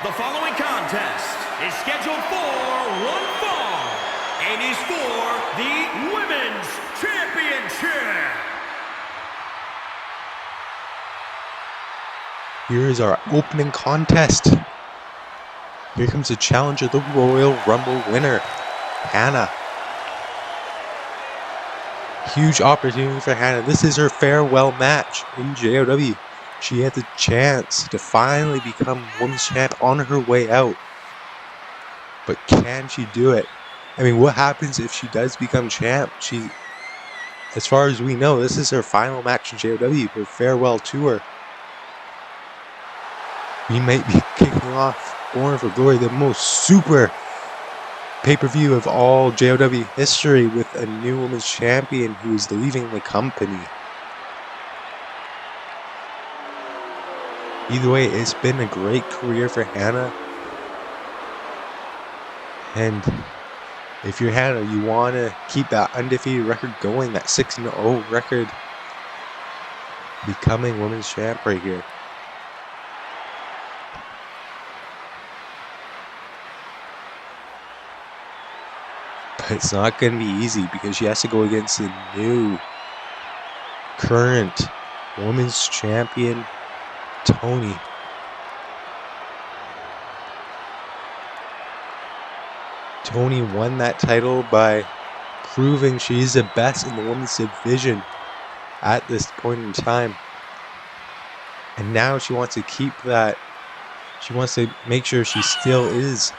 The following contest is scheduled for one fall and is for the Women's Championship. Here is our opening contest. Here comes the challenger, the Royal Rumble winner, Hannah. Huge opportunity for Hannah. This is her farewell match in JOW. She had the chance to finally become women's champ on her way out. But can she do it? I mean, what happens if she does become champ? As far as we know, this is her final match in JOW, her farewell tour. We might be kicking off Born for Glory, the most super pay-per-view of all JOW history, with a new women's champion who is leaving the company. Either way, it's been a great career for Hannah. And if you're Hannah, you want to keep that undefeated record going, that 6-0 record, becoming women's champ right here. But it's not going to be easy because she has to go against the new current women's champion, Tony. Tony won that title by proving she's the best in the women's division at this point in time. And now she wants to keep that. She wants to make sure she still is.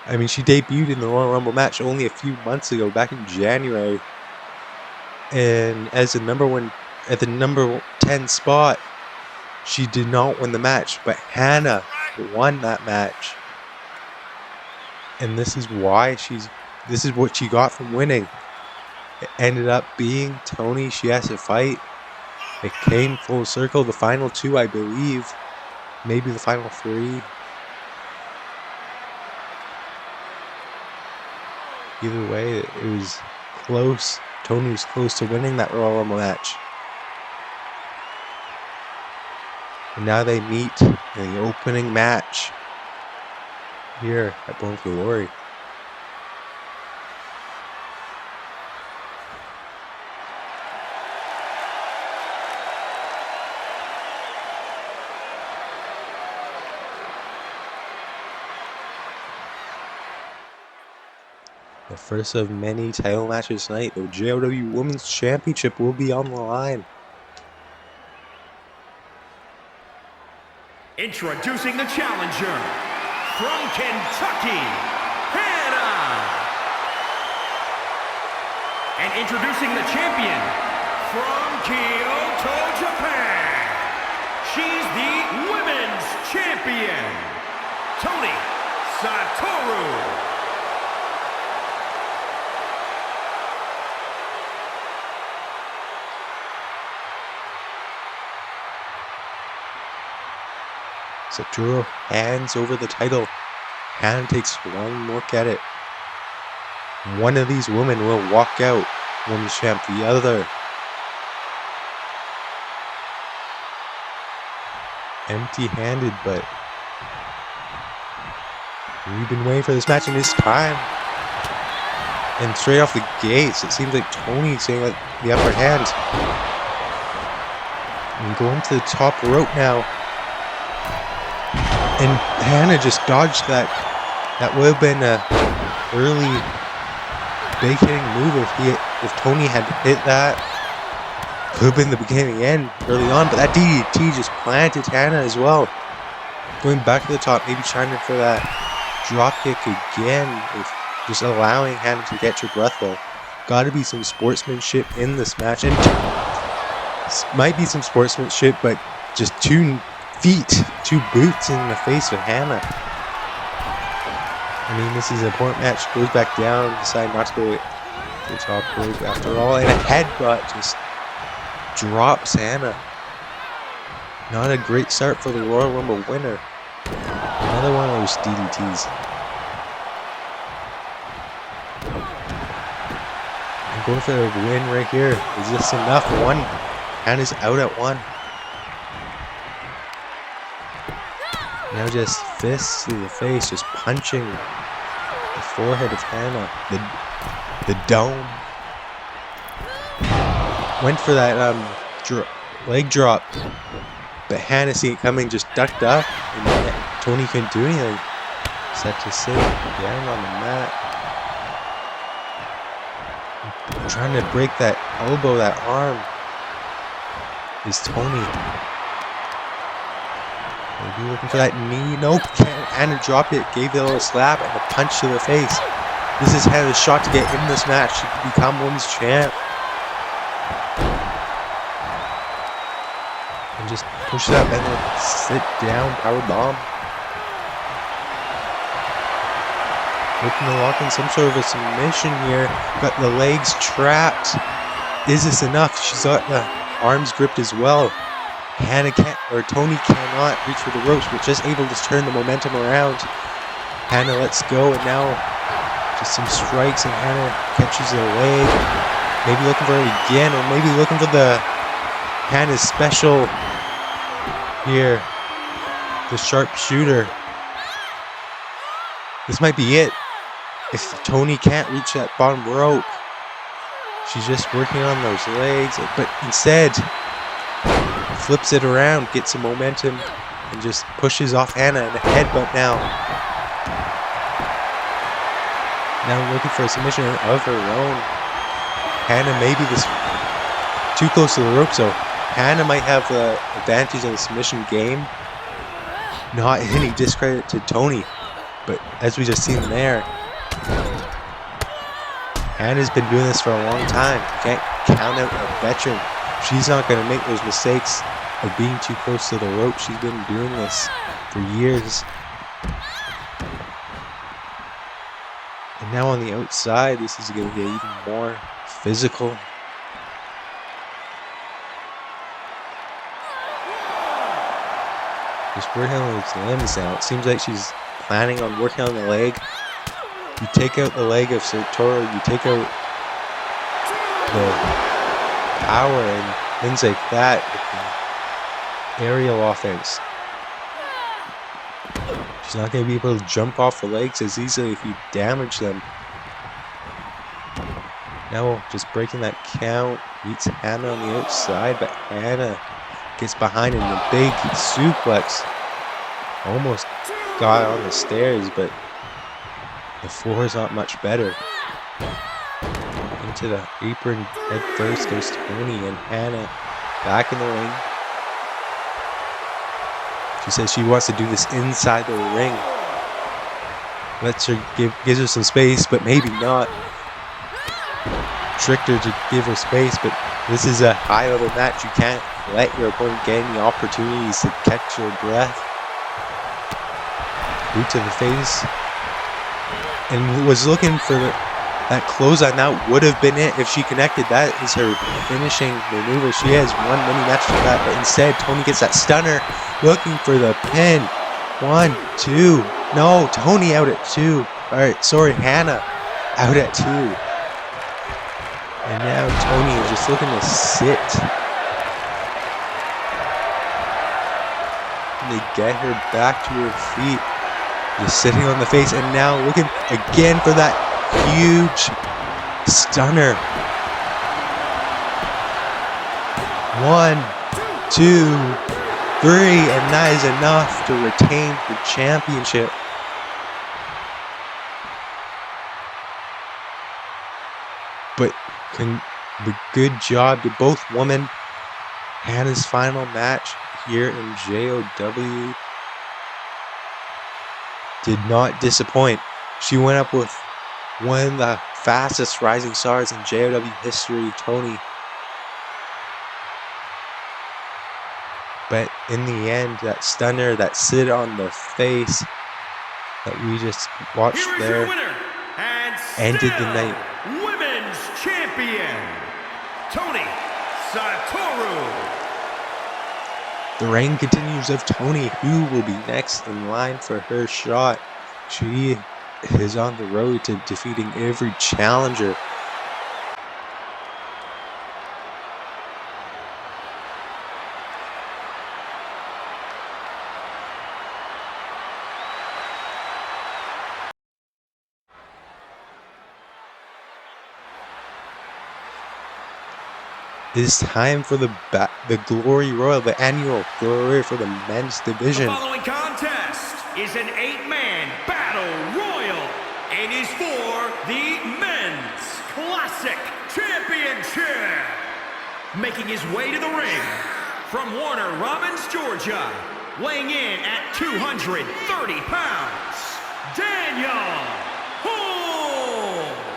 I mean, she debuted in the Royal Rumble match only a few months ago, back in January. And as the at the number 10 spot, she did not win the match, but Hannah won that match. And this is why this is what she got from winning. It ended up being Tony she has to fight. It came full circle. The final two, I believe, maybe the final three. Either way, it was close. Tony was close to winning that Royal Rumble match. And now they meet in the opening match here at Born for Glory. The first of many title matches tonight. The JOW Women's Championship will be on the line. Introducing the challenger from Kentucky, Hannah. And introducing the champion from Kyoto, Japan. She's the women's champion, Tony Satoru. Satoru hands over the title. Hannah takes one look at it. One of these women will walk out women's champ. The other, empty-handed, but we've been waiting for this match, and it's time. And straight off the gates, it seems like Tony's saying like the upper hand. And going to the top rope now. And Hannah just dodged that. That would have been an early big hitting move if Tony had hit that. Could have been the beginning and end early on, but that DDT just planted Hannah as well. Going back to the top, maybe trying for that drop kick again, just allowing Hannah to catch her breath though. Gotta be some sportsmanship in this match, and might be some sportsmanship, but just two boots in the face of Hannah. I mean, this is an important match. Goes back down, decide not to go to the top rope after all, and a headbutt just drops Hannah. Not a great start for the Royal Rumble winner. Another one of those DDTs. I'm going for a win right here. Is this enough? Hannah's out at one. Now just fists to the face, just punching the forehead of Hannah. The dome. Went for that leg drop, but Hannah, seeing it coming, just ducked up, and Tony couldn't do anything. Set to sit down on the mat. Trying to break that elbow, that arm, is Tony. Maybe looking for that knee. Nope. Hannah dropped it, gave it a little slap, and a punch to the face. This is Hannah's shot to get in this match. She can become women's champ. And just push it up and then sit down, power bomb. Looking to lock in some sort of a submission here. Got the legs trapped. Is this enough? She's got the arms gripped as well. Tony cannot reach for the ropes, but just able to turn the momentum around. Hannah lets go, and now just some strikes, and Hannah catches the leg. Maybe looking for it again, or maybe looking for the Hannah's special here. The sharpshooter. This might be it. If Tony can't reach that bottom rope, she's just working on those legs, but instead flips it around, gets some momentum, and just pushes off Hannah, and a headbutt now. Now looking for a submission of her own. Hannah may be too close to the rope, so Hannah might have the advantage of the submission game. Not any discredit to Tony, but as we just seen there, Hannah's been doing this for a long time. You can't count out a veteran. She's not going to make those mistakes of being too close to the rope. She's been doing this for years. And now on the outside, this is going to get even more physical. Just working on those limbs now. It seems like she's planning on working on the leg. You take out the leg of Sartori, you take out the power and things like that with the aerial offense. She's not going to be able to jump off the legs as easily if you damage them. Now just breaking that count, meets Hannah on the outside, but Hannah gets behind in a big suplex. Almost got on the stairs, but the floor is not much better. Into the apron head first goes Tony, and Hannah back in the ring. She says she wants to do this inside the ring. Gives her some space, but maybe not. Tricked her to give her space, but this is a high-level match. You can't let your opponent get any opportunities to catch your breath. Boot to the face. And was looking for that clothesline. That would have been it if she connected. That is her finishing maneuver. She has won many matches for that, but instead Tony gets that stunner, looking for the pin. 1, 2. No, Tony out at 2. Alright, sorry, Hannah out at 2. And now Tony is just looking to sit. And they get her back to her feet. Just sitting on the face, and now looking again for that huge stunner. 1, 2, 3, and that is enough to retain the championship. But good job to both women. Hannah's final match here in JOW did not disappoint. She went up with one of the fastest rising stars in JOW history, Tony. But in the end, that stunner, that sit on the face that we just watched there, ended the night. Women's champion, Tony Satoru. The reign continues of Tony, who will be next in line for her shot. She is on the road to defeating every challenger. It is time for the Glory Royal, the annual Glory Royal for the men's The division. following contest is an 8-man battle royal and is for the Men's Classic Championship. Making his way to the ring from Warner Robins, Georgia, weighing in at 230 pounds, Daniel Holmes.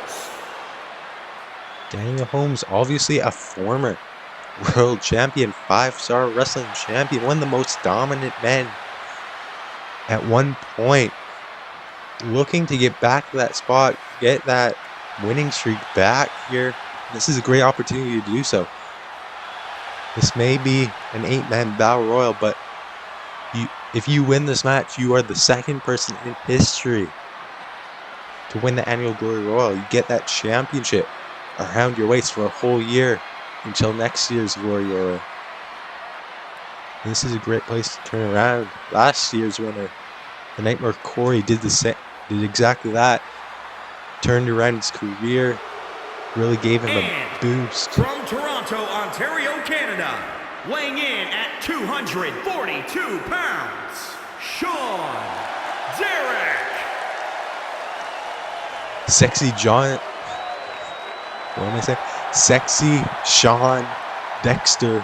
Daniel Holmes, obviously a former world champion, 5-star wrestling champion, one of the most dominant men at one point, looking to get back to that spot, get that winning streak back here. This is a great opportunity to do so. This may be an 8-man battle royal, but if you win this match, you are the second person in history to win the annual Glory Royal. You get that championship around your waist for a whole year until next year's Glory Royal. And this is a great place to turn around. Last year's winner, the Nightmare Corey, did exactly that. Turned around his career, really gave him a boost. From Toronto, Ontario, Canada, weighing in at 242 pounds, Sean Derrick. Sexy John. What am I saying? Sexy Sean Dexter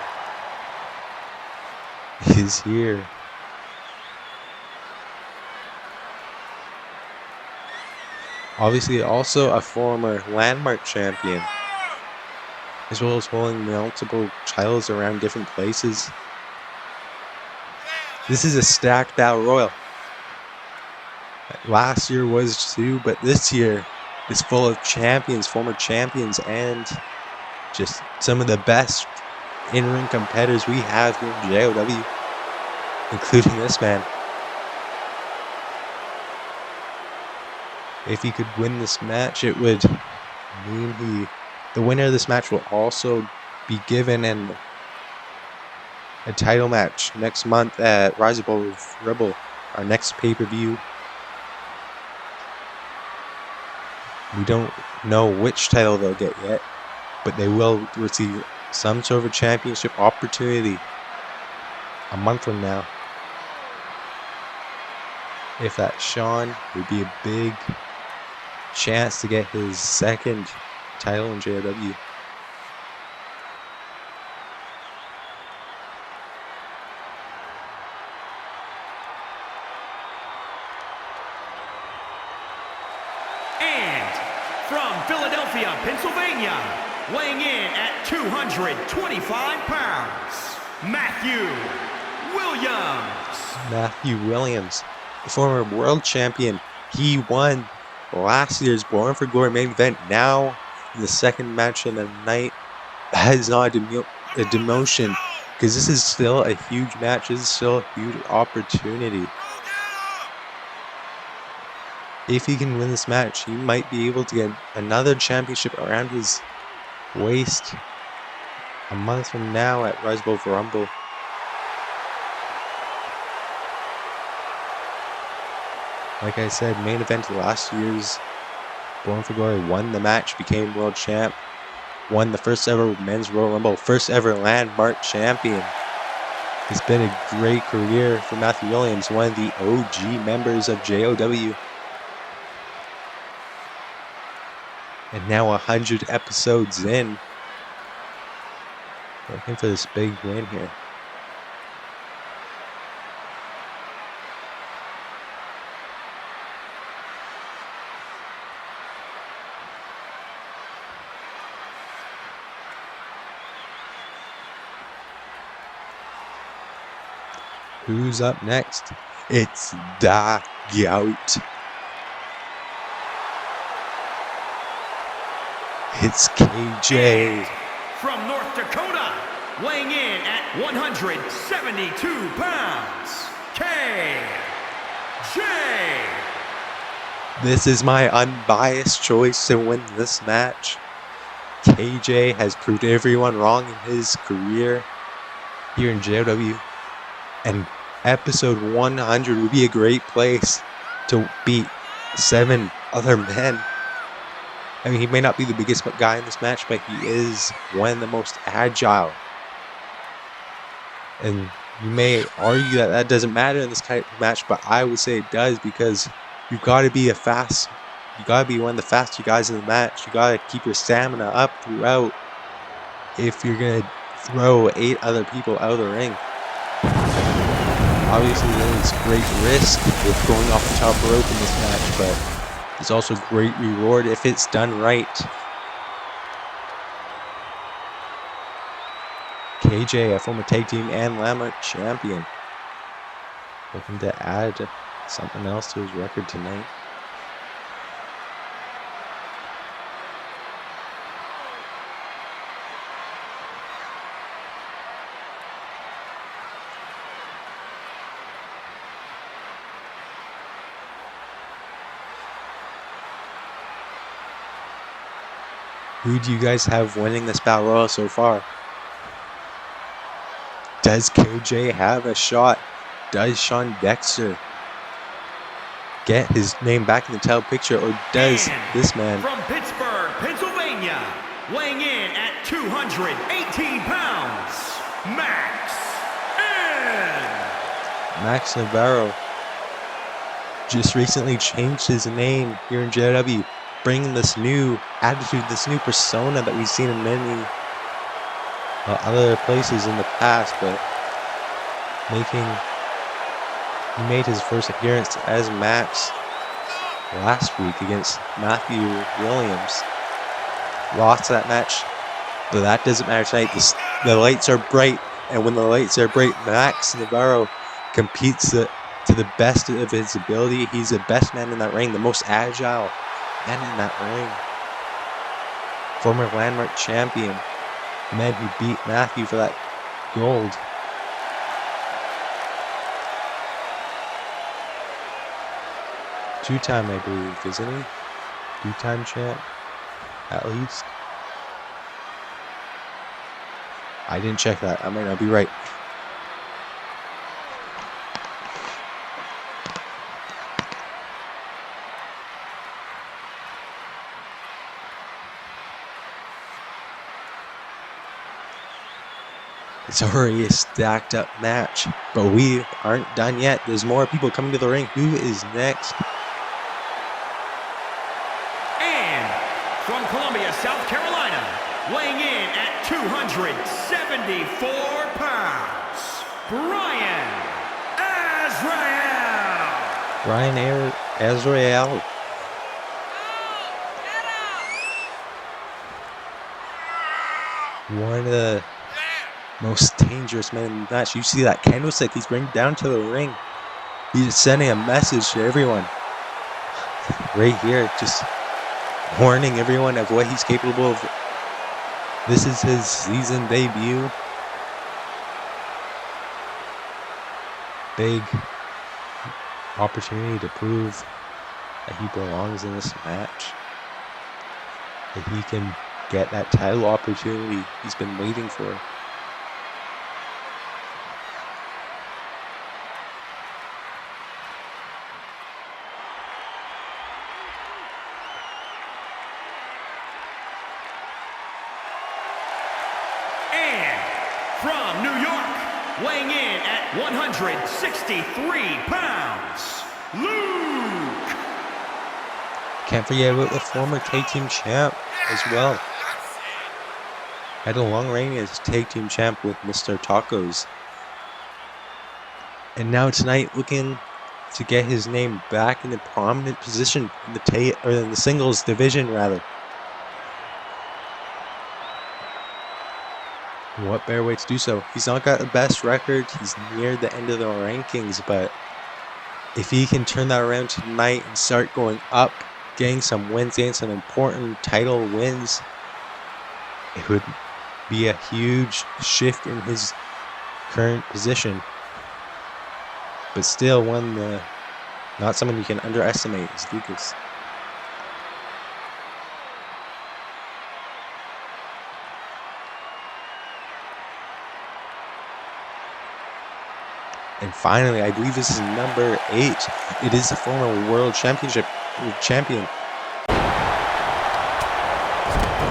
is here. Obviously, also a former landmark champion, as well as holding multiple titles around different places. This is a stacked battle royal. Last year was too, but this year is full of champions, former champions, and just some of the best in-ring competitors we have here in JOW, including this man. If he could win this match, it would mean the winner of this match will also be given a title match next month at Rise Above Rebel, our next pay-per-view. We don't know which title they'll get yet, but they will receive some sort of a championship opportunity a month from now. If that's Sean, it would be a big chance to get his second title in JOW. And from Philadelphia, Pennsylvania, weighing in at 225 pounds, Matthew Williams. Matthew Williams, the former world champion. He won last year's Born for Glory main event. Now, in the second match of the night, that is not a demotion, because this is still a huge match. This is still a huge opportunity. If he can win this match, he might be able to get another championship around his waist a month from now at Rise Above Rumble. Like I said, main event of last year's Born for Glory, won the match, became world champ, won the first ever men's Royal Rumble, first ever landmark champion. It's been a great career for Matthew Williams, one of the OG members of JOW. And now 100 episodes in, looking for this big win here. Who's up next? It's JOW. It's KJ. From North Dakota, weighing in at 172 pounds, KJ. This is my unbiased choice to win this match. KJ has proved everyone wrong in his career here in JOW. And episode 100 would be a great place to beat 7 other men. I mean, he may not be the biggest guy in this match, but he is one of the most agile. And you may argue that that doesn't matter in this type of match, but I would say it does, because you've got to be you got to be one of the faster guys in the match. You got to keep your stamina up throughout if you're going to throw 8 other people out of the ring. Obviously, there's great risk with going off the top rope in this match, but there's also great reward if it's done right. KJ, a former tag team and Landmark champion, looking to add something else to his record tonight. Who do you guys have winning this Battle Royal so far? Does KJ have a shot? Does Sean Dexter get his name back in the title picture, or does this man from Pittsburgh, Pennsylvania, weighing in at 218 pounds, Max Navarro just recently changed his name here in JOW, bringing this new attitude, this new persona that we've seen in many other places in the past, but he made his first appearance as Max last week against Matthew Williams. Lost that match, but that doesn't matter tonight. The lights are bright, and when the lights are bright, Max Navarro competes to the best of his ability. He's the best man in that ring, the most agile man in that ring. Former Landmark champion, the man who beat Matthew for that gold. Two-time, I believe, isn't he? Two-time champ, at least. I didn't check that. I might not be right. It's already a stacked up match, but we aren't done yet. There's more people coming to the ring. Who is next? And from Columbia, South Carolina, weighing in at 274 pounds, Brian Azrael. One of the most dangerous men in the match. You see that candlestick he's bringing down to the ring. He's sending a message to everyone right here, just warning everyone of what he's capable of. This is his season debut. Big opportunity to prove that he belongs in this match, that he can get that title opportunity he's been waiting for. From New York, weighing in at 163 pounds, Luke. Can't forget about the former tag team champ as well. Had a long reign as tag team champ with Mr. Tacos. And now tonight, looking to get his name back in a prominent position in the singles division, rather. What better way to do so? He's not got the best record. He's near the end of the rankings, but if he can turn that around tonight and start going up, getting some wins, getting some important title wins, it would be a huge shift in his current position. But still, not someone you can underestimate is Lucas. And finally, I believe this is number 8. It is the former world championship champion.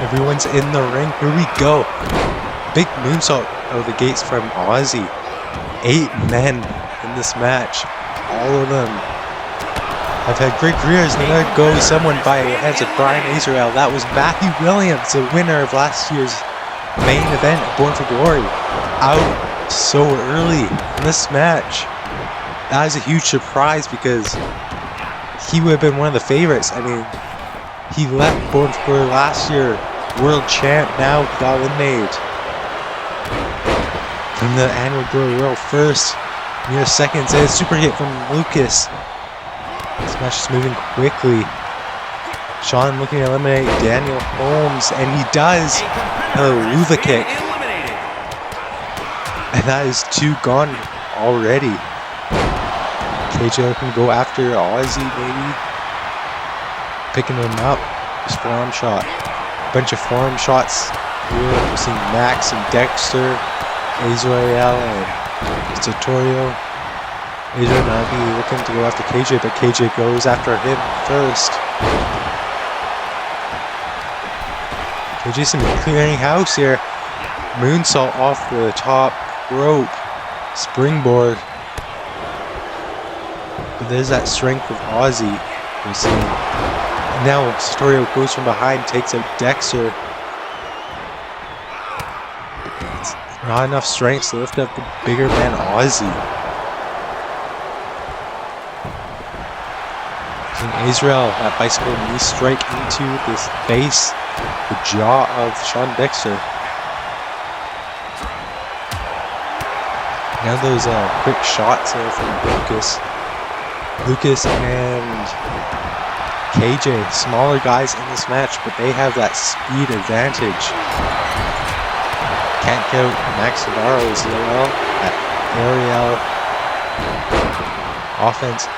Everyone's in the ring. Here we go. Big moonsault out of the gates from Ozzy. 8 men in this match. All of them have had great careers. And there goes someone by the hands of Brian Israel. That was Matthew Williams, the winner of last year's main event at Born for Glory. Out so early in this match. That was a huge surprise because he would have been one of the favorites. I mean, he left Born for Glory last year. World champ, now he got eliminated from the annual Glory World first. Mere seconds in, super hit from Lucas. This match is moving quickly. Sean looking to eliminate Daniel Holmes, and he does. A Luva kick. And that is 2 gone already. KJ can go after Ozzy, maybe. Picking him up. His forearm shot. Bunch of forearm shots here. We're seeing Max and Dexter, Israel and Satorio. Israel might be looking to go after KJ, but KJ goes after him first. KJ's clearing house here. Moonsault off the top rope. Springboard. But there's that strength of Ozzy. We're seeing. And now Satorio goes from behind, takes out Dexter. It's not enough strength to lift up the bigger man Ozzy. Israel, that bicycle knee strike into this base, the jaw of Sean Dexter. Now those quick shots there from Lucas. Lucas and KJ, smaller guys in this match, but they have that speed advantage. Can't count Max Navarro as well. That aerial offense.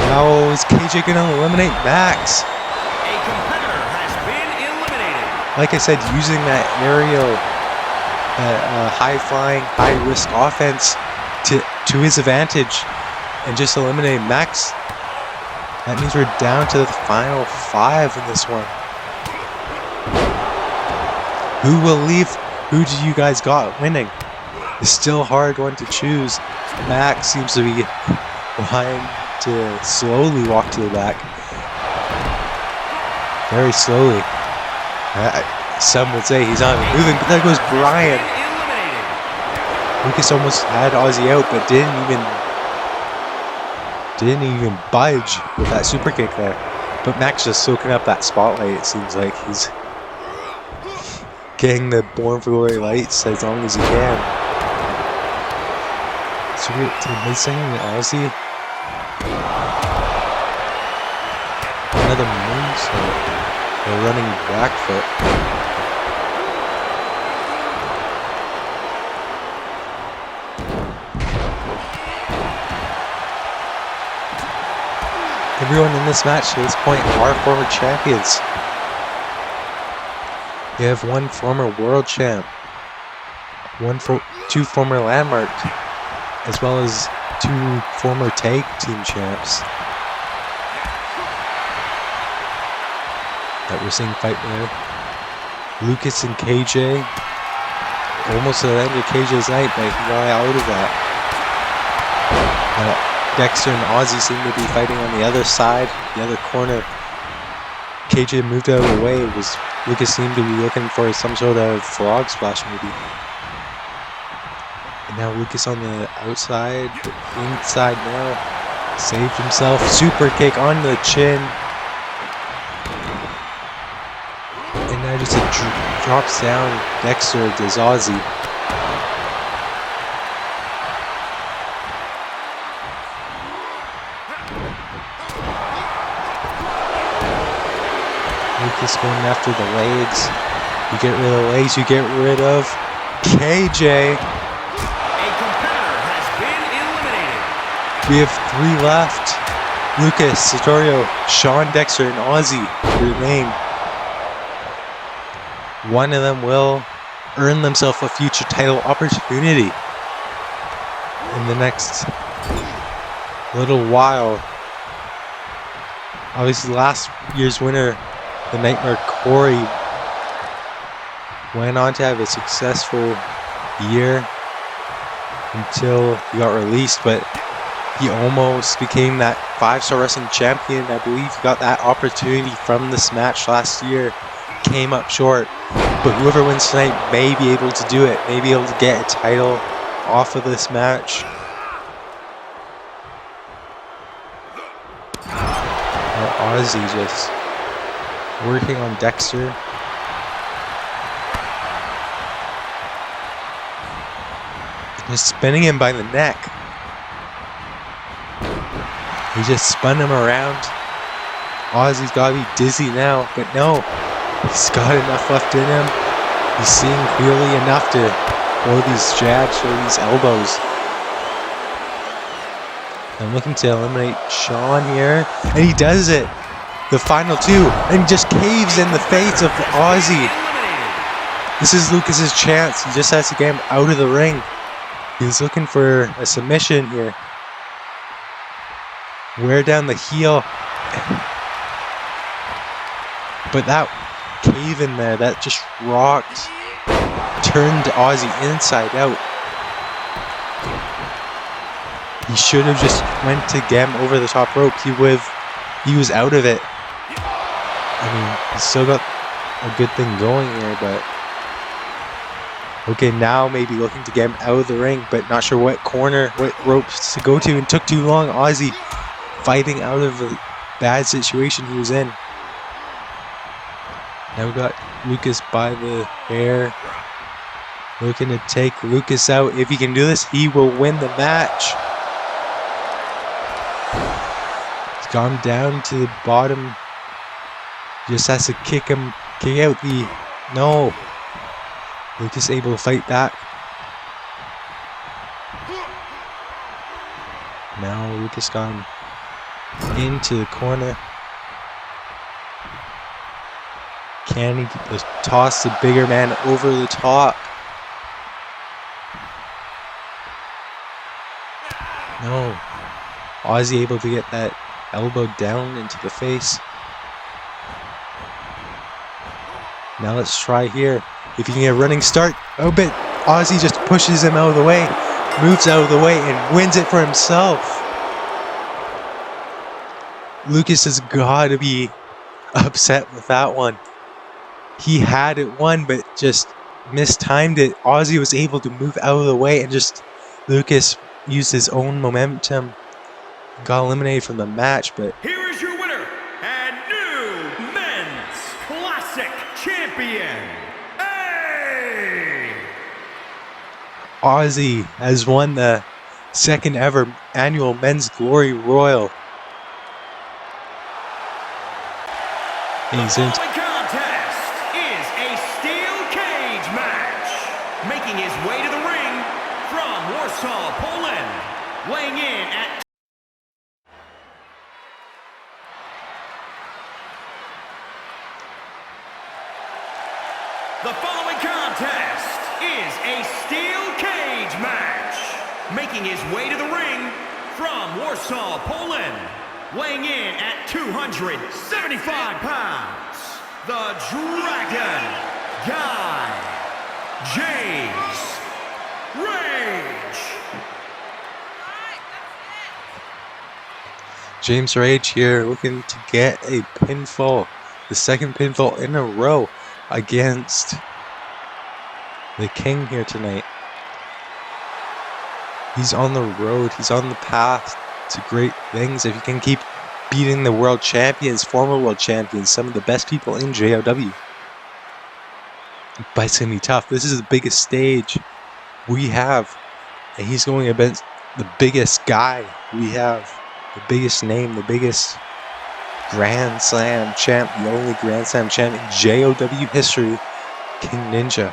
Now is KJ going to eliminate Max? A competitor has been eliminated. Like I said, using that aerial, high-flying, high-risk offense to his advantage and just eliminate Max. That means we're down to the final 5 in this one. Who will leave? Who do you guys got winning? It's still a hard one to choose. Max seems to be wanting to slowly walk to the back. Very slowly. Some would say he's not even moving, but there goes Brian. Lucas almost had Ozzy out, but didn't even budge with that super kick there. But Max just soaking up that spotlight. It seems like he's getting the Born for Glory lights as long as he can. So we're missing Ozzy. Another moonsault. A running back foot. Everyone in this match to this point are former champions. You have one former world champ, two former landmark, as well as 2 former tag team champs that we're seeing fight there. Lucas and KJ, almost at the end of KJ's night, but he got out of that. Dexter and Ozzy seem to be fighting on the other side, the other corner. KJ moved out of the way. Lucas seemed to be looking for some sort of frog splash maybe. And now Lucas on the outside, inside now. Saved himself. Super kick on the chin. And now just drops down Dexter to Ozzy. Lucas going after the legs. You get rid of the legs, you get rid of KJ. A competitor has been eliminated. We have 3 left. Lucas, Satorio, Sean Dexter, and Ozzy remain. One of them will earn themselves a future title opportunity in the next little while. Obviously, last year's winner, the Nightmare Corey, went on to have a successful year until he got released, but he almost became that 5-star wrestling champion. I believe he got that opportunity from this match last year, came up short, but whoever wins tonight may be able to do it, may be able to get a title off of this match. Ozzy just working on Dexter. Just spinning him by the neck. He just spun him around. Ozzy's got to be dizzy now, but no. He's got enough left in him. He's seeing clearly enough to throw these jabs, throw these elbows. I'm looking to eliminate Sean here, and he does it. The final two, and he just caves in the face of Ozzy. This is Lucas's chance. He just has to get him out of the ring. He's looking for a submission here. Wear down the heel. But that cave in there, that just rocked, turned Ozzy inside out. He should have just went to get him over the top rope. He was out of it. I mean, he's still got a good thing going here, but okay, now maybe looking to get him out of the ring, but not sure what corner, what ropes to go to, and took too long. Ozzy fighting out of a bad situation he was in. Now we got Lucas by the hair, looking to take Lucas out. If he can do this, he will win the match. He's gone down to the bottom. Just has to kick out the... No. Lucas able to fight back. Now Lucas gone into the corner. Can he just toss the bigger man over the top? No. Ozzy able to get that elbow down into the face. Now let's try here. If he can get a running start. Oh, but Ozzy just pushes him out of the way. Moves out of the way and wins it for himself. Lucas has got to be upset with that one. He had it won, but just mistimed it. Ozzy was able to move out of the way, and just Lucas used his own momentum. Got eliminated from the match, but here is your winner and new men's classic champion, Ozzy has won the second ever annual Men's Glory Royal. And he's in. Making his way to the ring from Warsaw, Poland, weighing in at the following contest is a steel cage match. Making his way to the ring from Warsaw, Poland, weighing in at 275 pounds, the Dragon Guy, James Rage. James Rage here looking to get a pinfall, the second pinfall in a row against the King here tonight. He's on the road, he's on the path to great things. If he can keep beating the world champions, former world champions, some of the best people in JOW. But it's going to be tough. This is the biggest stage we have. And he's going against the biggest guy we have. The biggest name, the biggest Grand Slam champ, the only Grand Slam champ in JOW history, King Ninja.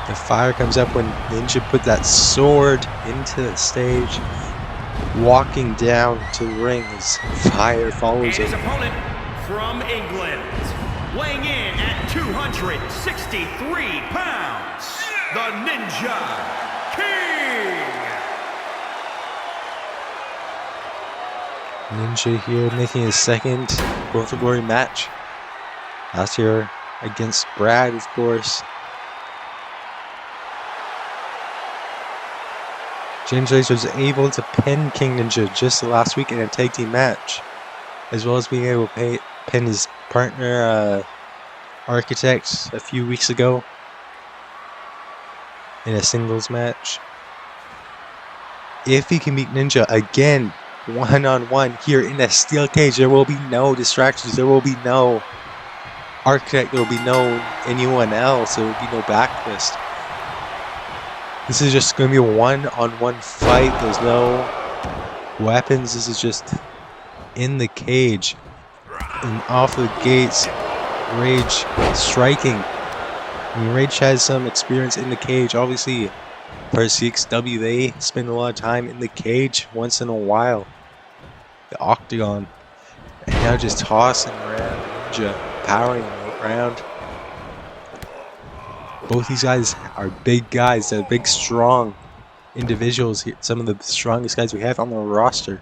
The fire comes up when Ninja put that sword into the stage. walking down to the ring as fire follows And his him. opponent from England, weighing in at 263 pounds, the Ninja King. Ninja here making his second Born for Glory match. Last year against Brad, of course. James Rage was able to pin King Ninja just last week in a tag team match, as well as being able to pin his partner Architect a few weeks ago in a singles match. If he can beat Ninja again one-on-one here in a steel cage, there will be no distractions, there will be no Architect, there will be no anyone else, there will be no backlist. This is just going to be a one-on-one fight. There's no weapons. This is just in the cage. And off the gates, Rage striking. I mean, Rage has some experience in the cage. Obviously, for CXW, they spend a lot of time in the cage once in a while. The octagon. And now just tossing around Ninja, powering around. Both these guys are big guys. They're big, strong individuals here. Some of the strongest guys we have on the roster.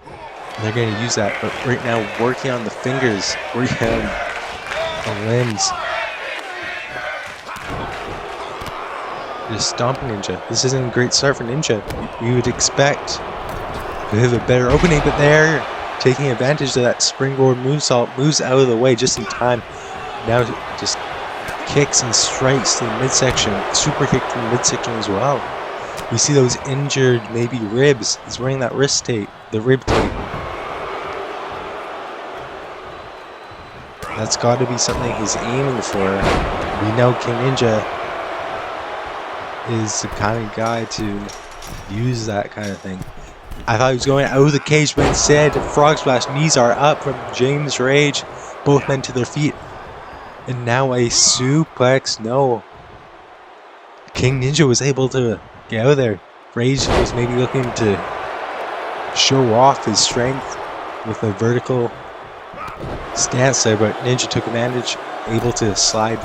And they're going to use that, but right now working on the fingers, working on the limbs. Just stomping Ninja. This isn't a great start for Ninja. We would expect to have a better opening, but they're taking advantage of that springboard moonsault. Moves out of the way just in time. Now just kicks and strikes to the midsection. Super kick to the midsection as well. We see those injured, maybe ribs. He's wearing that wrist tape, the rib tape. That's got to be something he's aiming for. We know King Ninja is the kind of guy to use that kind of thing. I thought he was going out of the cage, but instead, frog splash. Knees are up from James Rage. Both men to their feet. And now a suplex. No. King Ninja was able to get out of there. Rage was maybe looking to show off his strength with a vertical stance there, but Ninja took advantage, able to slide.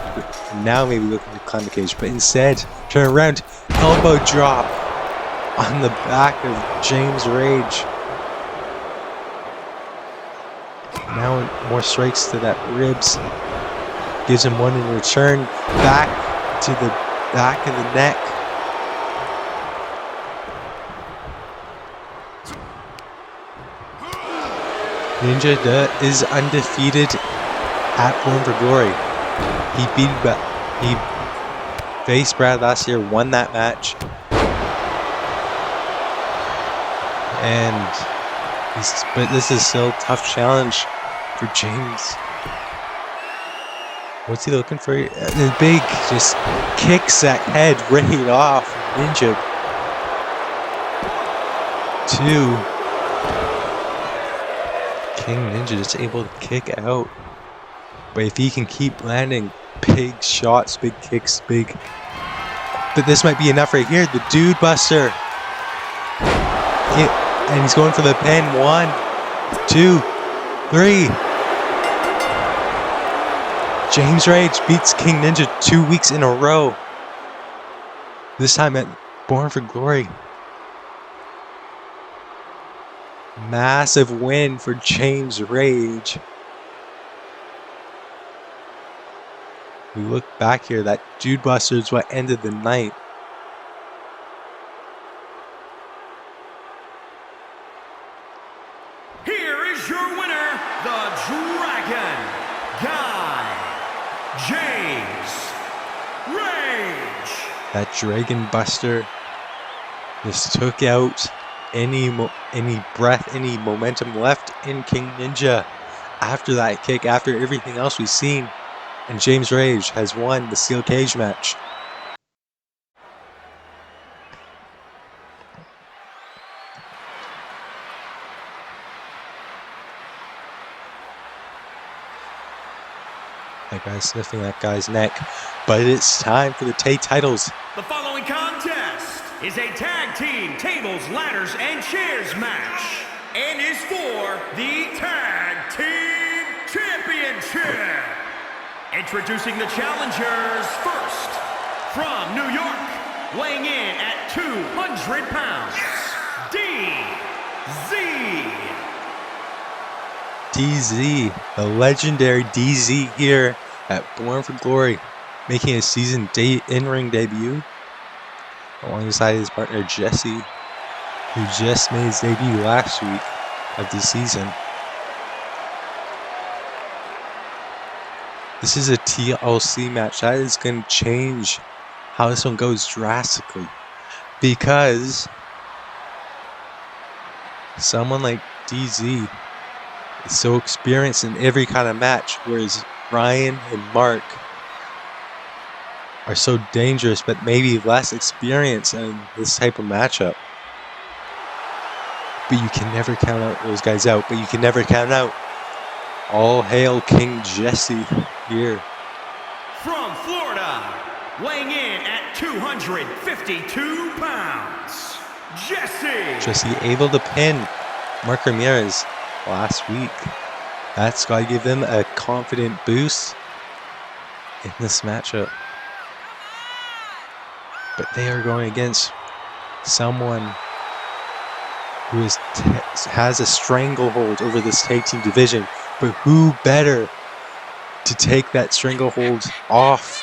Now maybe looking to climb the cage, but instead, turn around, elbow drop on the back of James Rage. Now more strikes to that ribs. Gives him one in return. Back to the back of the neck. Ninja is undefeated at Born for Glory. He faced Brad last year, won that match. But this is still a tough challenge for James. What's he looking for? The big just kicks that head right off Ninja. 2. King Ninja just able to kick out. But if he can keep landing big shots, big kicks, big... But this might be enough right here. The Dude Buster. And he's going for the pin. 1, 2, 3. James Rage beats King Ninja 2 weeks in a row. This time at Born for Glory. Massive win for James Rage. We look back here, that Dude Buster is what ended the night. Here is your winner, the Dragon Guy, James Rage. That Dragon Buster just took out any breath, any momentum left in King Ninja after that kick, after everything else we've seen. And James Rage has won the steel cage match. That guy's sniffing that guy's neck. But it's time for the tag titles. The following contest is a tag team tables, ladders, and chairs match and is for the Tag Team Championship. Introducing the challengers first, from New York, weighing in at 200 pounds, DZ. DZ, the legendary DZ here at Born for Glory, making his season in-ring debut alongside his partner Jesse, who just made his debut last week of the season. This is a TLC match. That is going to change how this one goes drastically, because someone like DZ is so experienced in every kind of match, whereas Ryan and Mark are so dangerous but maybe less experienced in this type of matchup. But you can never count out those guys out. But you can never count out all hail King Jesse here. From Florida, weighing in at 252 pounds, Jesse. Jesse able to pin Mark Ramirez last week. That's got to give them a confident boost in this matchup. But they are going against someone who has a stranglehold over this tag team division. But who better to take that stranglehold off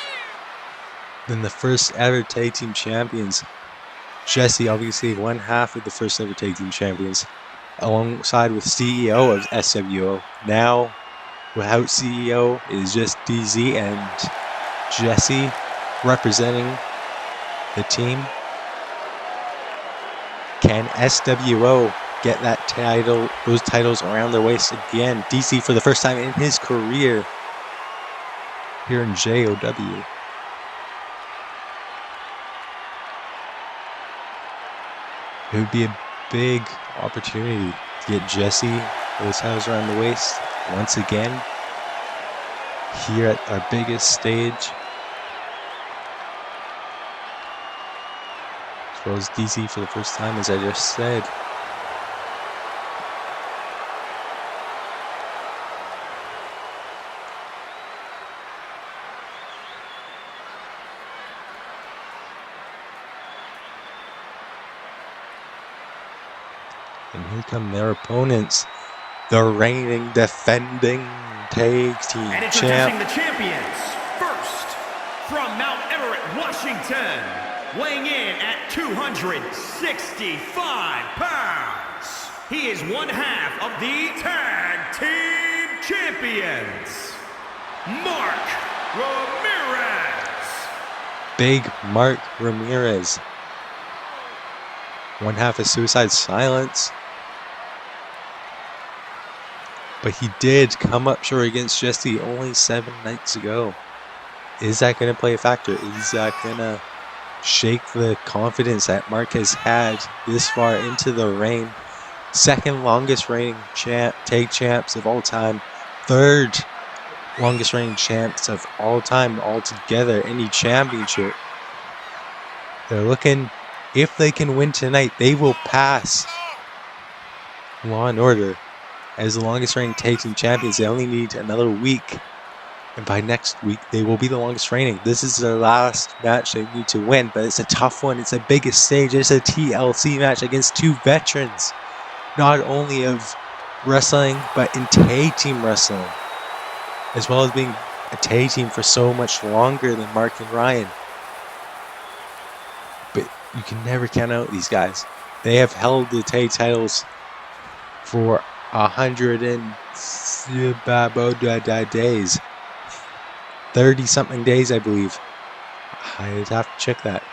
than the first ever tag team champions? Jesse, obviously one half of the first ever tag team champions, alongside with CEO of SWO. Now, without CEO, it is just DZ and Jesse representing the team. Can SWO get that title, those titles around their waist again? DC for the first time in his career here in JOW. It would be a big opportunity to get Jesse those titles around the waist once again here at our biggest stage. As well as DC for the first time, as I just said. And here come their opponents, the reigning, defending tag team And introducing the champions, first, from Mount Everett, Washington, weighing in at 265 pounds. He is one half of the Tag Team Champions, Mark Ramirez. Big Mark Ramirez. One half of Suicide Silence. But he did come up short against Jesse only 7 nights ago. Is that going to play a factor? Is that going to shake the confidence that Mark has had this far into the reign? Second longest reigning tag champs of all time. Third longest reigning champs of all time altogether. Any championship. They're looking, if they can win tonight, they will pass Law and Order as the longest reigning tag team champions. They only need another week. And by next week, they will be the longest reigning. This is their last match they need to win, but it's a tough one. It's the biggest stage. It's a TLC match against two veterans, not only of wrestling, but in tag team wrestling, as well as being a tag team for so much longer than Mark and Ryan. But you can never count out these guys. They have held the tag titles for 100 and days. 30-something days, I believe. I'd have to check that.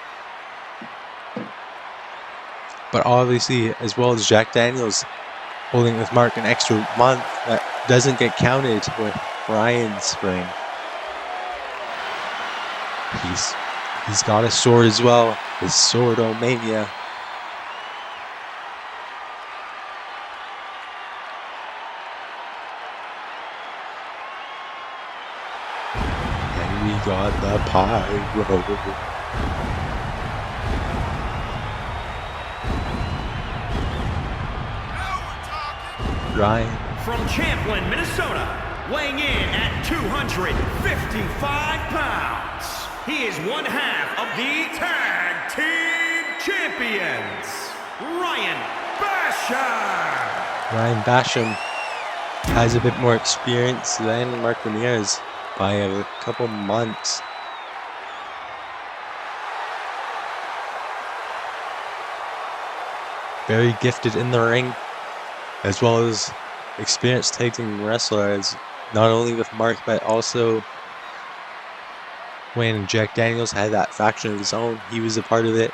But obviously, as well as Jack Daniels holding with Mark an extra month, that doesn't get counted with Ryan's reign. He's got a sword as well, his Swordomania. And we got the pyro. Ryan. From Champlin, Minnesota, weighing in at 255 pounds, he is one half of the Tag Team Champions, Ryan Basham. Ryan Basham has a bit more experience than Mark Ramirez by a couple months. Very gifted in the ring, as well as experienced tag team wrestler, as not only with Mark, but also when Jack Daniels had that faction of his own, he was a part of it.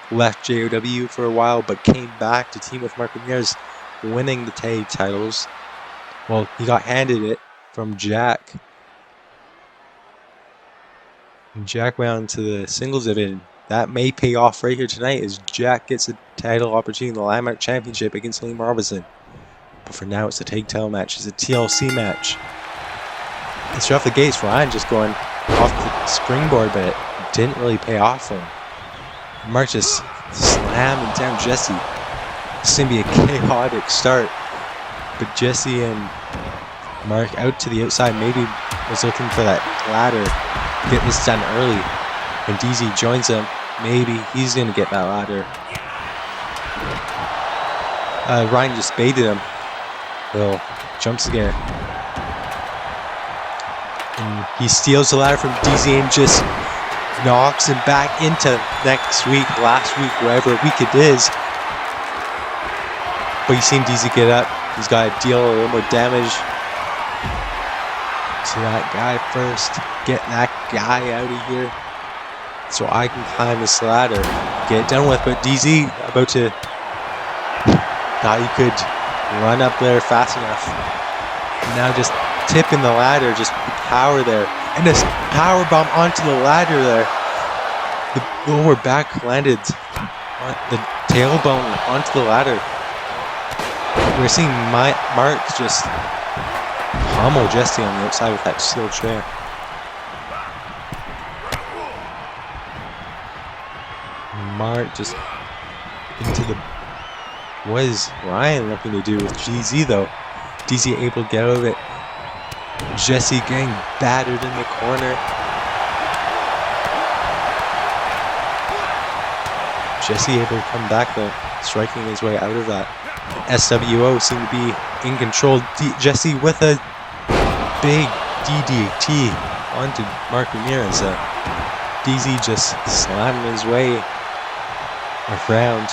Left JOW for a while, but came back to team with Mark Ramirez, winning the tag titles. Well, he got handed it from Jack. And Jack went on to the singles division. That may pay off right here tonight as Jack gets a title opportunity in the Landmark Championship against Liam Robinson. But for now, it's a tag title match. It's a TLC match. And straight off the gates, Ryan just going off the springboard, but it didn't really pay off for him. Mark just slamming down Jesse. This is going to be a chaotic start. But Jesse and Mark out to the outside, maybe was looking for that ladder, get this done early. When DZ joins him, maybe he's going to get that ladder. Ryan just baited him. Little jump scare. And he steals the ladder from DZ and just knocks him back into next week, last week, wherever week it is. But you've seen DZ get up. He's got to deal a little more damage to that guy first. Get that guy out of here so I can climb this ladder. Get it done with. But DZ about to... thought he could run up there fast enough. Now just tipping the ladder, just power there. And this power bomb onto the ladder there. The lower back landed on the tailbone onto the ladder. We're seeing Mark just pummel Jesse on the outside with that steel chair. Mark just into the... What is Ryan looking to do with GZ though? DZ able to get out of it. Jesse getting battered in the corner. Jesse able to come back though, striking his way out of that. SWO seem to be in control. Jesse with a big DDT onto Mark Ramirez. DZ just slamming his way around.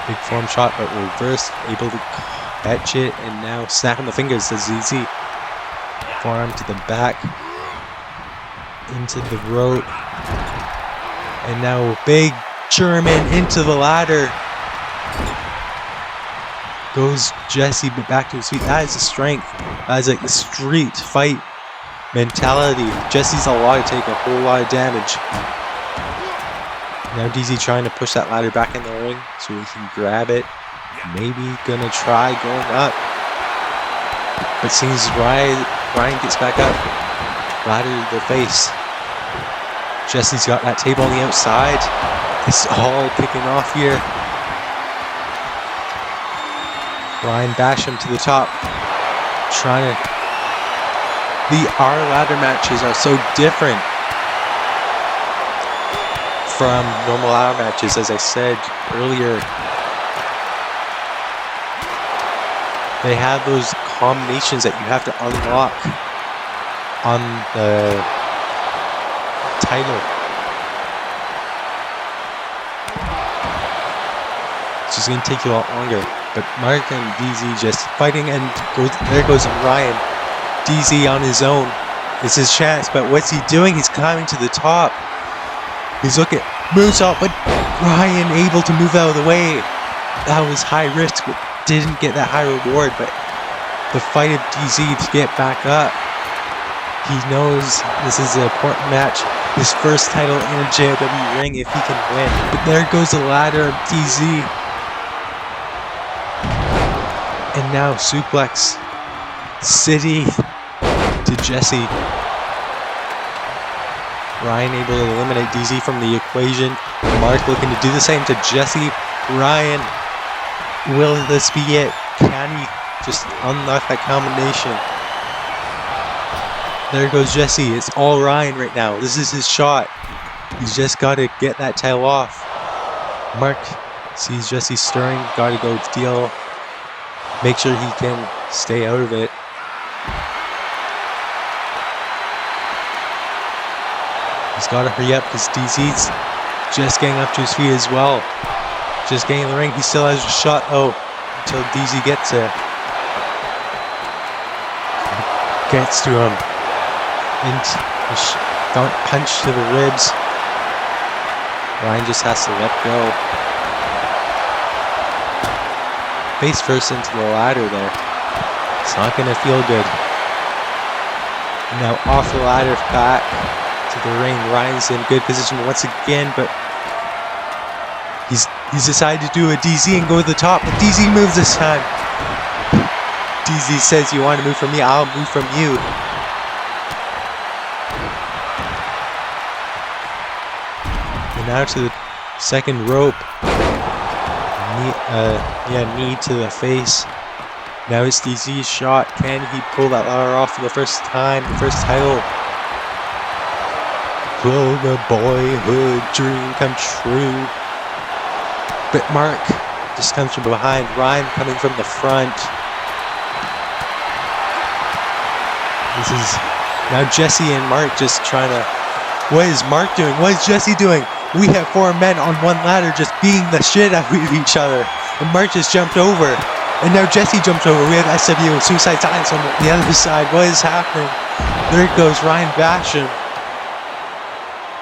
Big form shot, but reverse, able to catch it, and now snapping the fingers to ZZ. Forearm to the back, into the rope, and now big German into the ladder. Goes Jesse, but back to his feet. That is the strength. That is like the street fight mentality. Jesse's allowed to take a whole lot of damage. Now DZ trying to push that ladder back in the ring so he can grab it. Maybe gonna try going up. But seems Ryan gets back up. Ladder to the face. Jesse's got that table on the outside. It's all kicking off here. Ryan Basham to the top. Trying to... Our ladder matches are so different from normal ladder matches, as I said earlier. They have those combinations that you have to unlock on the title. It's just going to take you a lot longer. But Mark and DZ just fighting, and there goes Ryan. DZ on his own. It's his chance, but what's he doing? He's climbing to the top. He's looking, moves up, but Ryan able to move out of the way. That was high risk, but didn't get that high reward. But the fight of DZ to get back up. He knows this is an important match. His first title in a JOW ring if he can win. But there goes the ladder of DZ. And now suplex city to Jesse. Ryan able to eliminate DZ from the equation. Mark looking to do the same to Jesse. Ryan, will this be it? Can he just unlock that combination? There goes Jesse. It's all Ryan right now. This is his shot. He's just got to get that tail off. Mark sees Jesse stirring. Got to go deal. Make sure he can stay out of it. He's got to hurry up because DZ's just getting up to his feet as well. Just getting in the ring. He still has a shot though until DZ gets to him. Don't punch to the ribs. Ryan just has to let go. Face first into the ladder there. It's not going to feel good. Now off the ladder back to the ring. Ryan's in good position once again, but he's decided to do a DZ and go to the top, but DZ moves this time. DZ says, you want to move from me, I'll move from you. And now to the second rope. Knee to the face. Now it's DZ's shot. Can he pull that ladder off for the first time? The first title. Will the boyhood dream come true? But Mark just comes from behind. Ryan coming from the front. This is now Jesse and Mark just trying to. What is Mark doing? What is Jesse doing? We have 4 men on one ladder just beating the shit out of each other. And Mark just jumped over. And now Jesse jumped over. We have SW and Suicide Silence on the other side. What is happening? There goes Ryan Basham.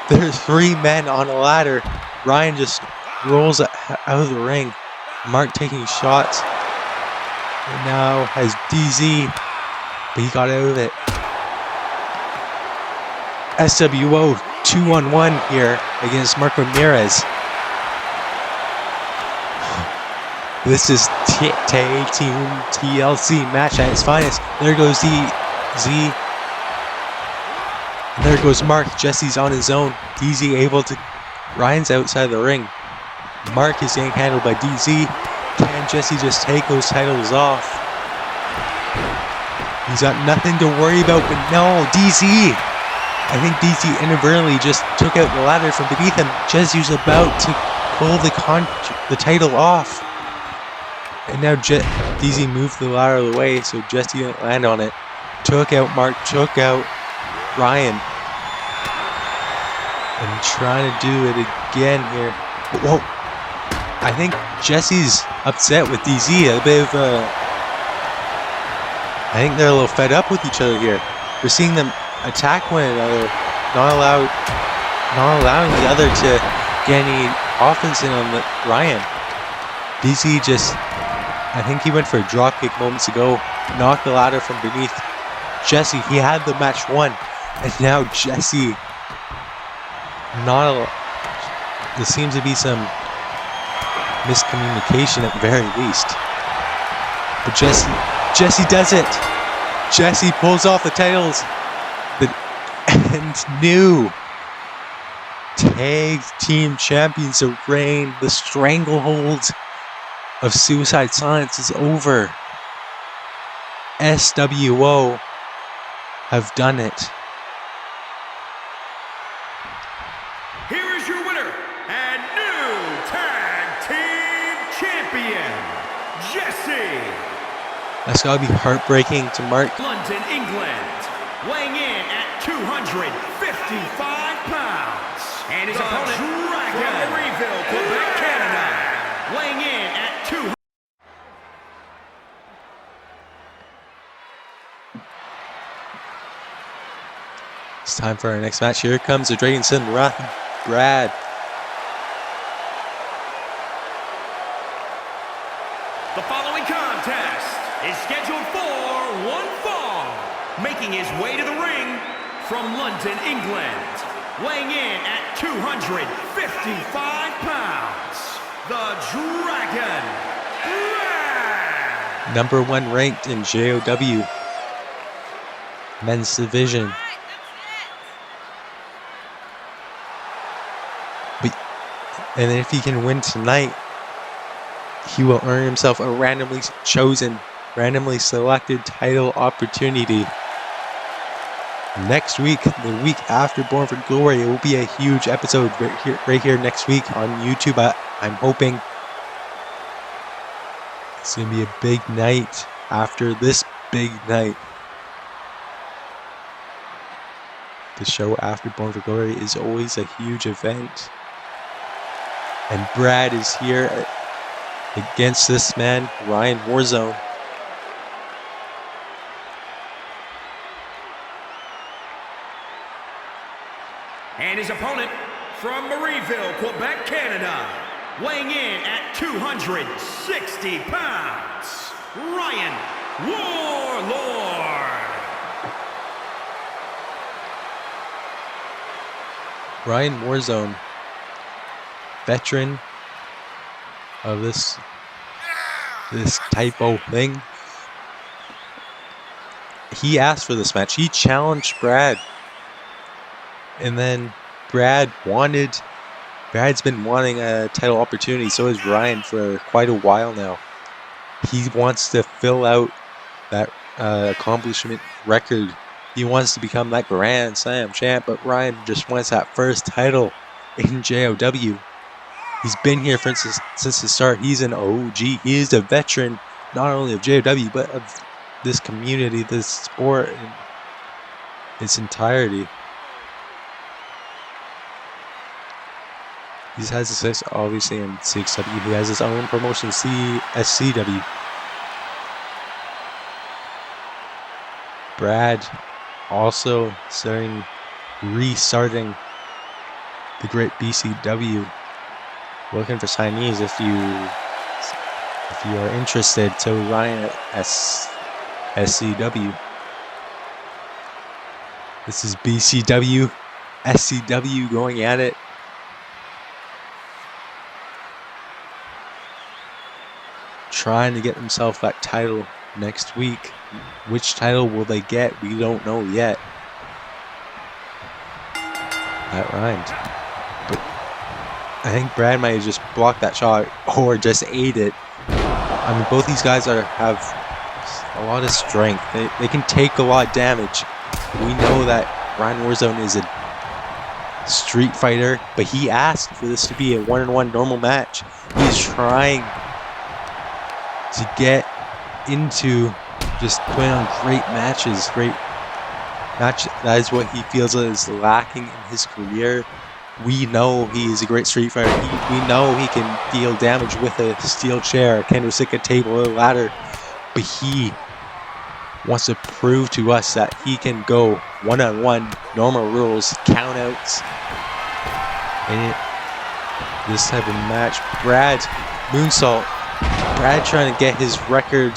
There's 3 men on a ladder. Ryan just rolls out of the ring. Mark taking shots. And now has DZ. But he got out of it. SWO 2-on-1 here against Mark Ramirez. This is Tag Team TLC match at its finest. There goes DZ. And there goes Mark. Jesse's on his own. DZ able to. Ryan's outside the ring. Mark is getting handled by DZ. Can Jesse just take those titles off? He's got nothing to worry about, but no, DZ. I think DZ inadvertently just took out the ladder from beneath him. Jesse's about to pull the title off. And now DZ moved the ladder away, so Jesse didn't land on it. Took out Mark, took out Ryan. And trying to do it again here. Whoa. I think Jesse's upset with DZ. A bit of I think they're a little fed up with each other here. We're seeing them attack one another, not allowing the other to get any offense in on Ryan. DZ just, I think he went for a drop kick moments ago, knocked the ladder from beneath Jesse. He had the match won, and now Jesse, there seems to be some miscommunication at the very least. But Jesse does it. Jesse pulls off the titles. And new tag team champions to reign. The stranglehold of Suicide Silence is over. SWO have done it. Here is your winner and new tag team champion, Jesse. That's gotta be heartbreaking to Mark. London, England, weighing in at 255 pounds. And his opponent, Dragon, from Reville, Quebec, Canada, weighing in at 200. It's time for our next match. Here comes the Dragon Son Brad. The following contest is scheduled for one fall. Making his way to the ring from London, England, weighing in at 255 pounds, the Dragon Brad. Number 1 ranked in JOW men's division. And if he can win tonight, he will earn himself a randomly selected title opportunity. Next week, the week after Born for Glory, it will be a huge episode right here next week on YouTube. I'm hoping it's going to be a big night after this big night. The show after Born for Glory is always a huge event. And Brad is here against this man, Ryan Warzone. And his opponent from Marieville, Quebec, Canada, weighing in at 260 pounds, Ryan Warlord. Ryan Warzone, veteran of this typo thing. He asked for this match. He challenged Brad. And then Brad's been wanting a title opportunity, so has Ryan for quite a while now. He wants to fill out that accomplishment record. He wants to become that Grand Slam champ, but Ryan just wants that first title in JOW. He's been here since the start. He's an OG. He is a veteran, not only of JOW, but of this community, this sport in its entirety. He has success, obviously, in CXW. He has his own promotion, SCW. Brad also restarting the great BCW. Looking for signees if you are interested. So Ryan at SCW. This is BCW, SCW going at it. Trying to get themselves that title next week. Which title will they get? We don't know yet. That rhymed. But I think Brad might have just blocked that shot or just ate it. I mean, both these guys have a lot of strength. They can take a lot of damage. We know that Ryan Warzone is a street fighter, but he asked for this to be a one-on-one normal match. He's trying to get into just putting on great matches, that is what he feels is lacking in his career. We know he is a great street fighter. We know he can deal damage with a steel chair, a kendo stick, a table, or a ladder, but he wants to prove to us that he can go one-on-one, normal rules, countouts, and this type of match. Brad moonsault. Brad trying to get his record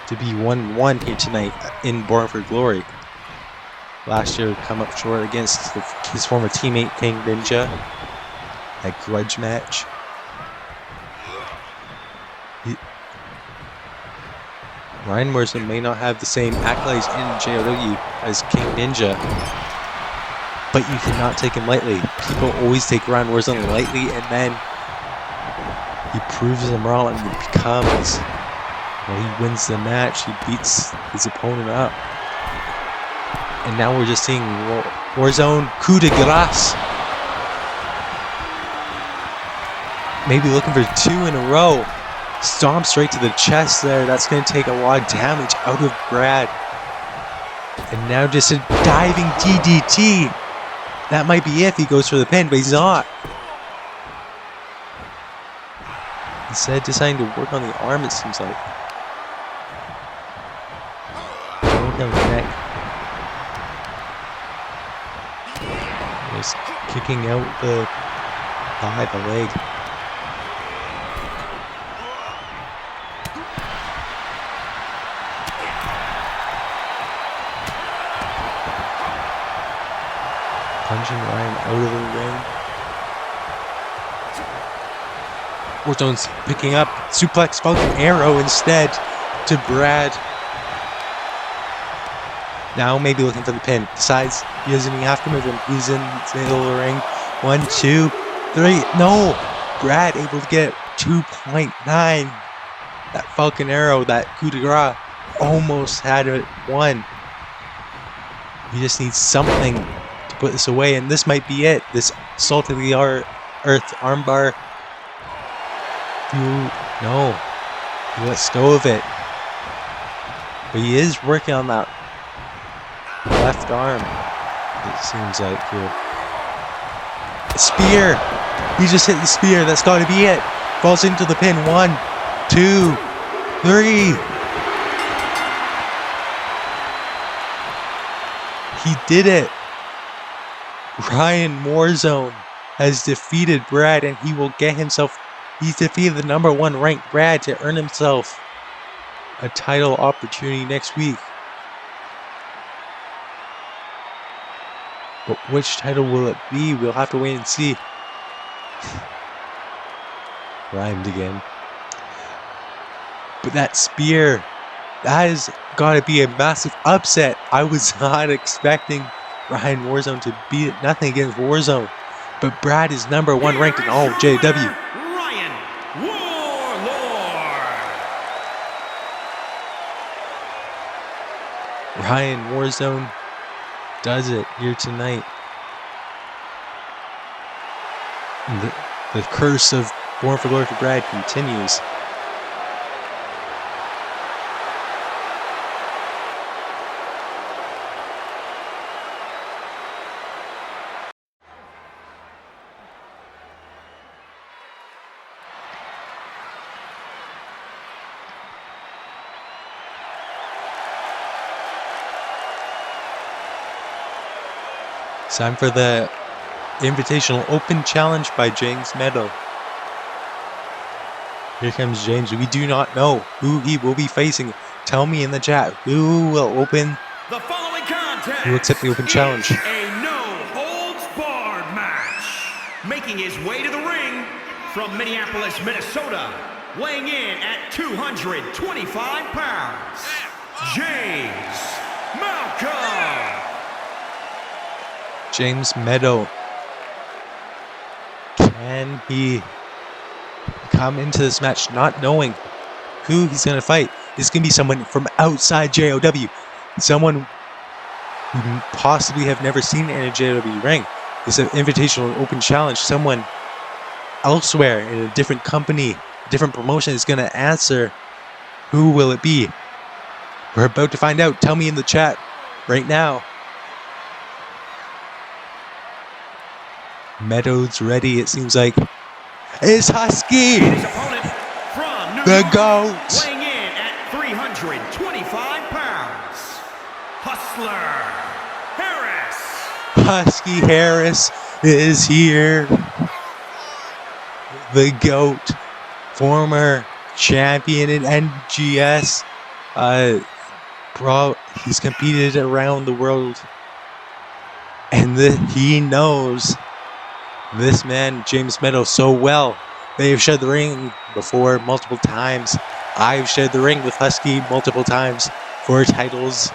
to be 1-1 here tonight in Born for Glory. Last year, come up short against his former teammate King Ninja. That grudge match. Ryan Warzone may not have the same accolades in JOW as King Ninja, but you cannot take him lightly. People always take Ryan Warzone lightly, and then he proves them wrong and he wins the match. He beats his opponent up. And now we're just seeing Warzone coup de grace. Maybe looking for two in a row. Stomp straight to the chest there. That's going to take a lot of damage out of Brad. And now just a diving DDT. That might be it if he goes for the pin, but he's not. Instead, deciding to work on the arm, it seems like. Going down the neck. Just kicking out the thigh, the leg. Punching Ryan out of the ring. Warzone's picking up suplex Falcon Arrow instead to Brad. Now maybe looking for the pin. Decides he doesn't even have to move him. He's in the middle of the ring. 1, 2, 3. No! Brad able to get 2.9. That Falcon Arrow, that coup de grace, almost had it won. We just need something to put this away, and this might be it. This Salt of the Earth armbar. No. He lets go of it. But he is working on that left arm, it seems like here. A spear! He just hit the spear. That's got to be it. Falls into the pin. 1, 2, 3. He did it. Ryan Warzone has defeated Brad, and he will get himself. He's defeated the #1 ranked Brad to earn himself a title opportunity next week. But which title will it be? We'll have to wait and see. Rhymed again. But that spear, that has got to be a massive upset. I was not expecting Ryan Warzone to beat it. Nothing against Warzone. But Brad is #1 ranked in all of JW. Ryan Warlord. Ryan Warzone does it here tonight. The curse of Born for Glory for Brad continues. Time for the Invitational Open Challenge by James Meadow. Here comes James. We do not know who he will be facing. Tell me in the chat who will open. The following contest who will accept the Open Challenge. A no-holds-barred match. Making his way to the ring from Minneapolis, Minnesota, weighing in at 225 pounds, James Malcolm. James Meadow. Can he come into this match not knowing who he's going to fight? This can be someone from outside JOW. Someone who possibly have never seen in a JOW ring. It's an Invitational Open Challenge. Someone elsewhere in a different company, different promotion is going to answer. Who will it be? We're about to find out. Tell me in the chat right now. Meadows ready, it seems like. It's Husky! His opponent from New The York, GOAT! weighing in at 325 pounds, Hustler Harris. Husky Harris is here. The GOAT, former champion in NGS. He's competed around the world. And he knows this man, James Meadow, so well. They have shared the ring before multiple times. I've shared the ring with Husky multiple times for titles.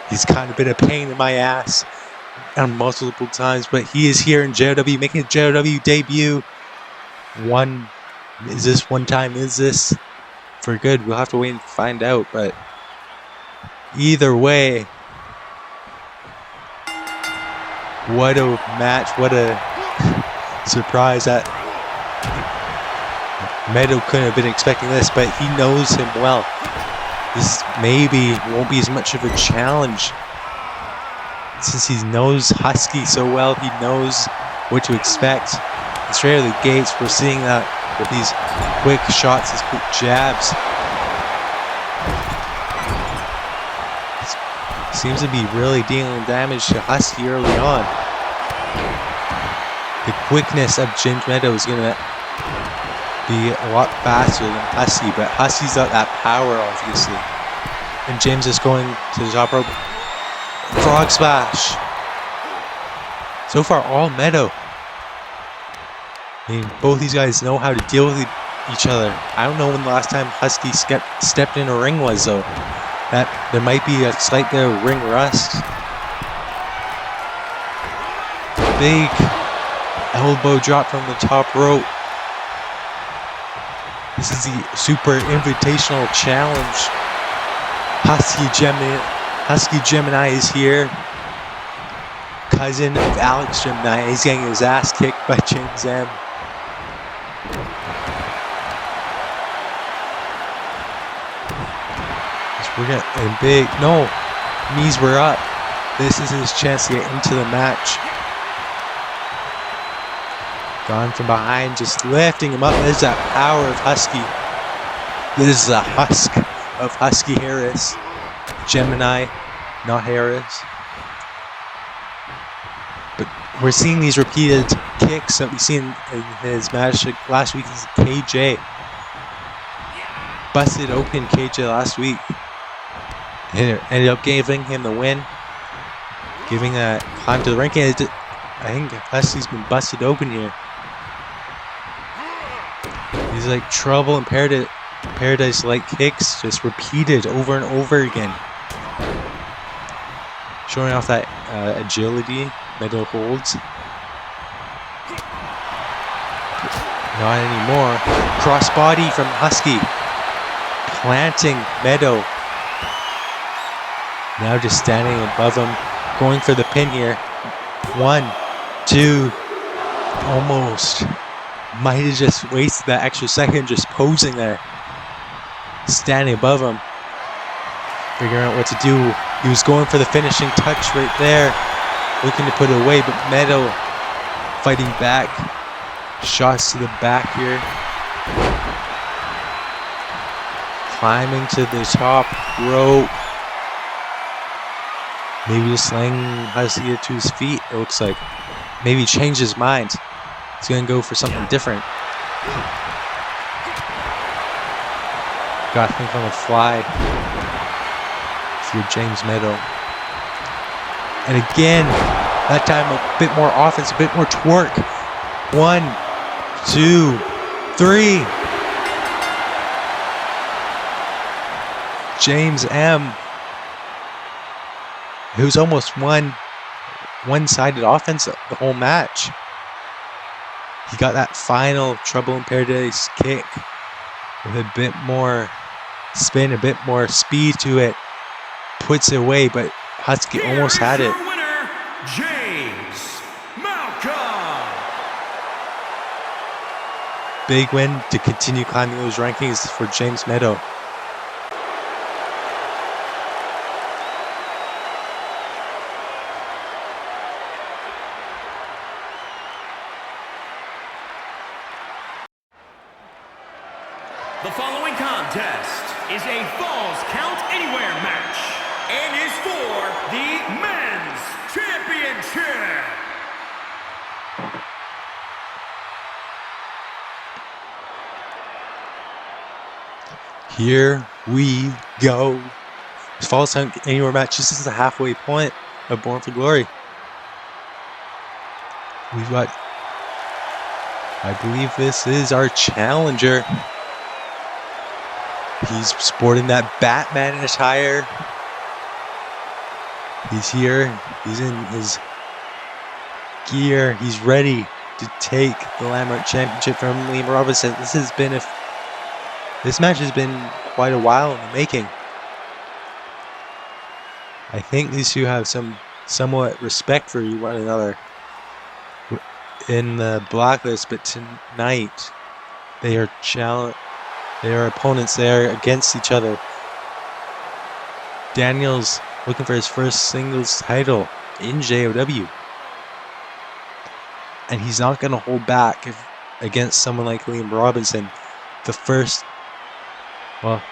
He's kind of been a pain in my ass on multiple times, but he is here in JOW, making a JOW debut. Is this one time? Is this for good? We'll have to wait and find out, but either way, what a match, what a surprise. That Meadow couldn't have been expecting this, but he knows him well. This maybe won't be as much of a challenge since he knows Husky so well. He knows what to expect. And straight out of the gates, we're seeing that with these quick shots, these quick jabs. Seems to be really dealing damage to Husky early on. The quickness of James Meadow is going to be a lot faster than Husky, but Husky's got that power, obviously. And James is going to the top rope. Frog splash. So far, all Meadow. I mean, both these guys know how to deal with each other. I don't know when the last time Husky stepped in a ring was, though. That there might be a slight bit of ring rust. Big elbow drop from the top rope. This is the Super Invitational Challenge. Husky Gemini is here. Cousin of Alex Gemini. He's getting his ass kicked by James M. We're getting big. No, knees were up. This is his chance to get into the match. Gone from behind, just lifting him up. There's that power of Husky. This is a husk of Husky Harris. Gemini, not Harris. But we're seeing these repeated kicks that we've seen in his match last week. Is KJ. Busted open KJ last week. And it ended up giving him the win. Giving that climb to the ranking. I think Husky's been busted open here. He's like trouble in paradise-like kicks, just repeated over and over again. Showing off that agility, Meadow holds. Not anymore. Crossbody from Husky. Planting Meadow. Now just standing above him. Going for the pin here. 1, 2. Almost. Might have just wasted that extra second just posing there. Standing above him. Figuring out what to do. He was going for the finishing touch right there. Looking to put it away, but Meadow fighting back. Shots to the back here. Climbing to the top rope. Maybe just slaying Husky to his feet, it looks like. Maybe change his mind. He's going to go for something different. Got to think on the fly. If you're James Meadow. And again, that time a bit more offense, a bit more twerk. 1, 2, 3. James M. Who's almost one-sided offense the whole match. He got that final Trouble in Paradise kick with a bit more spin, a bit more speed to it. Puts it away, but Husky almost had it. Winner, James Malcolm. Big win to continue climbing those rankings for James Meadow. The following contest is a Falls Count Anywhere match and is for the Men's Championship. Here we go. This Falls Count Anywhere match. This is the halfway point of Born for Glory. We've got, I believe this is our challenger. He's sporting that Batman attire. He's here. He's in his gear. He's ready to take the Landmark Championship from Liam Robinson. This match has been quite a while in the making. I think these two have some somewhat respect for one another in the blacklist, but tonight they are opponents there against each other. Daniels looking for his first singles title in JOW. And he's not going to hold back against someone like Liam Robinson.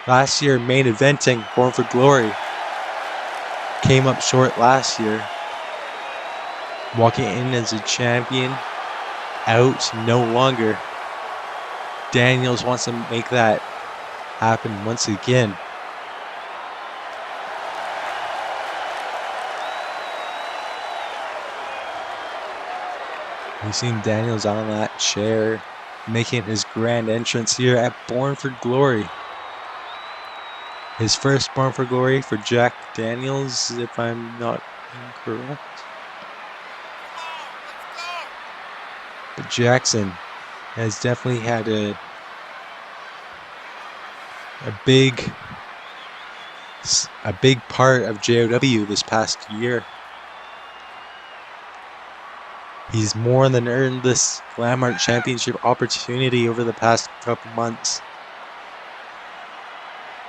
Last year main eventing Born for Glory came up short last year. Walking in as a champion, out no longer. Daniels wants to make that happen once again. We've seen Daniels on that chair, making his grand entrance here at Born for Glory. His first Born for Glory for Jack Daniels, if I'm not incorrect. But Jackson has definitely had a big part of JOW this past year. He's more than earned this Landmark Championship opportunity over the past couple months.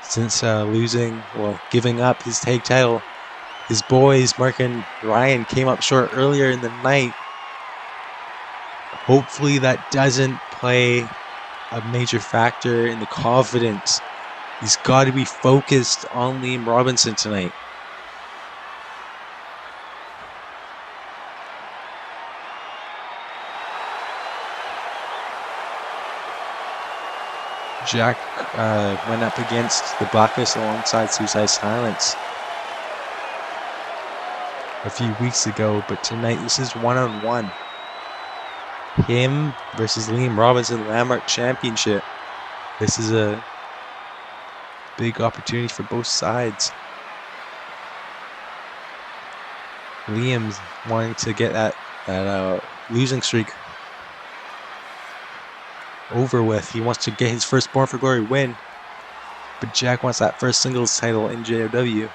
Since giving up his tag title. His boys, Mark and Ryan, came up short earlier in the night. Hopefully that doesn't play a major factor in the confidence. He's got to be focused on Liam Robinson tonight. Jack went up against the Blacklist alongside Suicide Silence a few weeks ago, but tonight this is one-on-one. Him versus Liam Robinson, Landmark Championship. This is a big opportunity for both sides. Liam's wanting to get that losing streak over with. He wants to get his first Born for Glory win, but Jack wants that first singles title in JOW.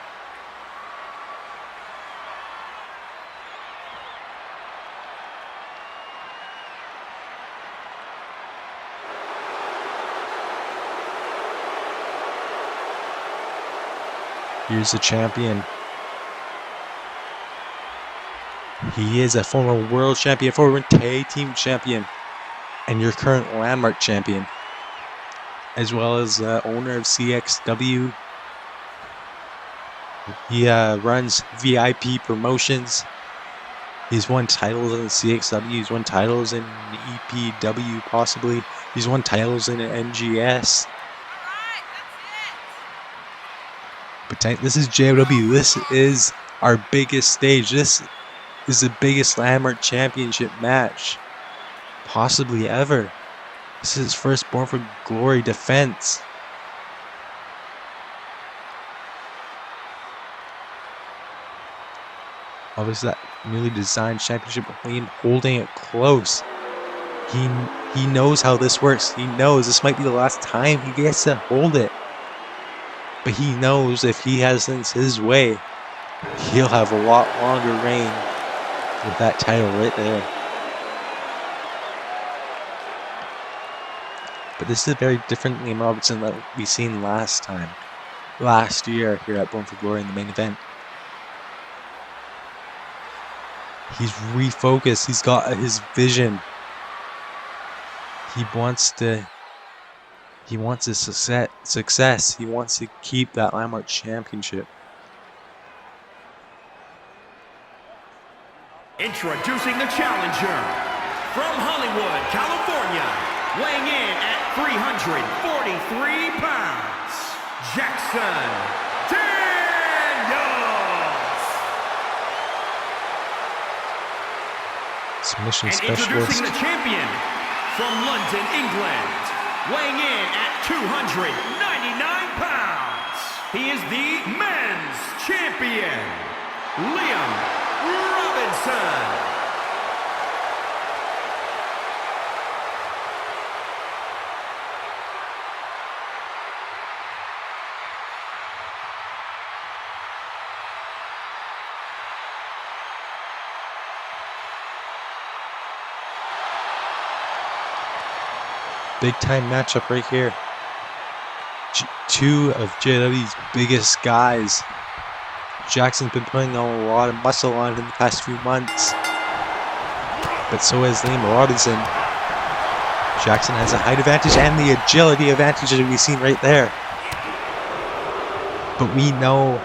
Here's the champion. He is a former world champion, former tag team champion, and your current Landmark champion, as well as owner of CXW. He runs VIP promotions. He's won titles in CXW. He's won titles in EPW, possibly. He's won titles in NGS. But this is JOW. This is our biggest stage. This is the biggest Landmark Championship match possibly ever. This is his first Born for Glory defense. Obviously that newly designed championship, Liam holding it close. He knows how this works. He knows this might be the last time he gets to hold it. But he knows if he has things his way, he'll have a lot longer reign with that title right there. But this is a very different Liam Robinson that we seen last year here at Born for Glory in the main event. He's refocused. He's got his vision. He wants his success. He wants to keep that Landmark Championship. Introducing the challenger from Hollywood, California, weighing in at 343 pounds, Jackson Daniels. Submission and specialist. Introducing the champion from London, England, weighing in at 299 pounds, he is the men's champion, Liam Robinson. Big time matchup right here. Two of JW's biggest guys. Jackson's been putting on a lot of muscle on him in the past few months, but so has Liam Robinson. Jackson has a height advantage and the agility advantage that we've seen right there. But we know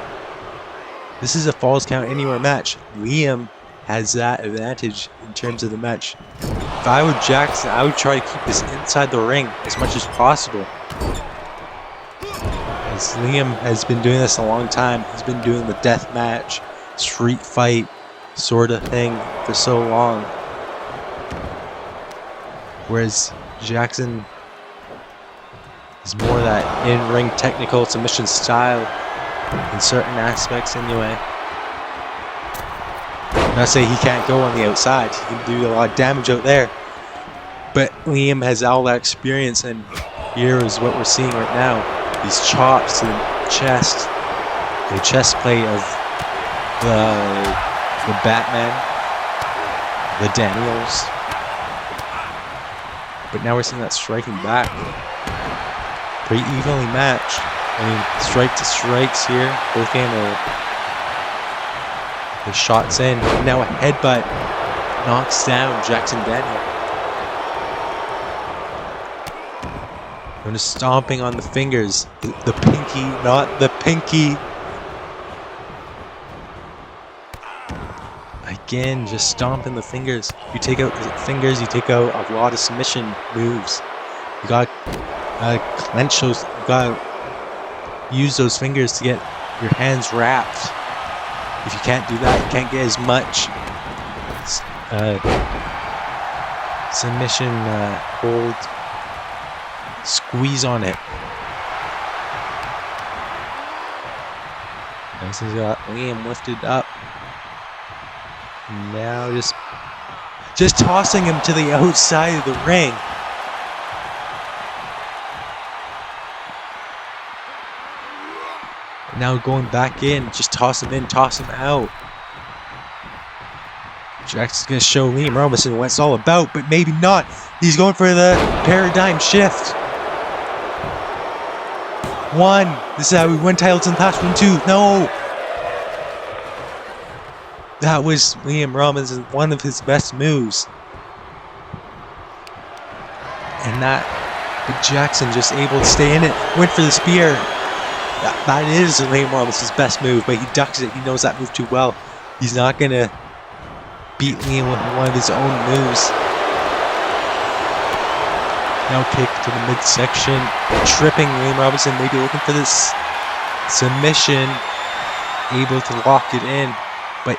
this is a Falls Count Anywhere match. Liam has that advantage in terms of the match. If I were Jackson, I would try to keep this inside the ring as much as possible. As Liam has been doing this a long time. He's been doing the death match, street fight sort of thing for so long. Whereas Jackson is more that in-ring technical submission style in certain aspects anyway. I'm not saying he can't go on the outside. He can do a lot of damage out there. But Liam has all that experience, and here is what we're seeing right now. these chops to the chest plate of the Batman, the Daniels. But now we're seeing that striking back. Pretty evenly matched. I mean, strike to strikes here. Both getting the shots in. And now a headbutt knocks down Jackson Daniel. And just stomping on the fingers. The pinky, not the pinky. Again, just stomping the fingers. You take out the fingers, you take out a lot of submission moves. You got clench those. You got use those fingers to get your hands wrapped. If you can't do that, you can't get as much submission hold, squeeze on it. Nice, he's got Liam lifted up. Now just tossing him to the outside of the ring. Now going back in, just toss him in, toss him out. Jackson's gonna show Liam Robinson what it's all about, but maybe not. He's going for the paradigm shift. 1. This is how we win titles in the past. 1, 2. No. That was Liam Robinson, one of his best moves. And but Jackson just able to stay in it. Went for the spear. That is Liam Robinson's best move, but he ducks it. He knows that move too well. He's not going to beat Liam with one of his own moves. Now kick to the midsection. Tripping Liam Robinson, maybe looking for this submission. Able to lock it in, but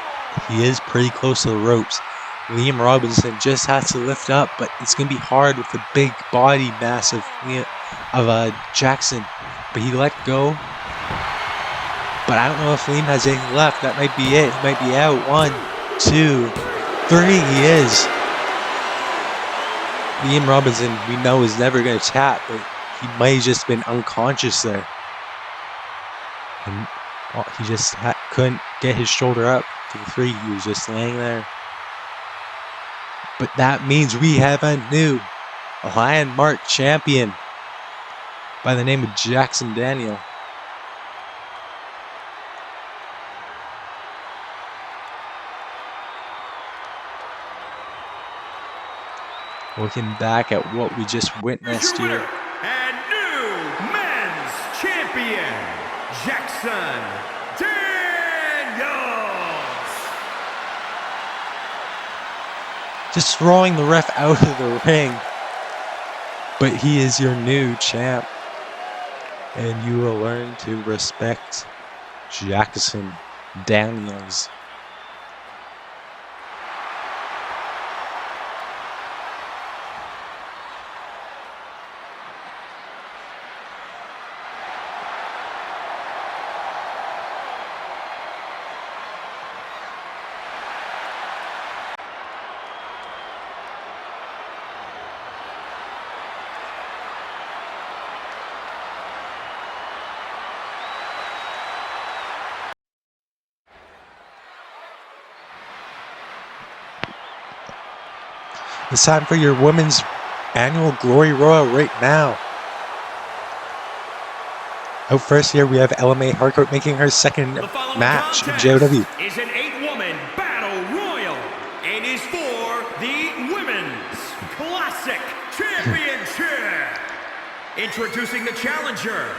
he is pretty close to the ropes. Liam Robinson just has to lift up, but it's going to be hard with the big body mass of Jackson. But he let go. But I don't know if Liam has anything left. That might be it. He might be out. 1, 2, 3. He is. Liam Robinson, we know, is never going to tap, but he might have just been unconscious there. And he just couldn't get his shoulder up to the 3. He was just laying there. But that means we have a new landmark champion by the name of Jackson Daniel. Looking back at what we just witnessed here. And new men's champion, Jackson Daniels. Just throwing the ref out of the ring. But he is your new champ. And you will learn to respect Jackson Daniels. It's time for your women's annual Glory Royal right now. Out first here we have LMA Hardcourt making her second match in JOW. Is an 8-woman battle royal and is for the Women's Classic Championship. Introducing the challenger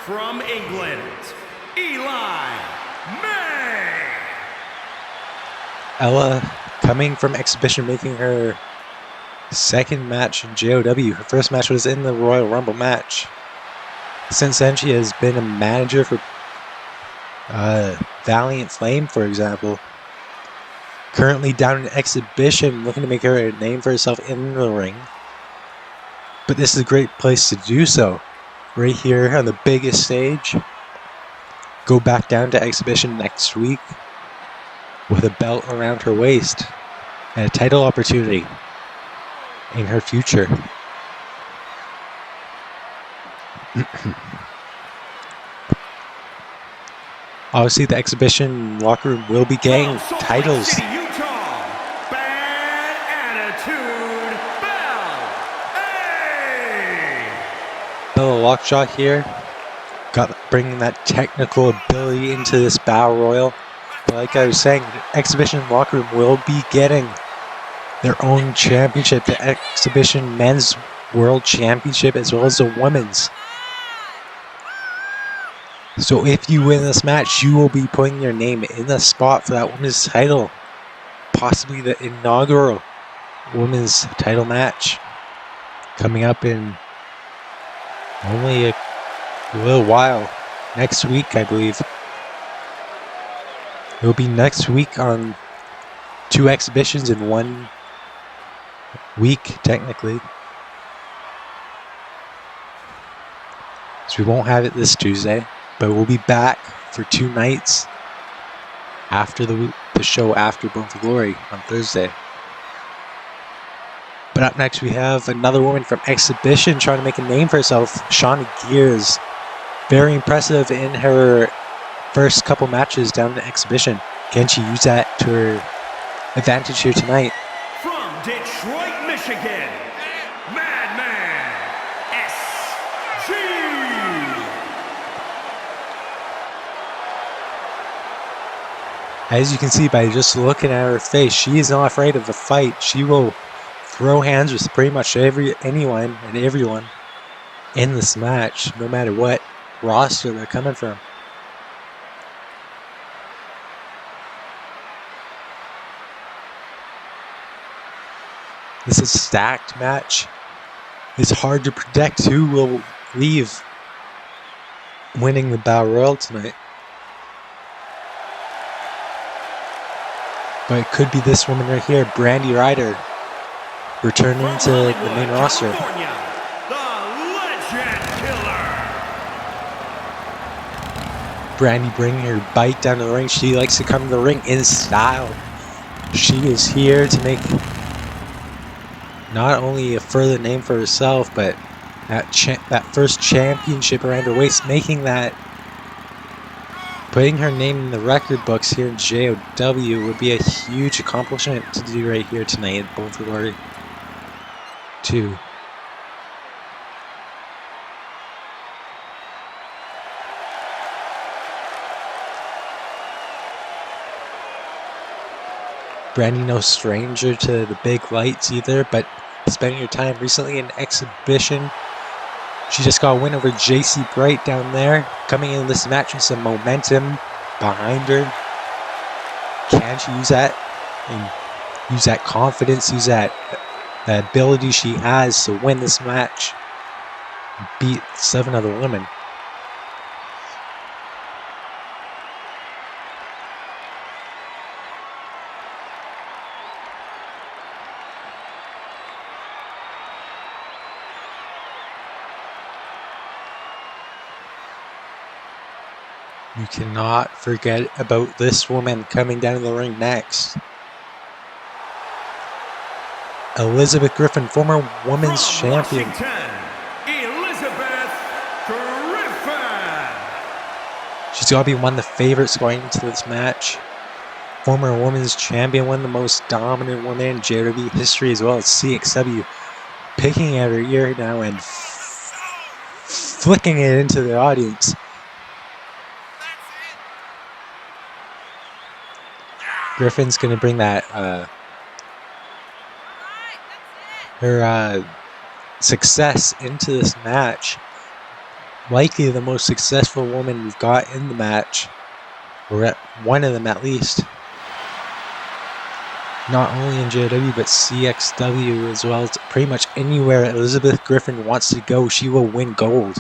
from England, Eli May. Ella coming from exhibition making her second match in JOW. Her first match was in the Royal Rumble match. Since then, she has been a manager for Valiant Flame, for example. Currently down in exhibition, looking to make her a name for herself in the ring. But this is a great place to do so. Right here on the biggest stage. Go back down to exhibition next week with a belt around her waist and a title opportunity in her future. Obviously, the exhibition locker room will be getting From Salt Lake titles. City, Utah, Bad Attitude Bell. Hey! Bill Lockjaw here, bringing that technical ability into this battle royal. But like I was saying, the exhibition locker room will be getting their own championship, the exhibition men's world championship, as well as the women's. So if you win this match, you will be putting your name in the spot for that women's title. Possibly the inaugural women's title match. Coming up in only a little while. Next week, I believe. It will be next week on 2 exhibitions in 1 week, technically. So we won't have it this Tuesday. But we'll be back for 2 nights after the show after Born for Glory on Thursday. But up next we have another woman from Exhibition trying to make a name for herself, Shawnee Gears. Very impressive in her first couple matches down the Exhibition. Can she use that to her advantage here tonight? From Detroit, Michigan, Madman SG. As you can see by just looking at her face, she is not afraid of the fight. She will throw hands with pretty much anyone and everyone in this match, no matter what roster they're coming from. This is a stacked match. It's hard to predict who will leave winning the Battle Royal tonight. But it could be this woman right here, Brandy Ryder, returning to the main roster. California, the Legend Killer. Brandy bringing her bike down to the ring. She likes to come to the ring in style. She is here to make not only a further name for herself, but that first championship around her waist, putting her name in the record books here in JOW would be a huge accomplishment to do right here tonight at Born for Glory 2. Brandy no stranger to the big lights either, but spending her time recently in Exhibition. She just got a win over JC Bright down there, coming in this match with some momentum behind her. Can she use that? And use that confidence, use that ability she has to win this match, beat 7 other women. You cannot forget about this woman coming down the ring next. Elizabeth Griffin, former women's champion. Washington, Elizabeth Griffin. She's got to be one of the favorites going into this match. Former women's champion, one of the most dominant women in JW history, as well as CXW. Picking at her ear now and flicking it into the audience. Griffin's going to bring that her success into this match. Likely the most successful woman we've got in the match, or one of them at least. Not only in JW but CXW as well. As pretty much anywhere Elizabeth Griffin wants to go, she will win gold.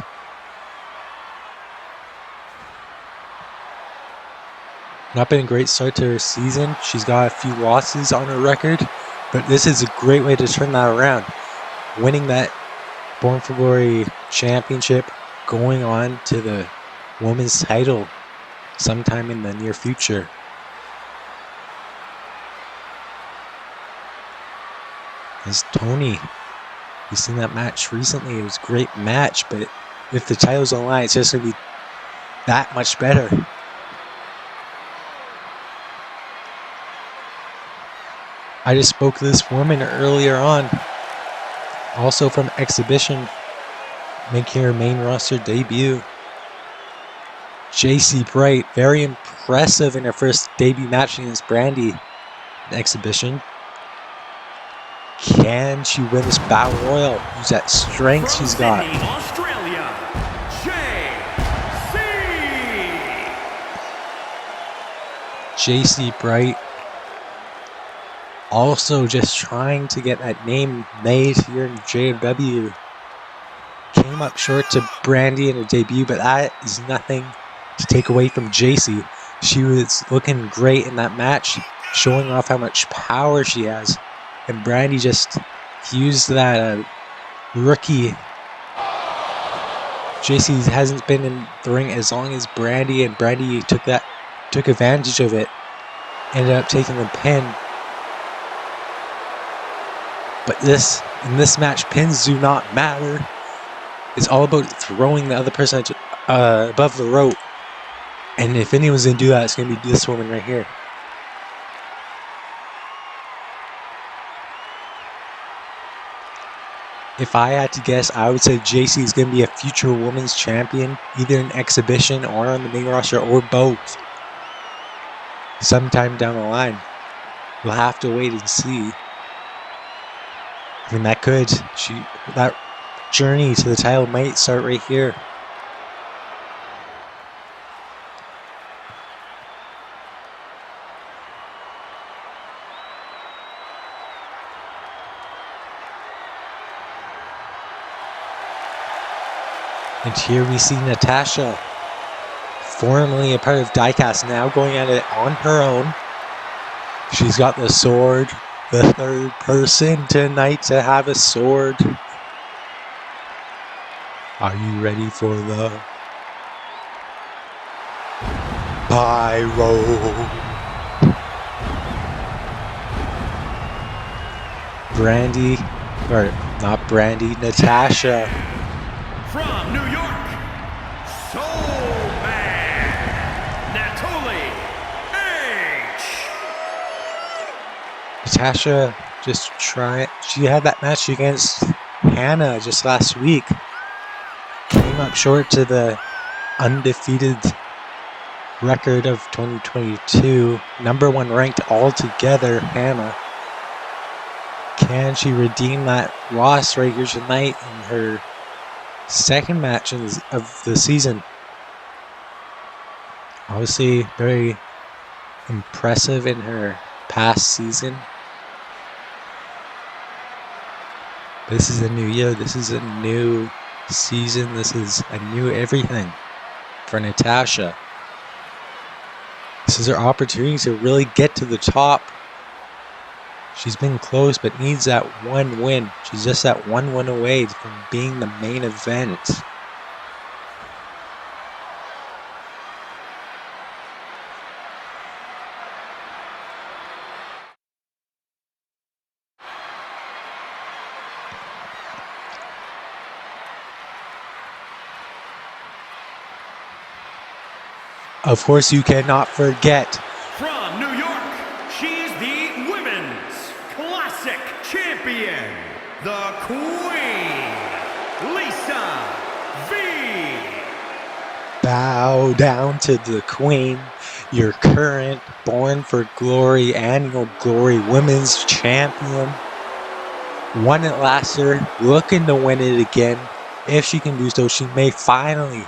Not been a great start to her season. She's got a few losses on her record, but this is a great way to turn that around. Winning that Born for Glory championship, going on to the women's title sometime in the near future. As Tony, we've seen that match recently. It was a great match, but if the title's on the line, it's just going to be that much better. I just spoke to this woman earlier on, also from Exhibition, making her main roster debut. JC Bright, very impressive in her first debut match against Brandy in Exhibition. Can she win this Battle Royal? Use that strength she's got. Australia, JC Bright also just trying to get that name made here in JOW. Came up short to Brandy in her debut, but that is nothing to take away from JC. She was looking great in that match, showing off how much power she has. And Brandy just used that rookie. JC hasn't been in the ring as long as Brandy, and Brandy took advantage of it. Ended up taking the pin. But in this match, pins do not matter. It's all about throwing the other person above the rope. And if anyone's going to do that, it's going to be this woman right here. If I had to guess, I would say JC is going to be a future women's champion, either in Exhibition or on the main roster, or both. Sometime down the line. We'll have to wait and see. I mean, that journey to the title might start right here. And here we see Natasha, formerly a part of Diecast, now going at it on her own. She's got the sword, the third person tonight to have a sword. Are you ready for the pyro? Natasha. From New York, Soul Man, Natalie H. Natasha she had that match against Hannah just last week. Came up short to the undefeated record of 2022. Number 1 ranked altogether, Hannah. Can she redeem that loss right here tonight in her second match of the season? Obviously very impressive in her past season. This is a new year. This is a new season. This is a new everything for Natasha. This is her opportunity to really get to the top. She's been close, but needs that one win. She's just that one win away from being the main event. Of course, you cannot forget. From New York, she's the Women's Classic Champion, the Queen, Lisa V. Bow down to the Queen, your current Born for Glory Annual Glory Women's Champion. Won it last year, looking to win it again. If she can do so, she may finally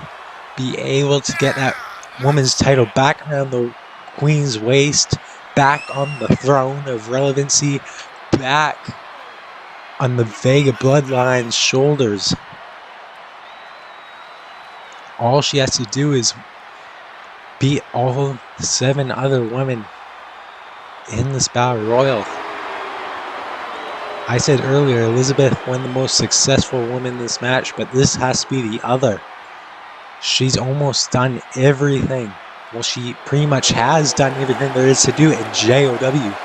be able to get that women's title back around the Queen's waist, back on the throne of relevancy, back on the Vega bloodline's shoulders. All she has to do is beat all 7 other women in this Battle Royal. I said earlier, Elizabeth won the most successful woman in this match, but this has to be the other. She's almost done everything. Well, she pretty much has done everything there is to do in JOW.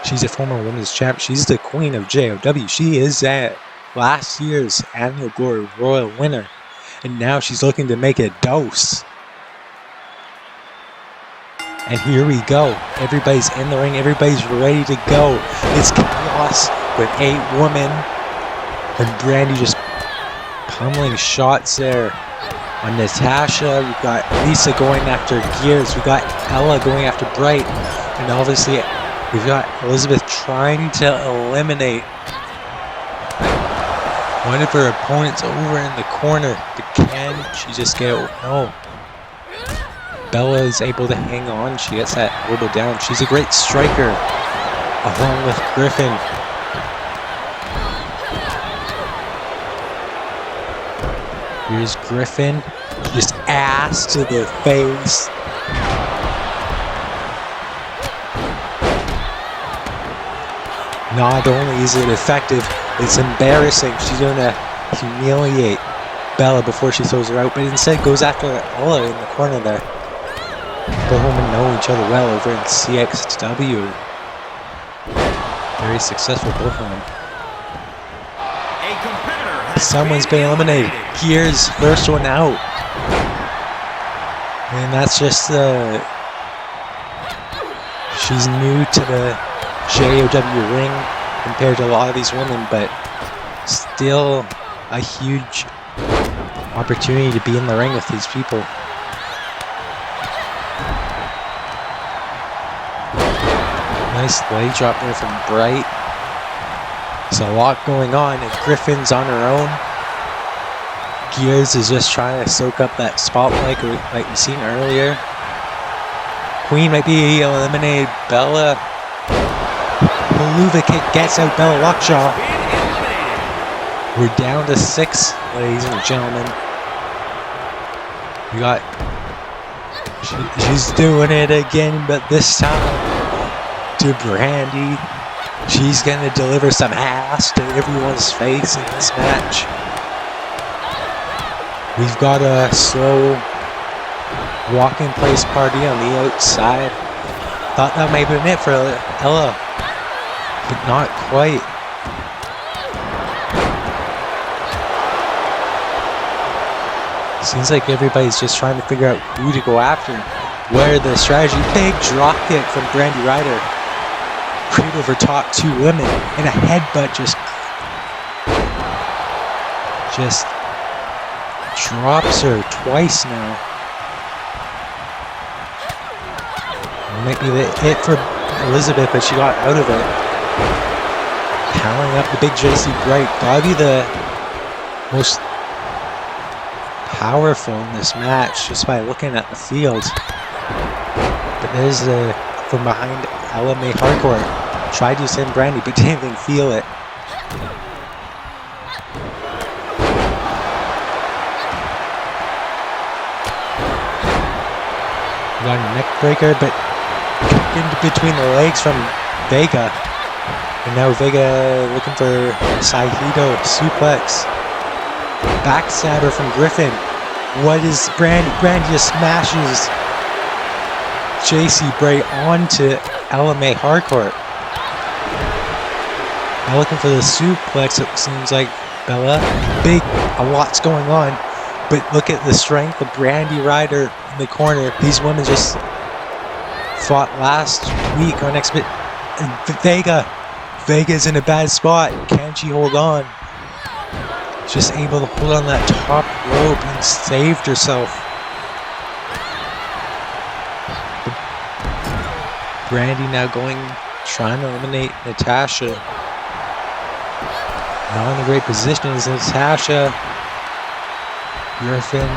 She's a former women's champ. She's the queen of JOW. She is last year's Annual Glory Royal winner. And now she's looking to make a dose. And here we go. Everybody's in the ring. Everybody's ready to go. It's chaos with 8 women. And Brandy just pummeling shots there on Natasha. We've got Lisa going after Gears. We've got Ella going after Bright. And obviously we've got Elizabeth trying to eliminate one of her opponents over in the corner. But can she just get it? No. Bella is able to hang on. She gets that elbow down. She's a great striker, along with Griffin. Here's Griffin. Just ass to the face. Not only is it effective, it's embarrassing. She's going to humiliate Bella before she throws her out, but instead goes after Ella in the corner there. Both women know each other well over in CXW. Very successful, both of them. Someone's been eliminated. Gears, first one out. And that's just she's new to the JOW ring compared to a lot of these women, but still a huge opportunity to be in the ring with these people. Nice leg drop there from Bright. There's a lot going on, and Griffin's on her own. Gears is just trying to soak up that spotlight like we've seen earlier. Queen might be eliminated. Bella. Maluva kick gets out Bella Lockjaw. We're down to 6, ladies and gentlemen. We got... She's doing it again, but this time to Brandy. She's going to deliver some ass to everyone's face in this match. We've got a slow walk-in place party on the outside. Thought that might have been it for Ella, but not quite. Seems like everybody's just trying to figure out who to go after. Where the strategy. Big drop kick from Brandy Ryder. Right over top 2 women, and a headbutt just drops her twice now. It might be it for Elizabeth, but she got out of it. Powering up the big JC Bright. Probably the most powerful in this match just by looking at the field. But there's from behind Ella May Hardcore. Tried to send Brandy, but didn't even feel it. Got a neck breaker, but into between the legs from Vega. And now Vega looking for Saito suplex. Backstabber from Griffin. What is Brandy? Brandy just smashes JC Bray onto Ella May Hardcore. Now looking for the suplex, it seems like Bella. A lot's going on. But look at the strength of Brandy Ryder in the corner. These women just fought last week on Exhibit. Vega's in a bad spot. Can she hold on? Just able to hold on that top rope and saved herself. Brandy now trying to eliminate Natasha. Not in a great position is Natasha. Griffin.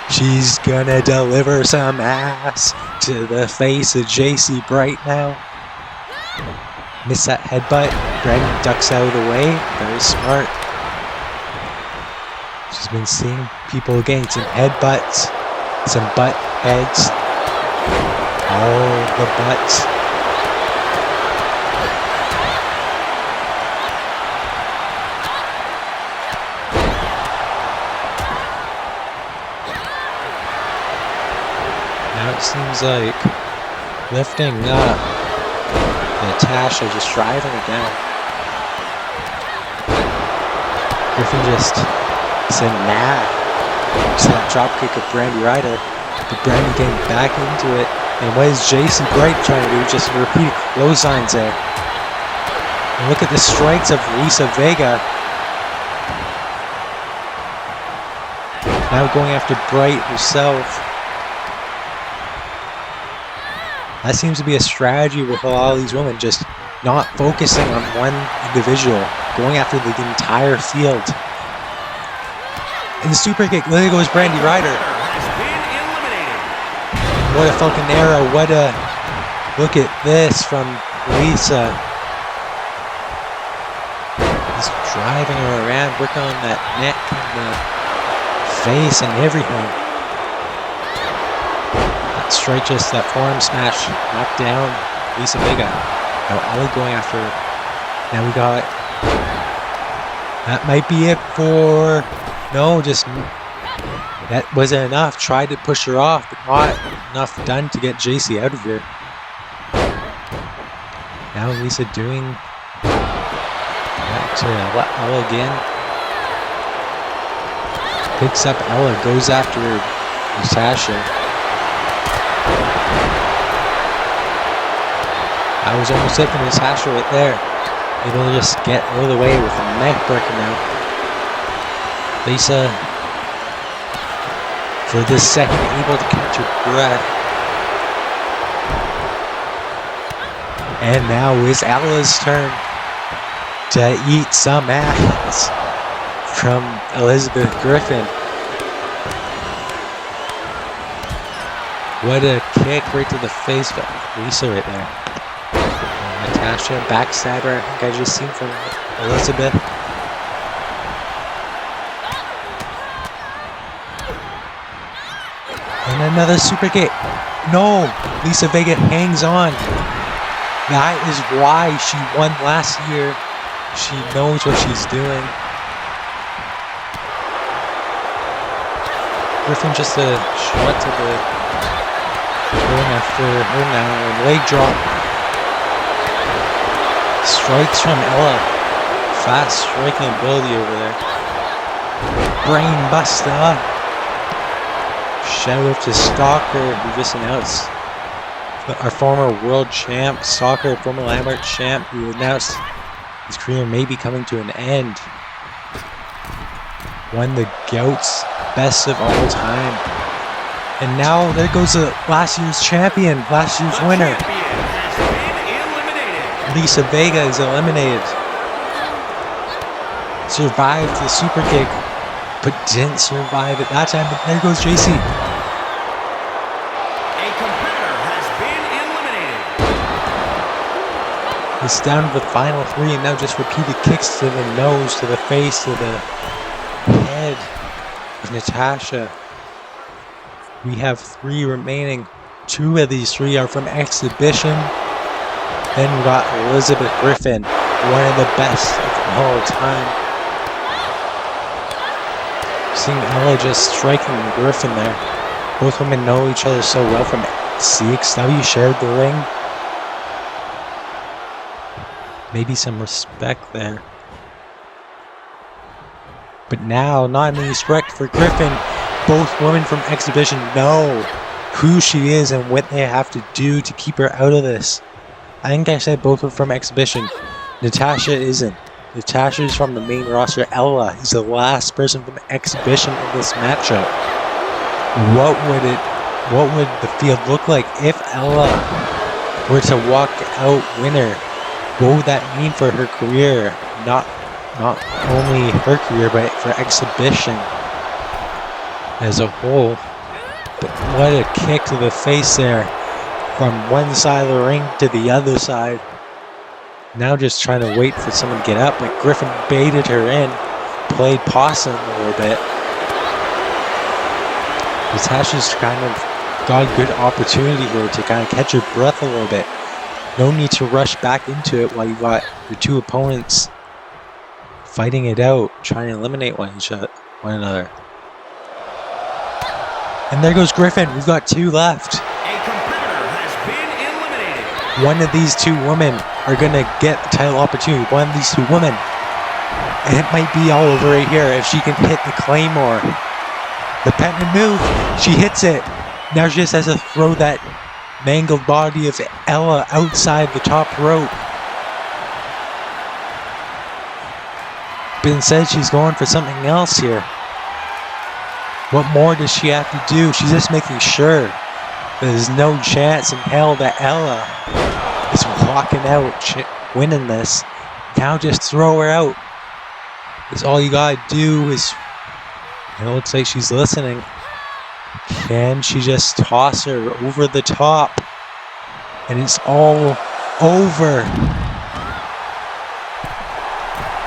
She's gonna deliver some ass to the face of JC Bright now. Miss that headbutt. Brandy ducks out of the way. Very smart. She's been seeing people getting some headbutts, some butt heads. All the butts. Now it seems like lifting up. Natasha just driving it down. Griffin just said nah. To that drop kick of Brandy Ryder. But Brandy getting back into it. And what is Jason Bright trying to do? Just repeat clotheslines there. And look at the strikes of Lisa Vega. Now going after Bright herself. That seems to be a strategy with a lot of these women, just not focusing on one individual, going after the entire field. And the super kick, there goes Brandy Ryder. What a Falconera, what a, look at this from Lisa. He's driving her around, working on that neck and the face and everything. That strike, just that forearm smash, knocked down Lisa Vega. Now Ellie going after her. Now we got, that might be it for, no, just, that wasn't enough. Tried to push her off, but not enough done to get JC out of here. Now Lisa doing back to Ella again. Picks up Ella, goes after Natasha. I was almost hit for Natasha right there. Able to just get out of the way with a neck breaker now. Lisa, for this second, able to catch her breath. And now it's Ella's turn to eat some ass from Elizabeth Griffin. What a kick right to the face of Lisa right there. And Natasha, backstabber, I think I just seen from Elizabeth. And another super kick. No, Lisa Vega hangs on. That is why she won last year. She knows what she's doing. Griffin just a shot to the, going after her now, and leg drop. Strikes from Ella. Fast striking ability over there. Brain buster. Shout out to Stalker, who just announced, our former world champ, Stalker, former Lambert champ, who announced his career may be coming to an end. Won the Gout's best of all time. And now there goes the last year's champion, last year's winner. Lisa Vega is eliminated. Survived the super kick, but didn't survive it that time. But there goes JC. It's down to the final three, and now just repeated kicks to the nose, to the face, to the head of Natasha. We have 3 remaining. 2 of these 3 are from exhibition. Then we got Elizabeth Griffin, one of the best of all time. Seeing Ella just striking Griffin there. Both women know each other so well from CXW, shared the ring. Maybe some respect there. But now, not any respect for Griffin. Both women from exhibition know who she is and what they have to do to keep her out of this. I think I said both are from exhibition. Natasha isn't. Natasha is from the main roster. Ella is the last person from exhibition in this matchup. What would the field look like if Ella were to walk out winner? What would that mean for her career? Not only her career, but for exhibition as a whole. But what a kick to the face there, from one side of the ring to the other side. Now just trying to wait for someone to get up, but Griffin baited her in, played possum a little bit. Natasha's kind of got a good opportunity here to kind of catch her breath a little bit. No need to rush back into it while you got your 2 opponents fighting it out, trying to eliminate one another. And there goes Griffin. We've got 2 left. A competitor has been eliminated. One of these 2 women are going to get the title opportunity. One of these 2 women. And it might be all over right here if she can hit the Claymore. The pendant move. She hits it. Now she just has to throw that mangled body of Ella outside the top rope. But instead she's going for something else here. What more does she have to do? She's just making sure there's no chance in hell that Ella is walking out, winning this. Now just throw her out. That's all you gotta do is... It looks like she's listening. Can she just toss her over the top? And it's all over.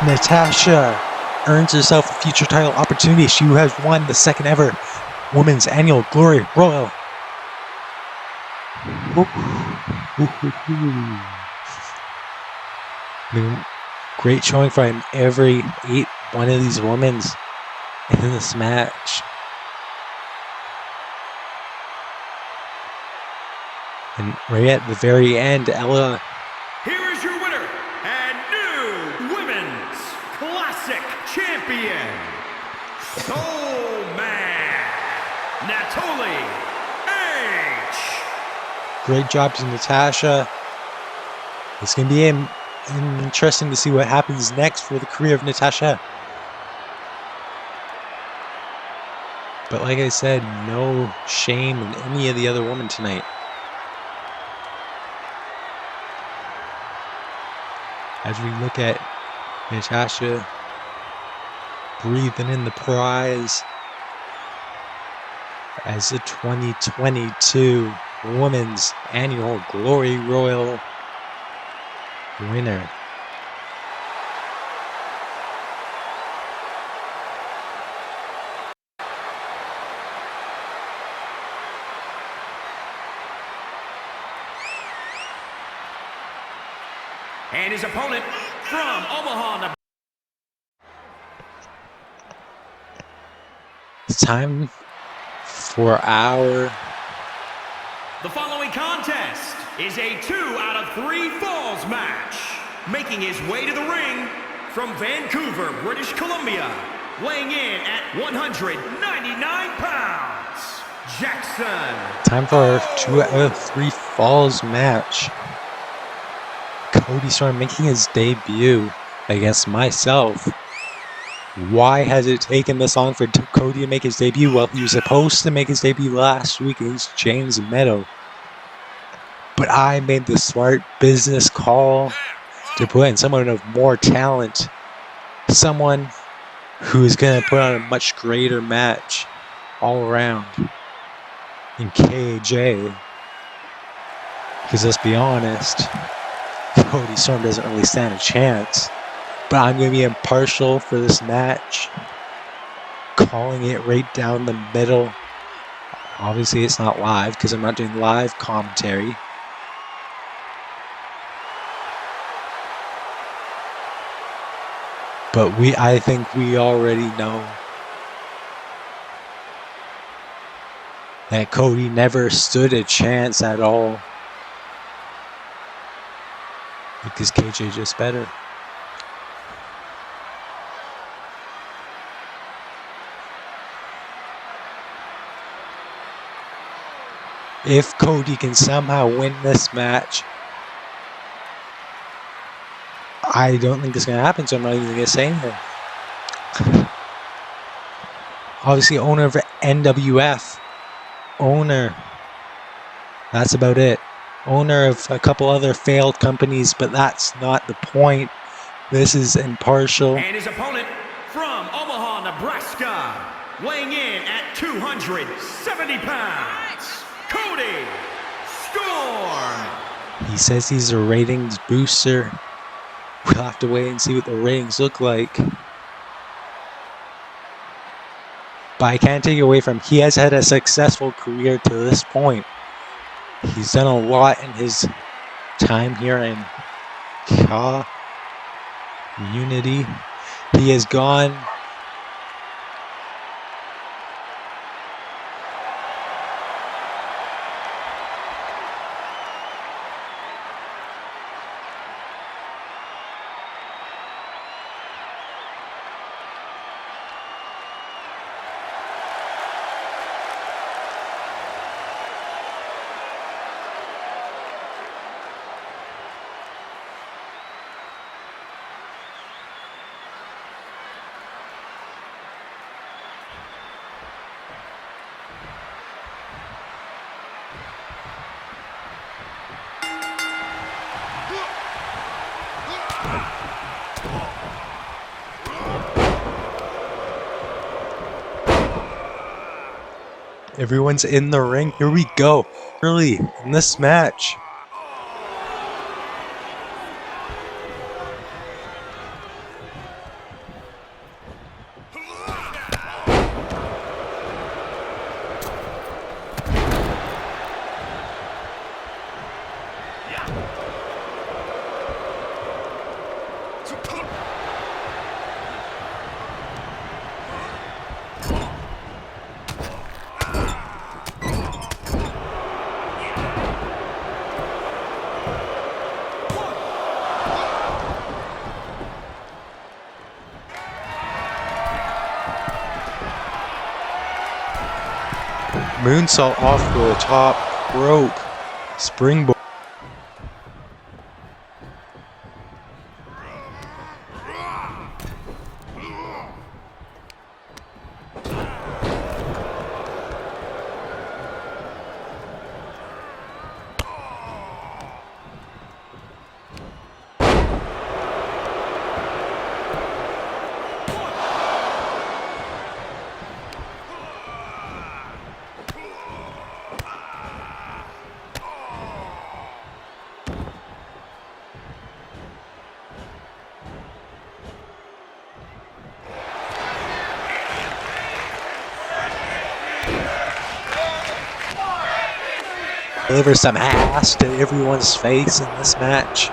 Natasha earns herself a future title opportunity. She has won the second ever Women's Annual Glory Royal. I mean, great showing from every one of these women in this match. And right at the very end, Ella... Here is your winner and new Women's Classic Champion, Soul Man, Natalie H. Great job to Natasha. It's going to be interesting to see what happens next for the career of Natasha. But like I said, no shame in any of the other women tonight. As we look at Natasha breathing in the prize as the 2022 Women's Annual Glory Royal winner. And his opponent from Omaha, Nebraska. It's time for our... The following contest is a 2 out of 3 falls match. Making his way to the ring from Vancouver, British Columbia, weighing in at 199 pounds, Jackson. Time for our 2 out of 3 falls match. Cody Storm making his debut against myself. Why has it taken this long for Cody to make his debut? Well, he was supposed to make his debut last week against James Meadow. But I made the smart business call to put in someone of more talent. Someone who is going to put on a much greater match all around in KJ. Because let's be honest, Cody Storm doesn't really stand a chance. But I'm going to be impartial for this match, calling it right down the middle. Obviously it's not live because I'm not doing live commentary. But I think we already know that Cody never stood a chance at all. Because KJ just better. If Cody can somehow win this match, I don't think it's going to happen, so I'm not even going to say anything. Obviously, owner of NWF. Owner. That's about it. Owner of a couple other failed companies, but that's not the point. This is impartial. And his opponent from Omaha, Nebraska, weighing in at 270 pounds, Cody Storm. He says he's a ratings booster. We'll have to wait and see what the ratings look like. But I can't take it away from him. He has had a successful career to this point. He's done a lot in his time here in Unity. He has gone Everyone's in the ring. Here we go. Early in this match. Moonsault off the top rope. Springboard. Deliver some ass to everyone's face in this match.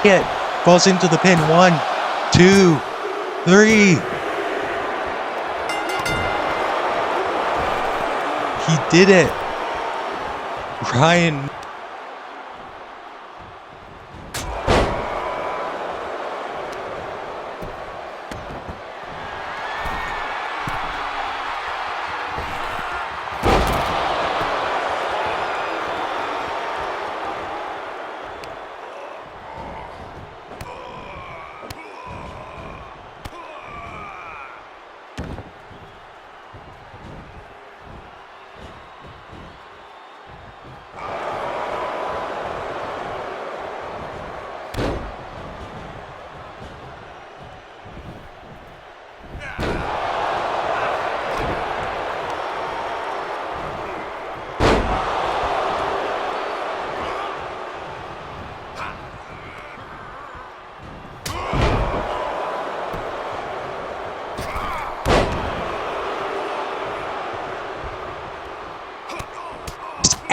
It falls into the pin. 1, 2, 3. He did it. Ryan.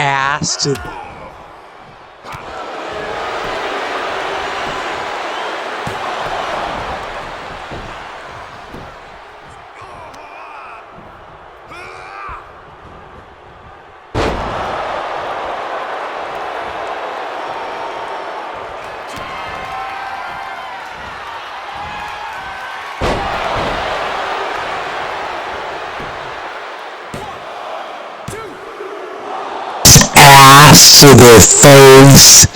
Ass to ass to the face.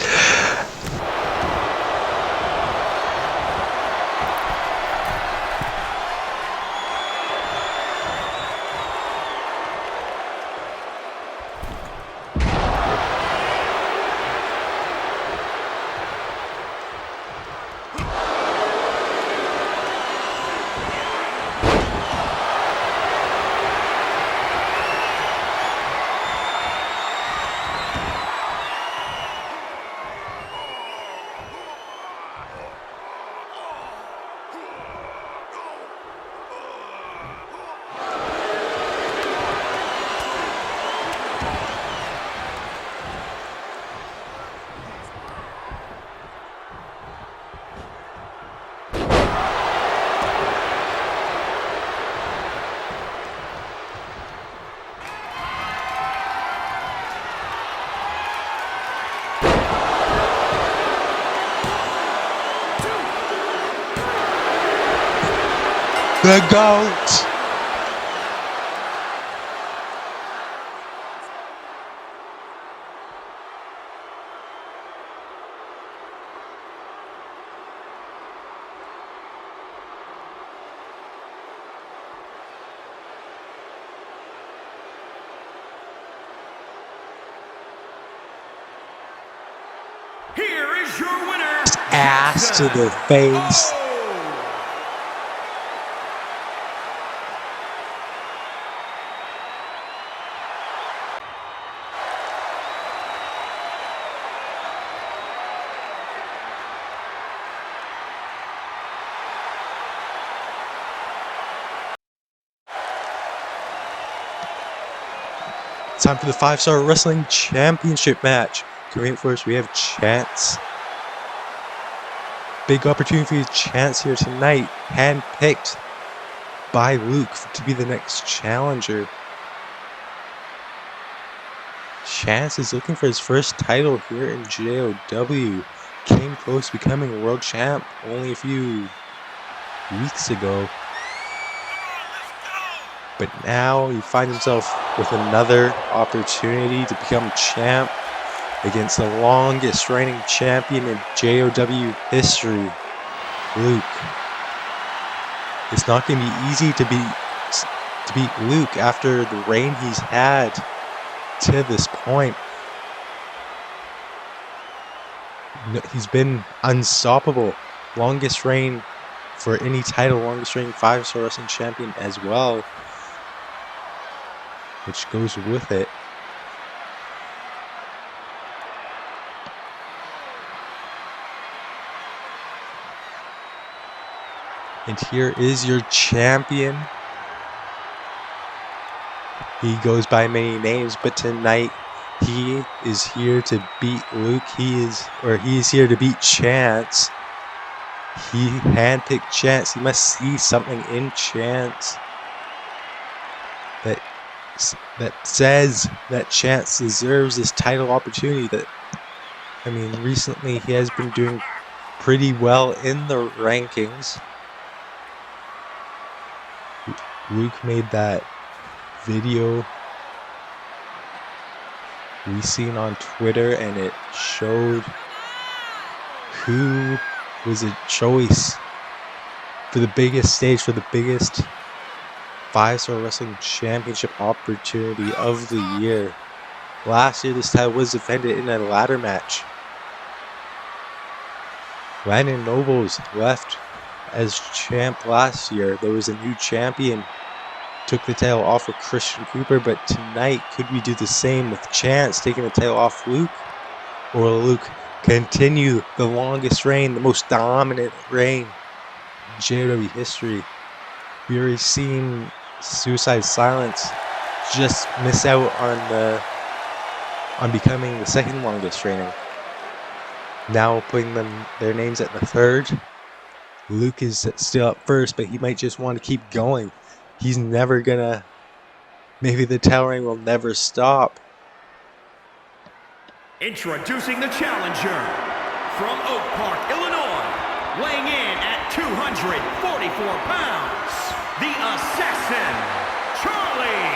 The GOAT! Here is your winner. Ass to the face. Time for the 5-Star Wrestling Championship match. Coming up first, we have Chance. Big opportunity for Chance here tonight. Handpicked by Luke to be the next challenger. Chance is looking for his first title here in JOW. Came close to becoming world champ only a few weeks ago. But now he finds himself with another opportunity to become champ against the longest reigning champion in JOW history, Luke. It's not going to be easy to beat Luke after the reign he's had to this point. He's been unstoppable. Longest reign for any title, longest reigning 5-Star Wrestling champion as well, which goes with it. And here is your champion. He goes by many names, but tonight he is here to beat Luke. He is here to beat Chance. He handpicked Chance. He must see something in Chance that says that Chance deserves this title opportunity. Recently he has been doing pretty well in the rankings. Luke made that video we seen on Twitter, and it showed who was a choice for the biggest stage, for the biggest 5-Star Wrestling Championship opportunity of the year. Last year, this title was defended in a ladder match. Landon Nobles left as champ last year. There was a new champion. Took the title off of Christian Cooper, but tonight, could we do the same with Chance taking the title off Luke? Or will Luke continue the longest reign, the most dominant reign in JOW history? We already seen Suicide Silence just miss out on becoming the second longest reigning. Now putting their names at the third. Luke is still up first, but he might just want to keep going. He's never gonna. Maybe the title reign will never stop. Introducing the challenger from Oak Park, Illinois, weighing in at 244 pounds, the Assassin, Charlie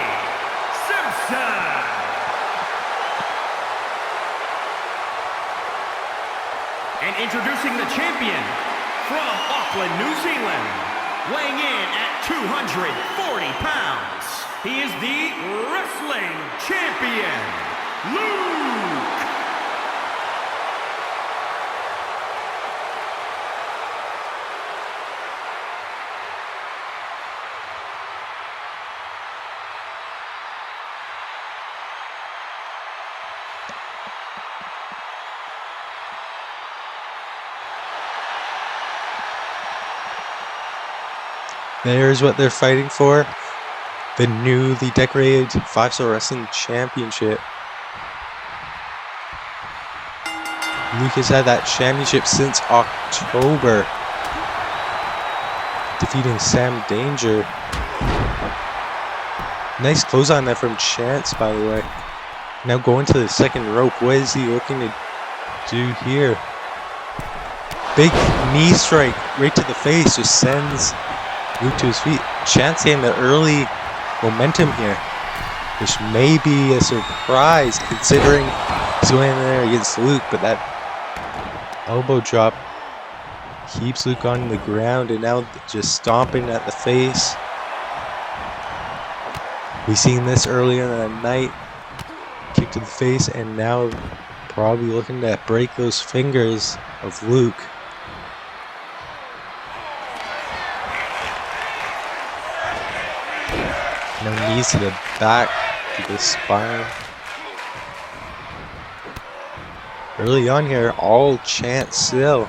Simpson. And introducing the champion from Auckland, New Zealand, weighing in at 240 pounds, he is the wrestling champion, Luke. There's what they're fighting for. The newly decorated 5-Star Wrestling Championship. Luke has had that championship since October, defeating Sam Danger. Nice clothesline there from Chance, by the way. Now going to the second rope. What is he looking to do here? Big knee strike right to the face, just sends Luke to his feet. Chance getting the early momentum here, which may be a surprise considering he's going in there against Luke, but that elbow drop keeps Luke on the ground and now just stomping at the face. We've seen this earlier in the night. Kick to the face, and now probably looking to break those fingers of Luke. Now knees to the back, to the spine. Early on here, all Chance still.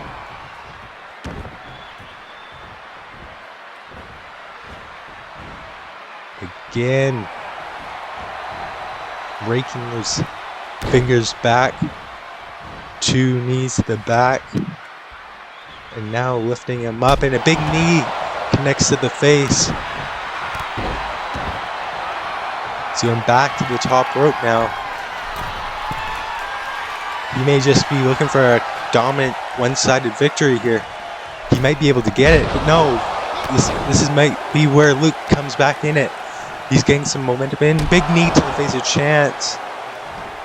Again, raking those fingers back, 2 knees to the back, and now lifting him up, and a big knee connects to the face. He's going back to the top rope now. He may just be looking for a dominant one-sided victory here. He might be able to get it, but no. This might be where Luke comes back in it. He's getting some momentum in. Big knee to the face of Chance.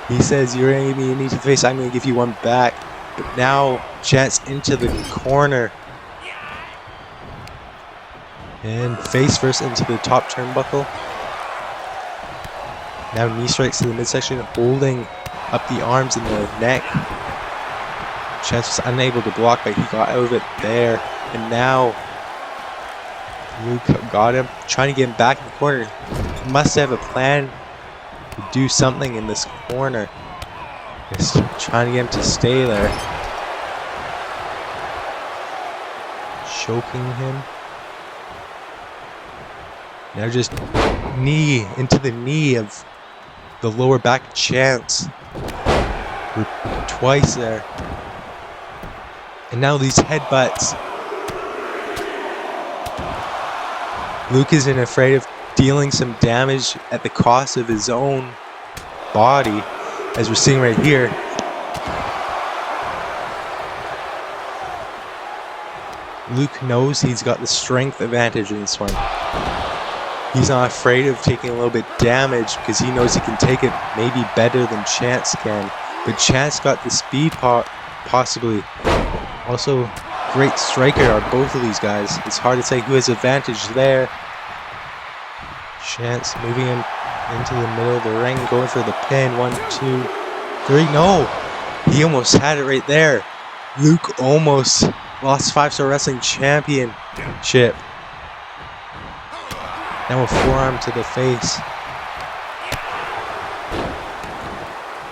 He says, you're going to give me a knee to the face, I'm going to give you one back. But now, Chance into the corner. And face first into the top turnbuckle. Now knee strikes to the midsection, holding up the arms and the neck. Chance was unable to block, but he got out of it there. And now Luke got him, trying to get him back in the corner. He must have a plan to do something in this corner. Just trying to get him to stay there. Choking him. Now just knee into the knee of the lower back Chance. Twice there. And now these headbutts. Luke isn't afraid of dealing some damage at the cost of his own body, as we're seeing right here. Luke knows he's got the strength advantage in this one. He's not afraid of taking a little bit damage because he knows he can take it maybe better than Chance can. But Chance got the speed possibly. Also, great striker are both of these guys. It's hard to say who has advantage there. Chance moving him into the middle of the ring, going for the pin. 1, 2, 3. No! He almost had it right there. Luke almost lost 5-star wrestling championship. Now a forearm to the face.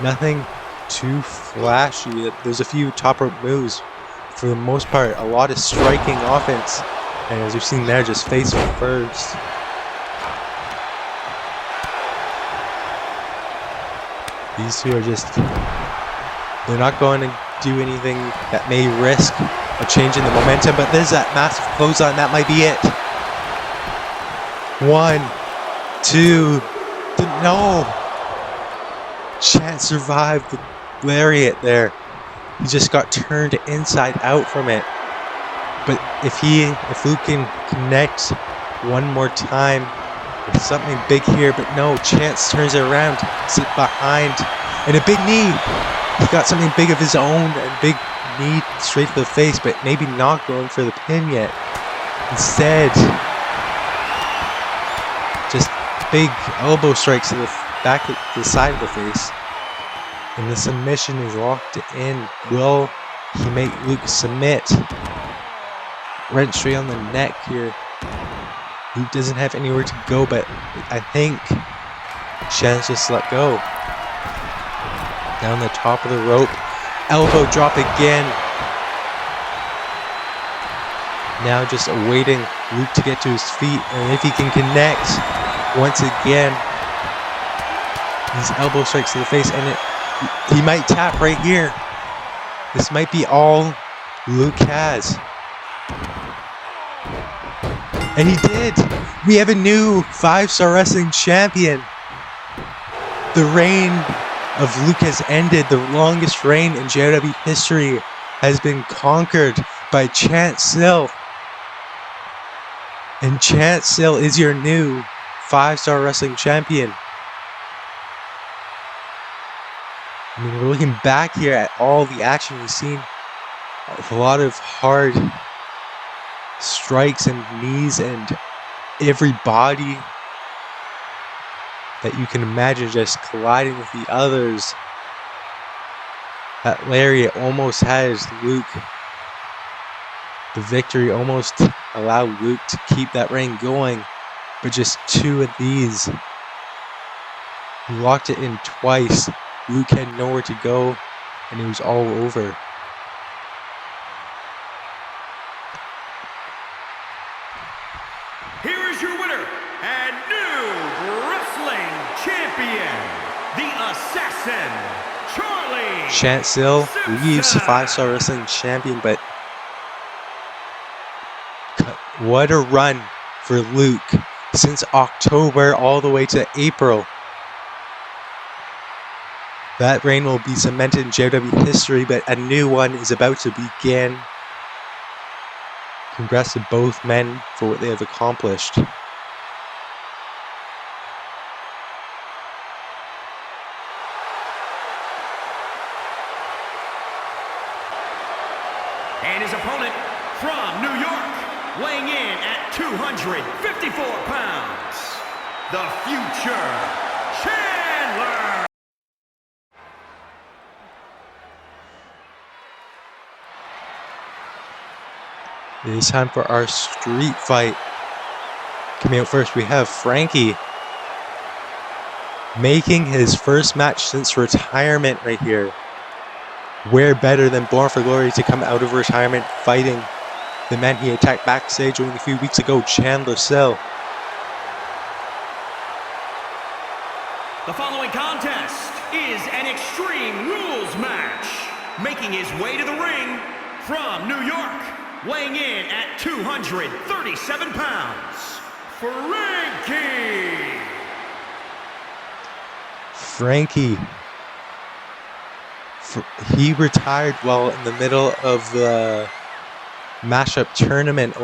Nothing too flashy. There's a few top rope moves. For the most part, a lot of striking offense. And as we've seen there, just face first. These two are just, they're not going to do anything that may risk a change in the momentum, but there's that massive clothesline. That might be it. 1, 2, no. Chance survived the lariat there. He just got turned inside out from it. But if Luke can connect one more time, there's something big here. But no, Chance turns it around, sit behind, and a big knee. He got something big of his own, and big knee straight to the face, but maybe not going for the pin yet. Instead, just big elbow strikes to the back of the side of the face. And the submission is locked in. Will he make Luke submit? Right straight on the neck here. Luke doesn't have anywhere to go, but I think Chance just let go. Down the top of the rope. Elbow drop again. Now just awaiting Luke to get to his feet. And if he can connect once again. These elbow strikes to the face, and he might tap right here. This might be all Luke has. And he did. We have a new 5-star wrestling champion. The reign of Luke has ended. The longest reign in JOW history has been conquered by Chance Hill. And Chance still is your new 5-star wrestling champion. I mean, we're looking back here at all the action we've seen. A lot of hard strikes and knees and every body that you can imagine just colliding with the others. That lariat almost has Luke. The victory almost allowed Luke to keep that reign going, but just 2 of these. He locked it in twice. Luke had nowhere to go, and it was all over. Here is your winner and new wrestling champion, the Assassin, Charlie. Chance still leaves 5-star wrestling champion, but what a run for Luke since October all the way to April. That reign will be cemented in JOW history, but a new one is about to begin. Congrats to both men for what they have accomplished. And his opponent from New York, weighing in at 254 pounds, the Future, Chandler. It is time for our street fight. Coming out first, we have Frankie making his first match since retirement right here. Where better than Born for Glory to come out of retirement fighting the man he attacked backstage only a few weeks ago, Chandler Sell. The following contest is an Extreme Rules match. Making his way to the ring from New York, weighing in at 237 pounds, Frankie. Frankie. He retired while in the middle of the mashup tournament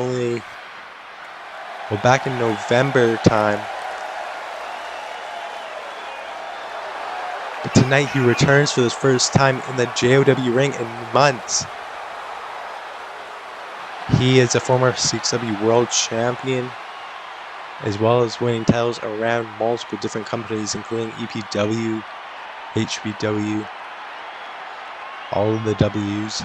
back in November time. But tonight he returns for his first time in the JOW ring in months. He is a former 6W World Champion, as well as winning titles around multiple different companies, including EPW, HBW, all of the W's.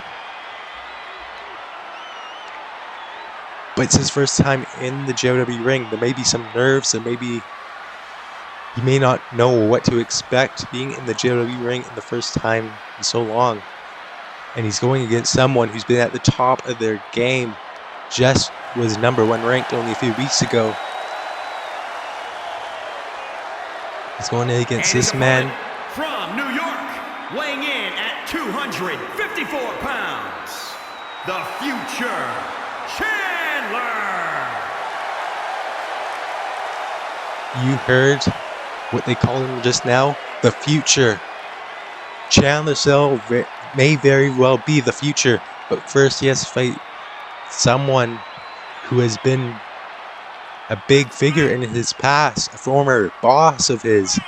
But it's his first time in the JOW ring. There may be some nerves, he may not know what to expect being in the JOW ring in the first time in so long. And he's going against someone who's been at the top of their game. Just was #1 ranked only a few weeks ago. He's going against this man from New York, weighing in at 254 pounds, the Future, Chandler. You heard what they call him just now, the Future. Chandler Sell may very well be the future, but first he has to fight someone who has been a big figure in his past, a former boss of his,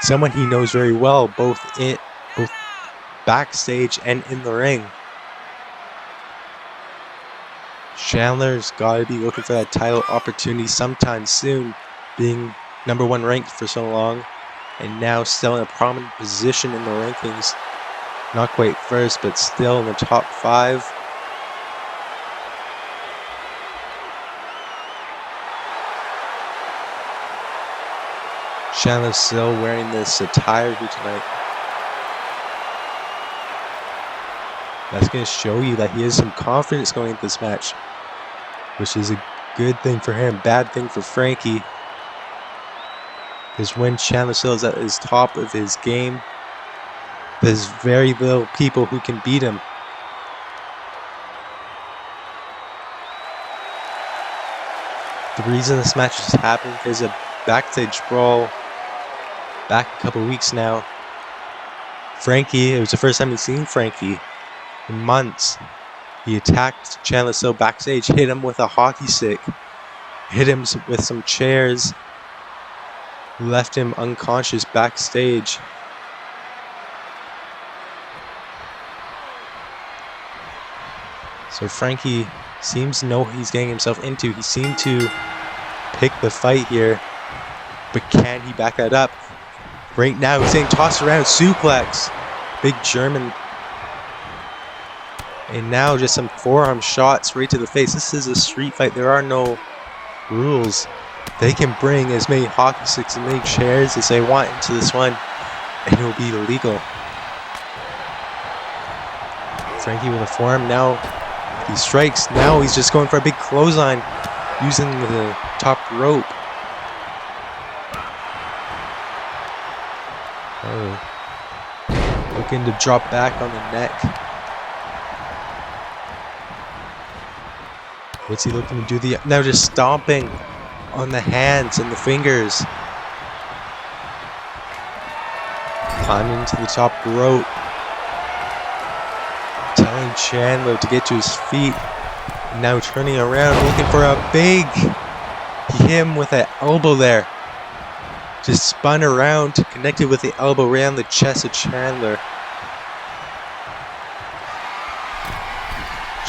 someone he knows very well, both backstage and in the ring. Chandler's got to be looking for that title opportunity sometime soon, being #1 ranked for so long, and now still in a prominent position in the rankings. Not quite first, but still in the top 5. Chandler still wearing this attire here tonight. That's going to show you that he has some confidence going into this match, which is a good thing for him, bad thing for Frankie. Because when Chandler still is at his top of his game, there's very little people who can beat him. The reason this match is happening is a backstage brawl back a couple weeks now. Frankie, it was the first time we've seen Frankie in months. He attacked Chandler Sell backstage, hit him with a hockey stick. hit him with some chairs, left him unconscious backstage. So Frankie seems to know what he's getting himself into. He seemed to pick the fight here, but can he back that up? Right now he's saying toss around, suplex, big German. And now just some forearm shots right to the face. This is a street fight. There are no rules. They can bring as many hockey sticks and many chairs as they want into this one, and it will be legal. Frankie with a forearm. Now he strikes. Now he's just going for a big clothesline using the top rope. Oh. Looking to drop back on the neck. What's he looking to do? Now just stomping on the hands and the fingers. Climbing to the top rope. Telling Chandler to get to his feet. And now turning around, looking for a big. He hit him with an elbow there. Just spun around, connected with the elbow around the chest of Chandler.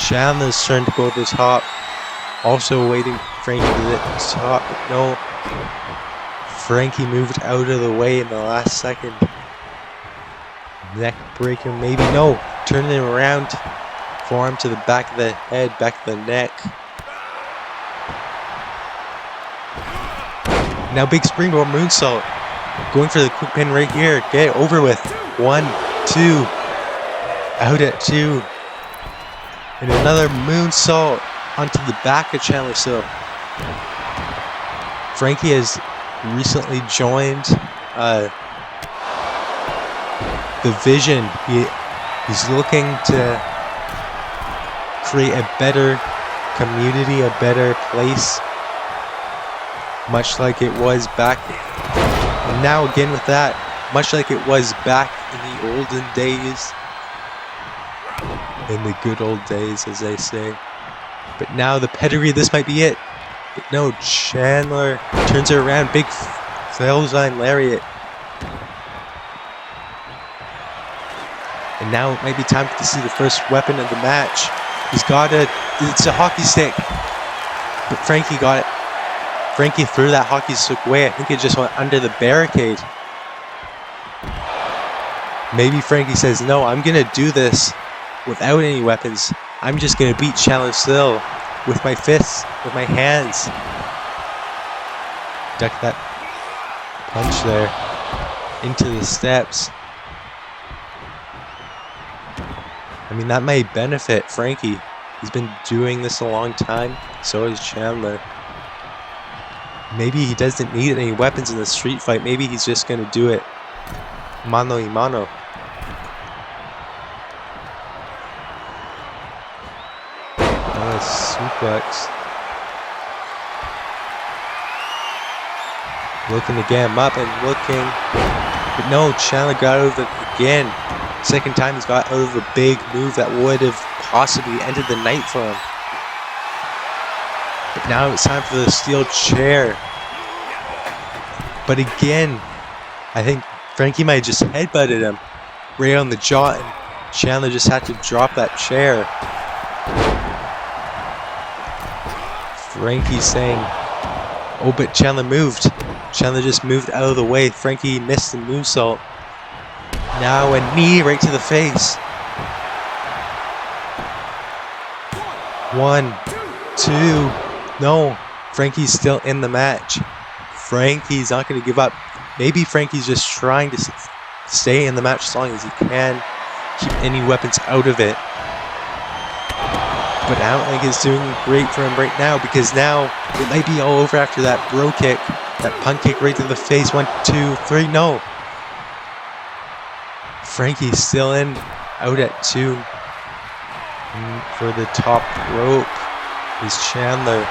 Chandler's turn to go to the top. Also waiting for Frankie to the top. No. Frankie moved out of the way in the last second. Neck breaker, maybe. No. Turning him around. Forearm to the back of the head, back of the neck. Now big springboard moonsault. Going for the quick pin right here. Get it over with. 1, 2. Out at 2. And another moonsault onto the back of Chandler. So Frankie has recently joined the Vision. He's looking to create a better community, a better place, much like it was back. And now again with that, much like it was back in the olden days, in the good old days, as they say. But now the pedigree, this might be it. But no, Chandler turns her around. Big clothesline lariat. And now it might be time to see the first weapon of the match. He's got it. It's a hockey stick. But Frankie got it. Frankie threw that hockey stick away. I think it just went under the barricade. Maybe Frankie says, no, I'm going to do this without any weapons. I'm just going to beat Chandler still with my fists, with my hands. Duck that punch there into the steps. I mean, that may benefit Frankie. He's been doing this a long time. So is Chandler. Maybe he doesn't need any weapons in the street fight. Maybe he's just going to do it mano y mano. Suplex. Looking to get him up and looking. But no, Chandler got out of it again. Second time he's got out of a big move that would have possibly ended the night for him. But now it's time for the steel chair. But again, I think Frankie might have just headbutted him right on the jaw, and Chandler just had to drop that chair. Frankie's saying, oh, but Chandler moved. Chandler just moved out of the way. Frankie missed the moonsault. Now a knee right to the face. 1, 2. No, Frankie's still in the match. Frankie's not going to give up. Maybe Frankie's just trying to stay in the match as long as he can. Keep any weapons out of it. But I don't think it's doing great for him right now, because now it might be all over after that bro kick, that punt kick right to the face. 1, 2, 3, no. Frankie's still in, out at 2. For the top rope is Chandler.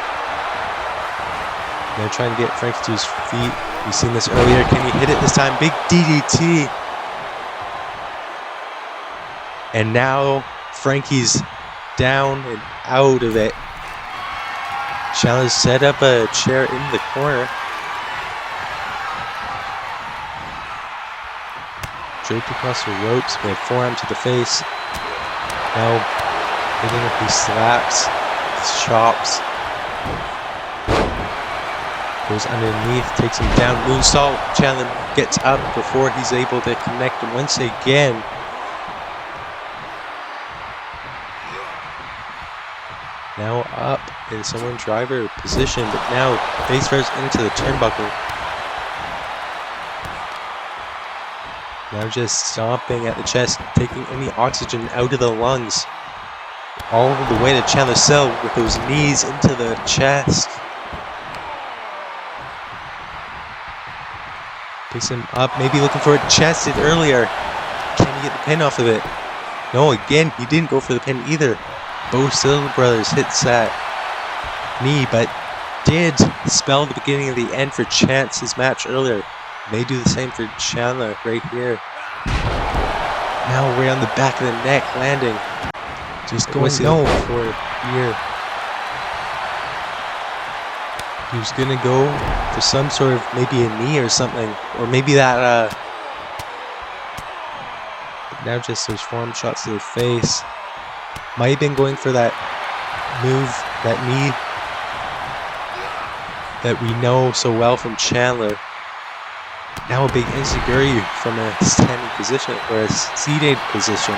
They're trying to get Frankie to his feet. We've seen this earlier. Can he hit it this time? Big DDT. And now Frankie's down and out of it. Chandler set up a chair in the corner. Draped across the ropes with a forearm to the face. Now hitting with these slaps, these chops. Goes underneath, takes him down, moonsault. Chandler gets up before he's able to connect once again. Now up in someone driver position, but now face first into the turnbuckle. Now just stomping at the chest, taking any oxygen out of the lungs. All the way to Chandler Cell with those knees into the chest. Picks him up, maybe looking for it chested earlier. Can he get the pin off of it? No, again, he didn't go for the pin either. Both Silver Brothers hits that knee, but did spell the beginning of the end for Chance's match earlier. May do the same for Chandler right here. Now right on the back of the neck, landing. Just going no for here. He was gonna go for some sort of maybe a knee or something, or maybe that. Now just those forearm shots to the face. Might have been going for that move, that knee that we know so well from Chandler. Now a big enziguri from a standing position, or a seated position,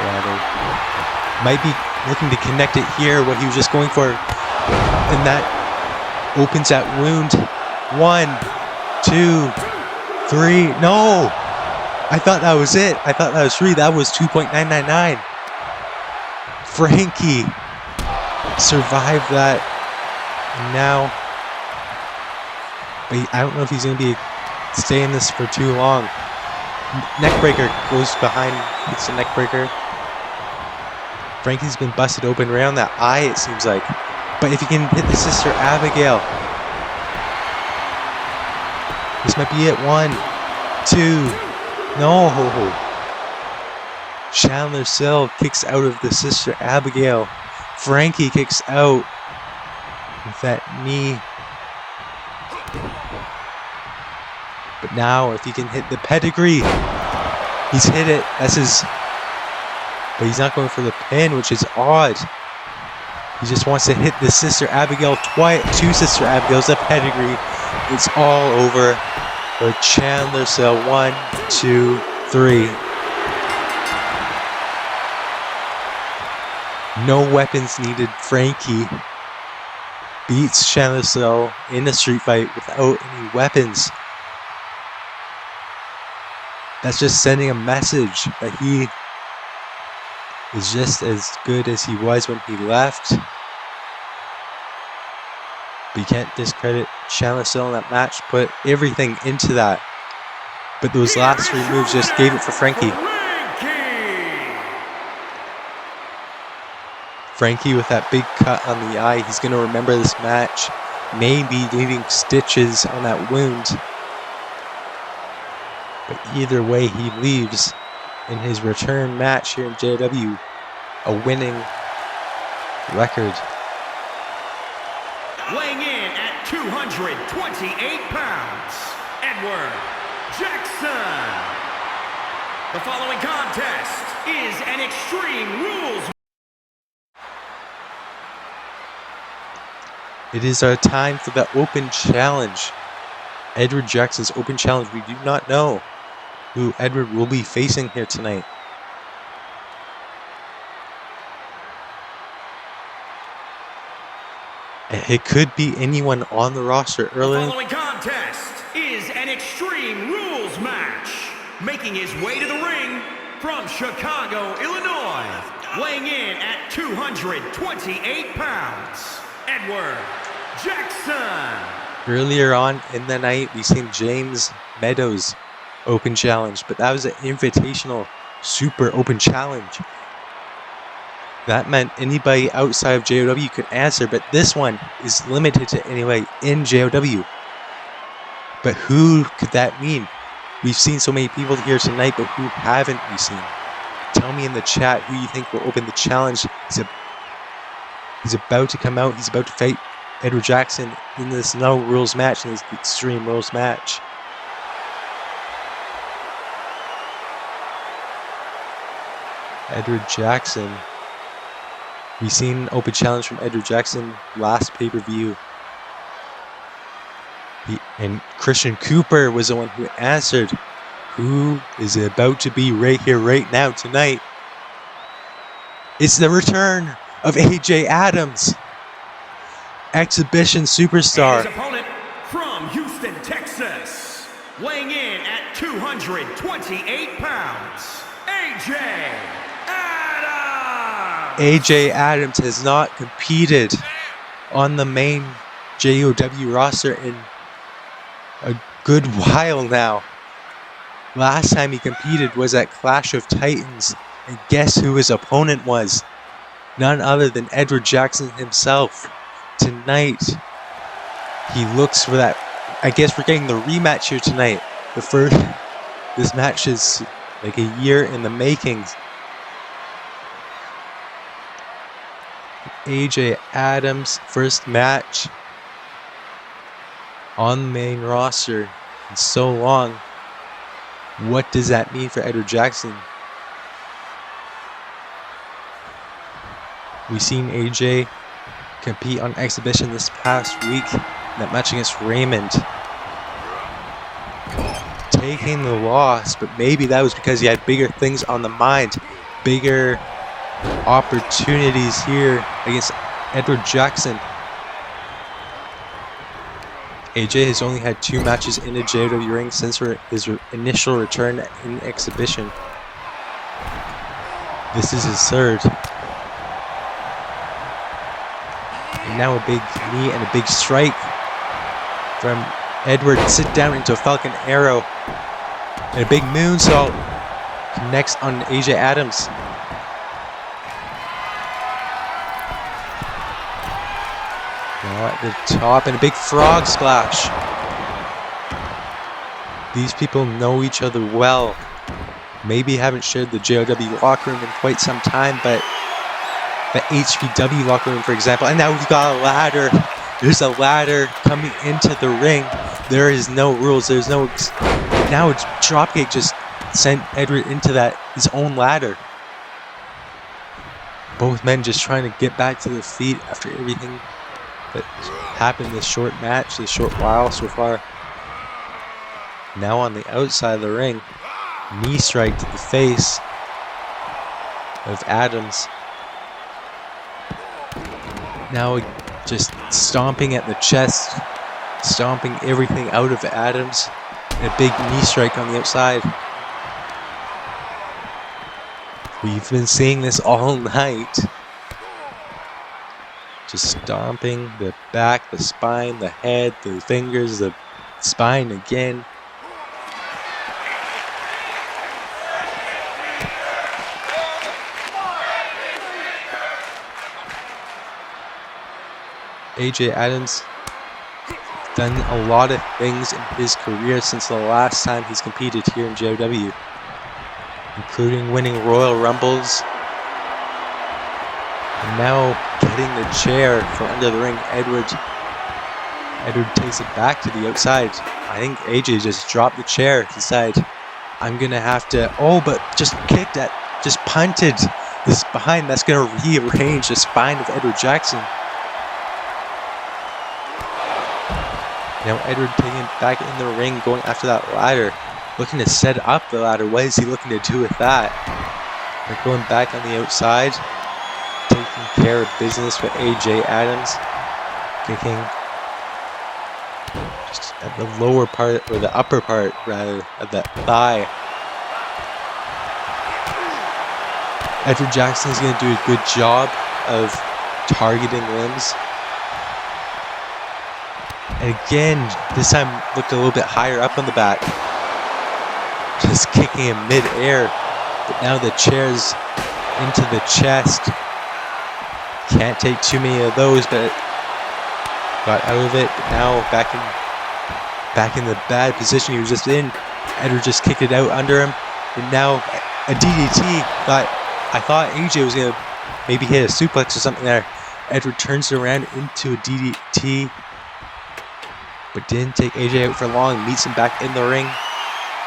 rather. Might be looking to connect it here, what he was just going for, and that opens that wound. 1, 2, 3. No! I thought that was it. I thought that was 3. That was 2.999. Frankie survived that. Now, but I don't know if he's going to be staying this for too long. Neckbreaker goes behind. It's a neckbreaker. Frankie's been busted open around that eye, it seems like. But if he can hit the Sister Abigail, this might be it. 1, 2. No. Chandler Cell kicks out of the Sister Abigail. Frankie kicks out with that knee. But now, if he can hit the pedigree, he's hit it. That's his. But he's not going for the pin, which is odd. He just wants to hit the Sister Abigail twice. 2 Sister Abigails, a pedigree. It's all over for Chandler Cell. 1, 2, 3. No weapons needed. Frankie beats Chandler Cell in a street fight without any weapons. That's just sending a message that he is just as good as he was when he left. But you can't discredit Chandler Cell in that match. Put everything into that. But those last 3 moves just gave it for Frankie. Frankie with that big cut on the eye. He's going to remember this match. Maybe leaving stitches on that wound. But either way, he leaves in his return match here in JOW a winning record. Weighing in at 228 pounds, Edward Jackson. The following contest is an Extreme Rules. It is our time for the Open Challenge. Edward Jackson's Open Challenge. We do not know who Edward will be facing here tonight. It could be anyone on the roster earlier. The following contest is an Extreme Rules match. Making his way to the ring from Chicago, Illinois. Weighing in at 228 pounds, Edward Jackson. Earlier on in the night, we seen James Meadows Open Challenge, but that was an Invitational Super Open Challenge. That meant anybody outside of JOW could answer, but this one is limited to anybody in JOW. But who could that mean? We've seen so many people here tonight, but who haven't we seen? Tell me in the chat who you think will open the challenge. He's about to come out. He's about to fight Edward Jackson in this no rules match, in this Extreme Rules match. Edward Jackson. We've seen an open challenge from Edward Jackson last pay-per-view. And Christian Cooper was the one who answered. Who is about to be right here, right now, tonight? It's the return of AJ Adams, exhibition superstar. And his opponent from Houston, Texas, weighing in at 228 pounds, AJ Adams. AJ Adams has not competed on the main JOW roster in a good while now. Last time he competed was at Clash of Titans, and guess who his opponent was? None other than Edward Jackson himself. Tonight, he looks for that. I guess we're getting the rematch here tonight. This match is like a year in the making. AJ Adams' first match on the main roster in so long. What does that mean for Edward Jackson? We've seen AJ compete on exhibition this past week in that match against Raymond, taking the loss, but maybe that was because he had bigger things on the mind, bigger opportunities here against Edward Jackson. AJ has only had 2 matches in a JOW ring since his initial return in exhibition. This is his third. And now a big knee and a big strike from Edward. Sit down into a Falcon Arrow. And a big moonsault connects on AJ Adams. Now at the top, and a big frog splash. These people know each other well. Maybe haven't shared the JOW locker room in quite some time, but the HPW locker room, for example. And now we've got a ladder. There's a ladder coming into the ring. There is no rules. There's no. Now it's Dropkick just sent Edward into his own ladder. Both men just trying to get back to their feet after everything that happened this short match, this short while so far. Now on the outside of the ring, knee strike to the face of Adams. Now just stomping at the chest, stomping everything out of Adams. And a big knee strike on the outside. We've been seeing this all night. Just stomping the back, the spine, the head, the fingers, the spine again. AJ Adams done a lot of things in his career since the last time he's competed here in JOW, including winning Royal Rumbles. And now getting the chair from under the ring. Edward takes it back to the outside. I think AJ just dropped the chair. He said, I'm going to have to... Oh, but just kicked at... Just punted the spine. That's going to rearrange the spine of Edward Jackson. Now Edward taking it back in the ring, going after that ladder. Looking to set up the ladder. What is he looking to do with that? They're going back on the outside. Taking care of business for AJ Adams. Kicking just at the lower part, or the upper part rather, of that thigh. Edward Jackson is going to do a good job of targeting limbs. And again, this time looked a little bit higher up on the back. Just kicking him mid-air. But now the chair's into the chest. Can't take too many of those, but got out of it. But now back in the bad position he was just in. Edward just kicked it out under him. And now a DDT. I thought AJ was going to maybe hit a suplex or something there. Edward turns it around into a DDT, but didn't take AJ out for long. Meets him back in the ring,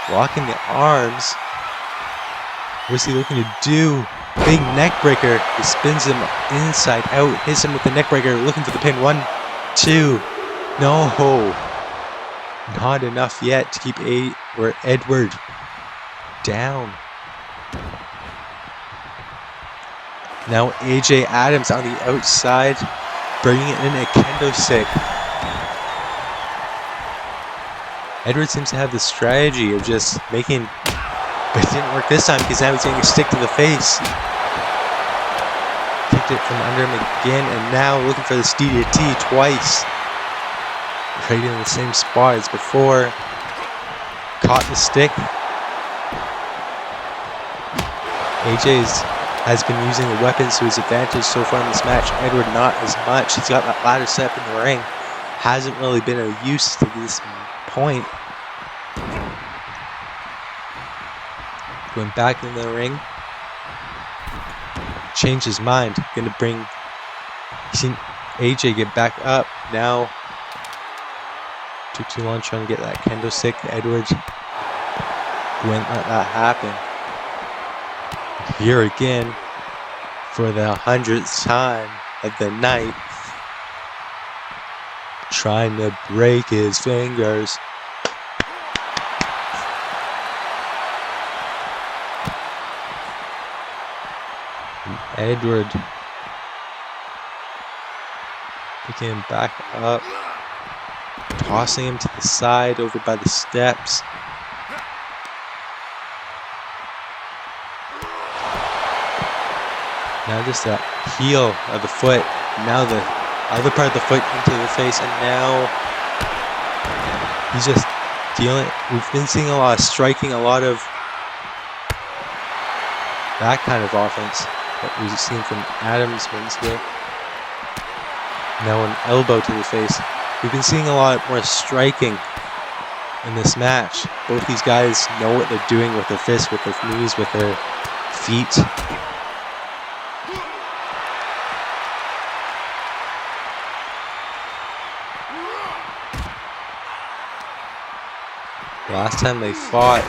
locking the arms. What's he looking to do? Big neck breaker. He spins him inside out, hits him with the neck breaker, looking for the pin. 1, 2. No. Not enough yet to keep Edward down. Now AJ Adams on the outside, bringing in a kendo stick. Edward seems to have the strategy of just making, but it didn't work this time because now he's getting a stick to the face. Kicked it from under him again, and now looking for this DDT twice. Right in the same spot as before. Caught the stick. AJ has been using the weapons to his advantage so far in this match. Edward not as much. He's got that ladder set up in the ring. Hasn't really been of use to this point. Going back in the ring. Changed his mind. Gonna bring AJ get back up. Now took too long trying to get that kendo stick. Edward wouldn't let that happen. Here again, for the 100th time of the night, trying to break his fingers. Edward picking him back up, tossing him to the side over by the steps. Now just the heel of the foot, now the other part of the foot into the face, and now he's just dealing. We've been seeing a lot of striking, a lot of that kind of offense that we've seen from Adams Wednesday. Now an elbow to the face. We've been seeing a lot more striking in this match. Both these guys know what they're doing with their fists, with their knees, with their feet. Last time they fought,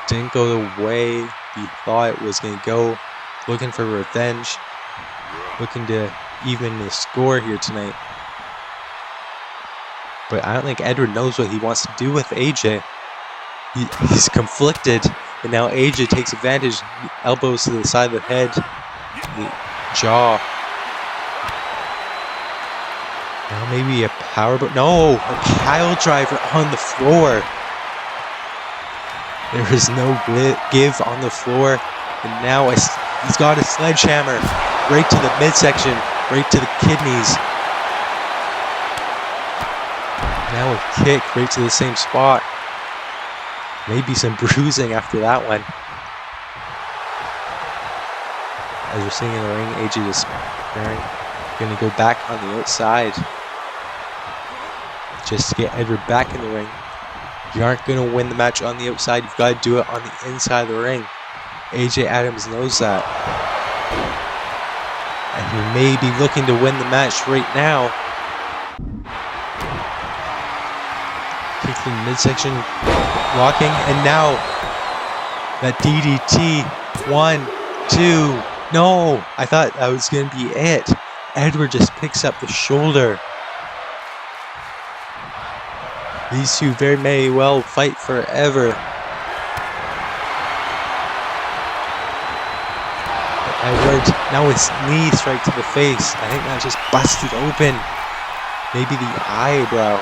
didn't go the way he thought it was going to go. Looking for revenge. Looking to even the score here tonight. But I don't think Edward knows what he wants to do with AJ. He's conflicted. And now AJ takes advantage. Elbows to the side of the head. The jaw. Now maybe a power, but no! A pile driver on the floor. There is no give on the floor, and now he's got a sledgehammer right to the midsection, right to the kidneys. Now a kick right to the same spot. Maybe some bruising after that one. As we're seeing in the ring, AJ is going to go back on the outside just to get Edward back in the ring. You aren't going to win the match on the outside. You've got to do it on the inside of the ring. AJ Adams knows that. And he may be looking to win the match right now. Kick in the midsection, locking, and now that DDT. 1, 2. No, I thought that was going to be it. Edward just picks up the shoulder. These two very may well fight forever. Edward, now his knee strike to the face. I think that just busted open. Maybe the eyebrow.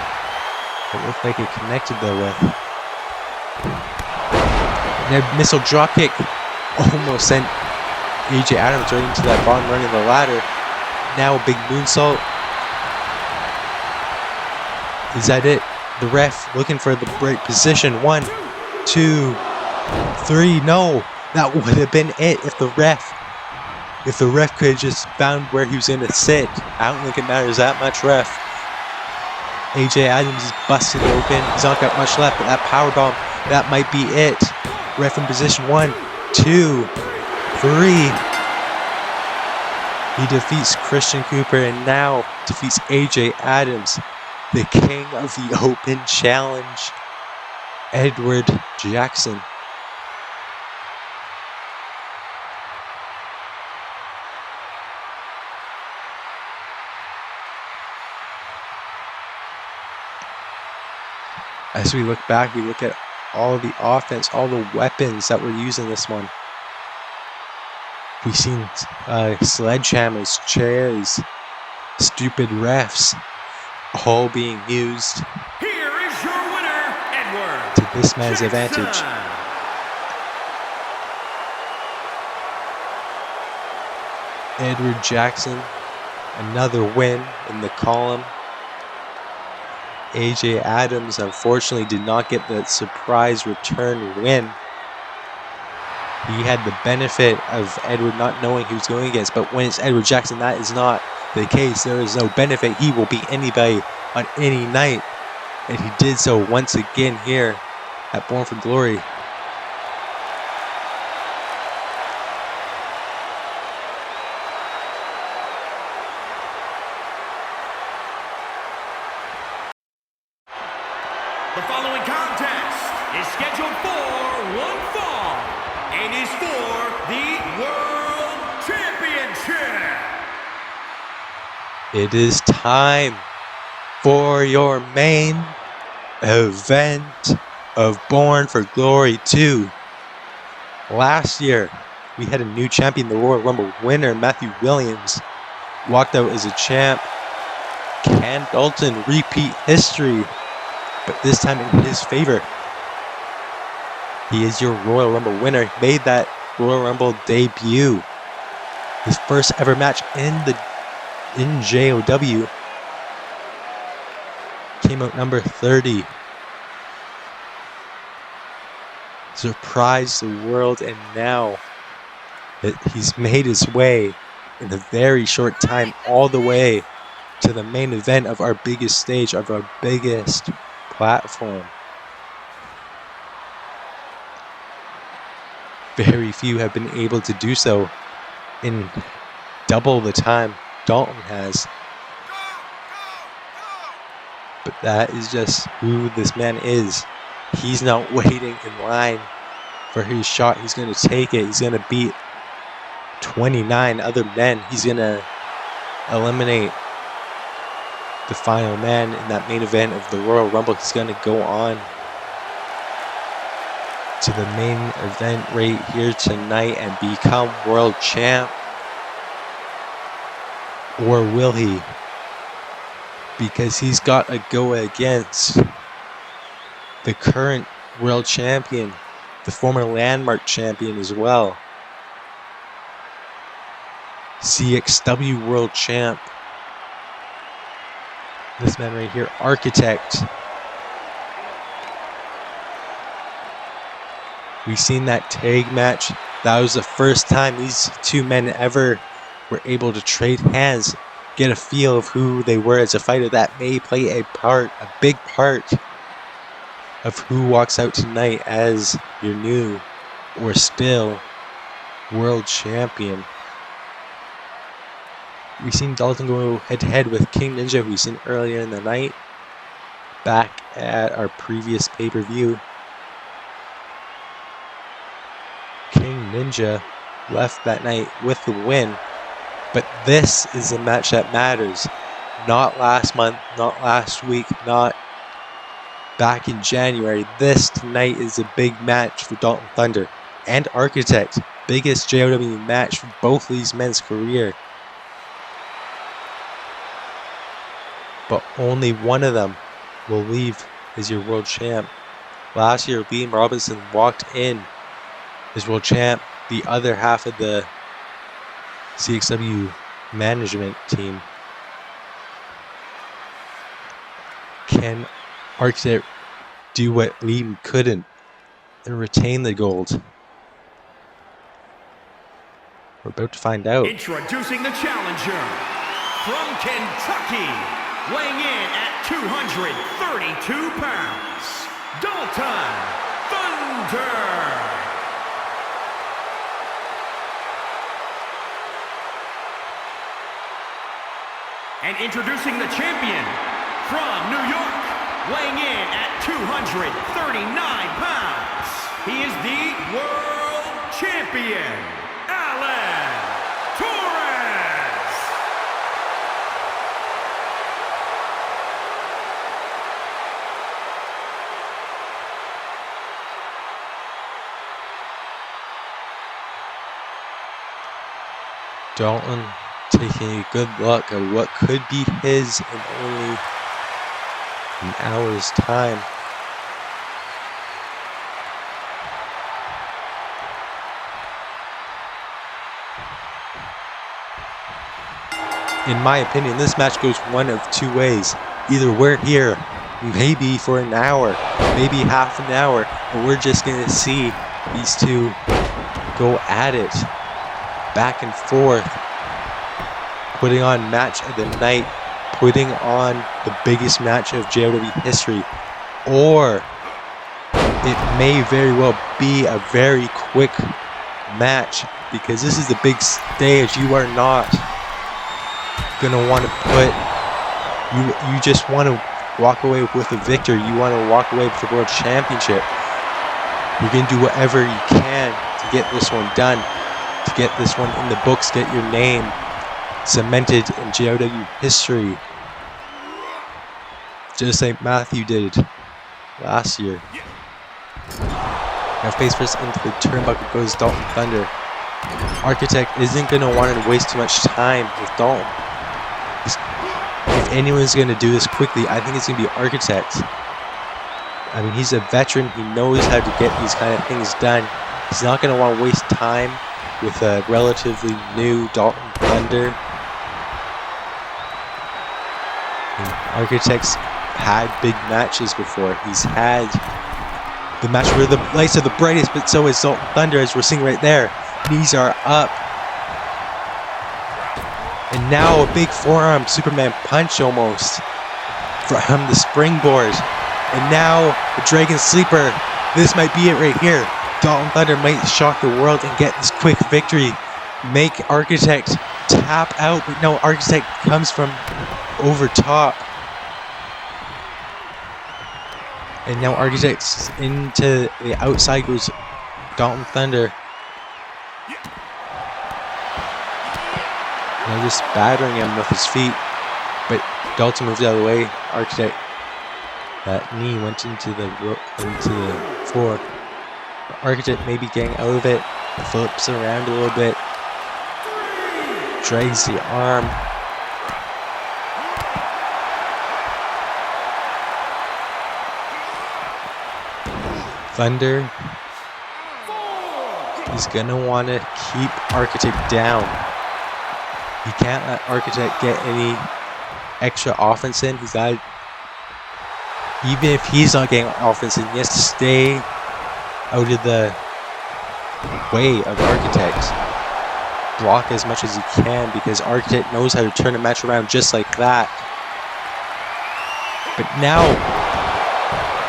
It looked like it connected though with. And a missile drop kick almost sent AJ Adams right into that bottom rung of the ladder. Now a big moonsault. Is that it? The ref looking for the right position. 1, 2, 3. No, that would have been it if the ref could have just found where he was going to sit. I don't think it matters that much, ref. AJ Adams is busted open. He's not got much left, but that powerbomb, that might be it. Ref in position. 1, 2, 3. He defeats Christian Cooper and now defeats AJ Adams, the king of the Open Challenge, Edward Jackson. As we look back, we look at all the offense, all the weapons that were used in this one. We've seen sledgehammers, chairs, stupid refs, all being used Here is your winner, Edward to this man's Jackson. advantage. Edward Jackson, another win in the column. AJ Adams unfortunately did not get the surprise return win. He had the benefit of Edward not knowing who he was going against, but when it's Edward Jackson, that is not the case. There is no benefit. He will beat anybody on any night, and he did so once again here at Born for Glory. The following contest is scheduled for one fall and is for the World Championship. It is time for your main event of Born for Glory 2. Last year, we had a new champion, the Royal Rumble winner, Matthew Williams, walked out as a champ. Can Dalton repeat history? But this time in his favor. He is your Royal Rumble winner. He made that Royal Rumble debut. His first ever match in JOW. Came out number 30. Surprised the world, and now that he's made his way in a very short time all the way to the main event of our biggest stage, of our biggest platform. Very few have been able to do so in double the time Dalton has. But that is just who this man is. He's not waiting in line for his shot. He's going to take it. He's going to beat 29 other men. He's going to eliminate the final man in that main event of the Royal Rumble. He's going to go on to the main event right here tonight and become world champ. Or will he? Because he's got to go against the current world champion, the former landmark champion as well, CXW world champ. This man right here, Architect. We've seen that tag match. That was the first time these two men ever were able to trade hands, get a feel of who they were as a fighter. That may play a big part of who walks out tonight as your new or still world champion. We've seen Dalton go head-to-head with King Ninja, who we've seen earlier in the night, back at our previous pay-per-view. King Ninja left that night with the win, but this is the match that matters. Not last month, not last week, not back in January. This tonight is a big match for Dalton Thunder and Architect. Biggest JOW match for both of these men's career. But only one of them will leave as your world champ. Last year, Liam Robinson walked in as world champ. The other half of the CXW management team. Can Architect do what Liam couldn't and retain the gold? We're about to find out. Introducing the challenger from Kentucky, weighing in at 232 pounds, Dalton Thunder. And introducing the champion from New York, weighing in at 239 pounds, he is the world champion, Alan Torres! Dalton taking a good look at what could be his in only an hour's time. In my opinion, this match goes one of two ways. Either we're here, maybe for an hour, maybe half an hour, and we're just going to see these two go at it, back and forth, putting on match of the night, putting on the biggest match of JOW history. Or it may very well be a very quick match, because this is the big stage. You are not gonna want to you just want to walk away with a victory. You want to walk away with the world championship. You're gonna do whatever you can to get this one done, to get this one in the books, get your name cemented in JOW history, just like Matthew did last year. Now face first into the turnbuckle goes Dalton Thunder. Architect isn't going to want to waste too much time with Dalton. If anyone's going to do this quickly, I think it's going to be Architect. I mean, he's a veteran. He knows how to get these kind of things done. He's not going to want to waste time with a relatively new Dalton Thunder. And Architect's had big matches before. He's had the match where the lights are the brightest, but so is Dalton Thunder, as we're seeing right there. Knees are up. And now a big forearm Superman punch almost from the springboard. And now a Dragon Sleeper. This might be it right here. Dalton Thunder might shock the world and get this quick victory. Make Architect tap out, but no, Architect comes from over top. And now Architect's into the outside goes Dalton Thunder. And they're just battering him with his feet. But Dalton moves out of the way. Architect, that knee went into the floor. Architect maybe getting out of it. Flips around a little bit. Drags the arm. Thunder. He's gonna want to keep Architect down. He can't let Architect get any extra offense in. He's got, even if he's not getting offense in, he has to stay out of the way of Architect. Block as much as he can, because Architect knows how to turn a match around just like that. But now,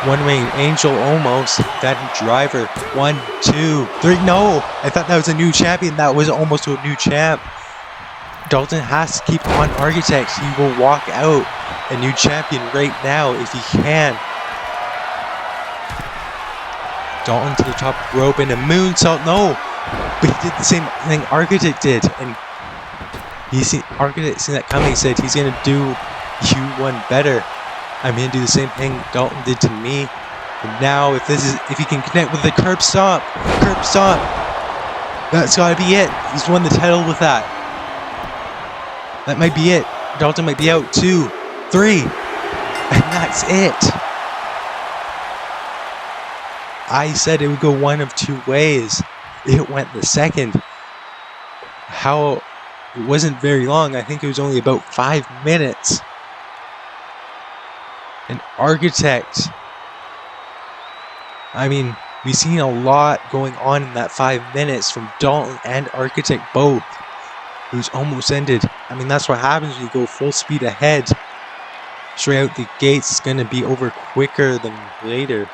one-winged angel almost. That driver. 1, 2, 3. No! I thought that was a new champion. That was almost a new champ. Dalton has to keep on Architect. He will walk out a new champion right now if he can. Dalton to the top rope and a moonsault. No! But he did the same thing Architect did. And Architect seen that coming. He said he's going to do you one better. I'm going to do the same thing Dalton did to me. And now if he can connect with the curb stomp, that's got to be it. He's won the title with that. That might be it. Dalton might be out. 2, 3. And that's it. I said it would go one of two ways. It went the second. How? It wasn't very long. I think it was only about 5 minutes. An Architect. I mean, we've seen a lot going on in that 5 minutes from Dalton and Architect both. It was almost ended. I mean, that's what happens when you go full speed ahead. Straight out the gates, it's going to be over quicker than later.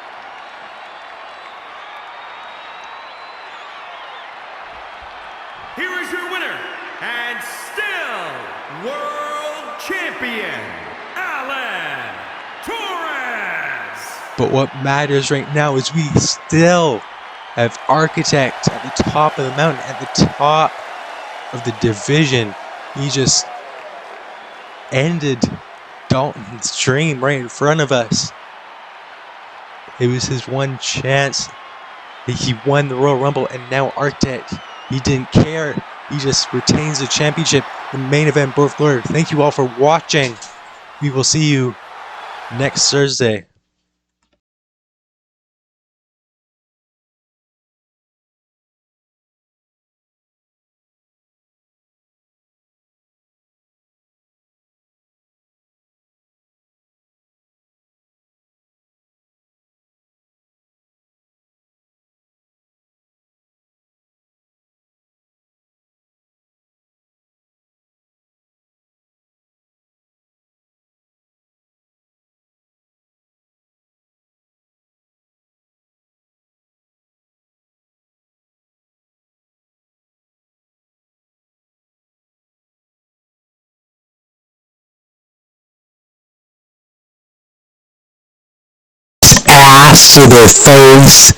Here is your winner, and still world champion, Alan Torres. But what matters right now is we still have Architect at the top of the mountain, at the top of the division. He just ended Dalton's dream right in front of us. It was his one chance. He won the Royal Rumble, and now Architect, he didn't care. He just retains the championship. The main event, Birth Glory. Thank you all for watching. We will see you next Thursday. Ass to their face.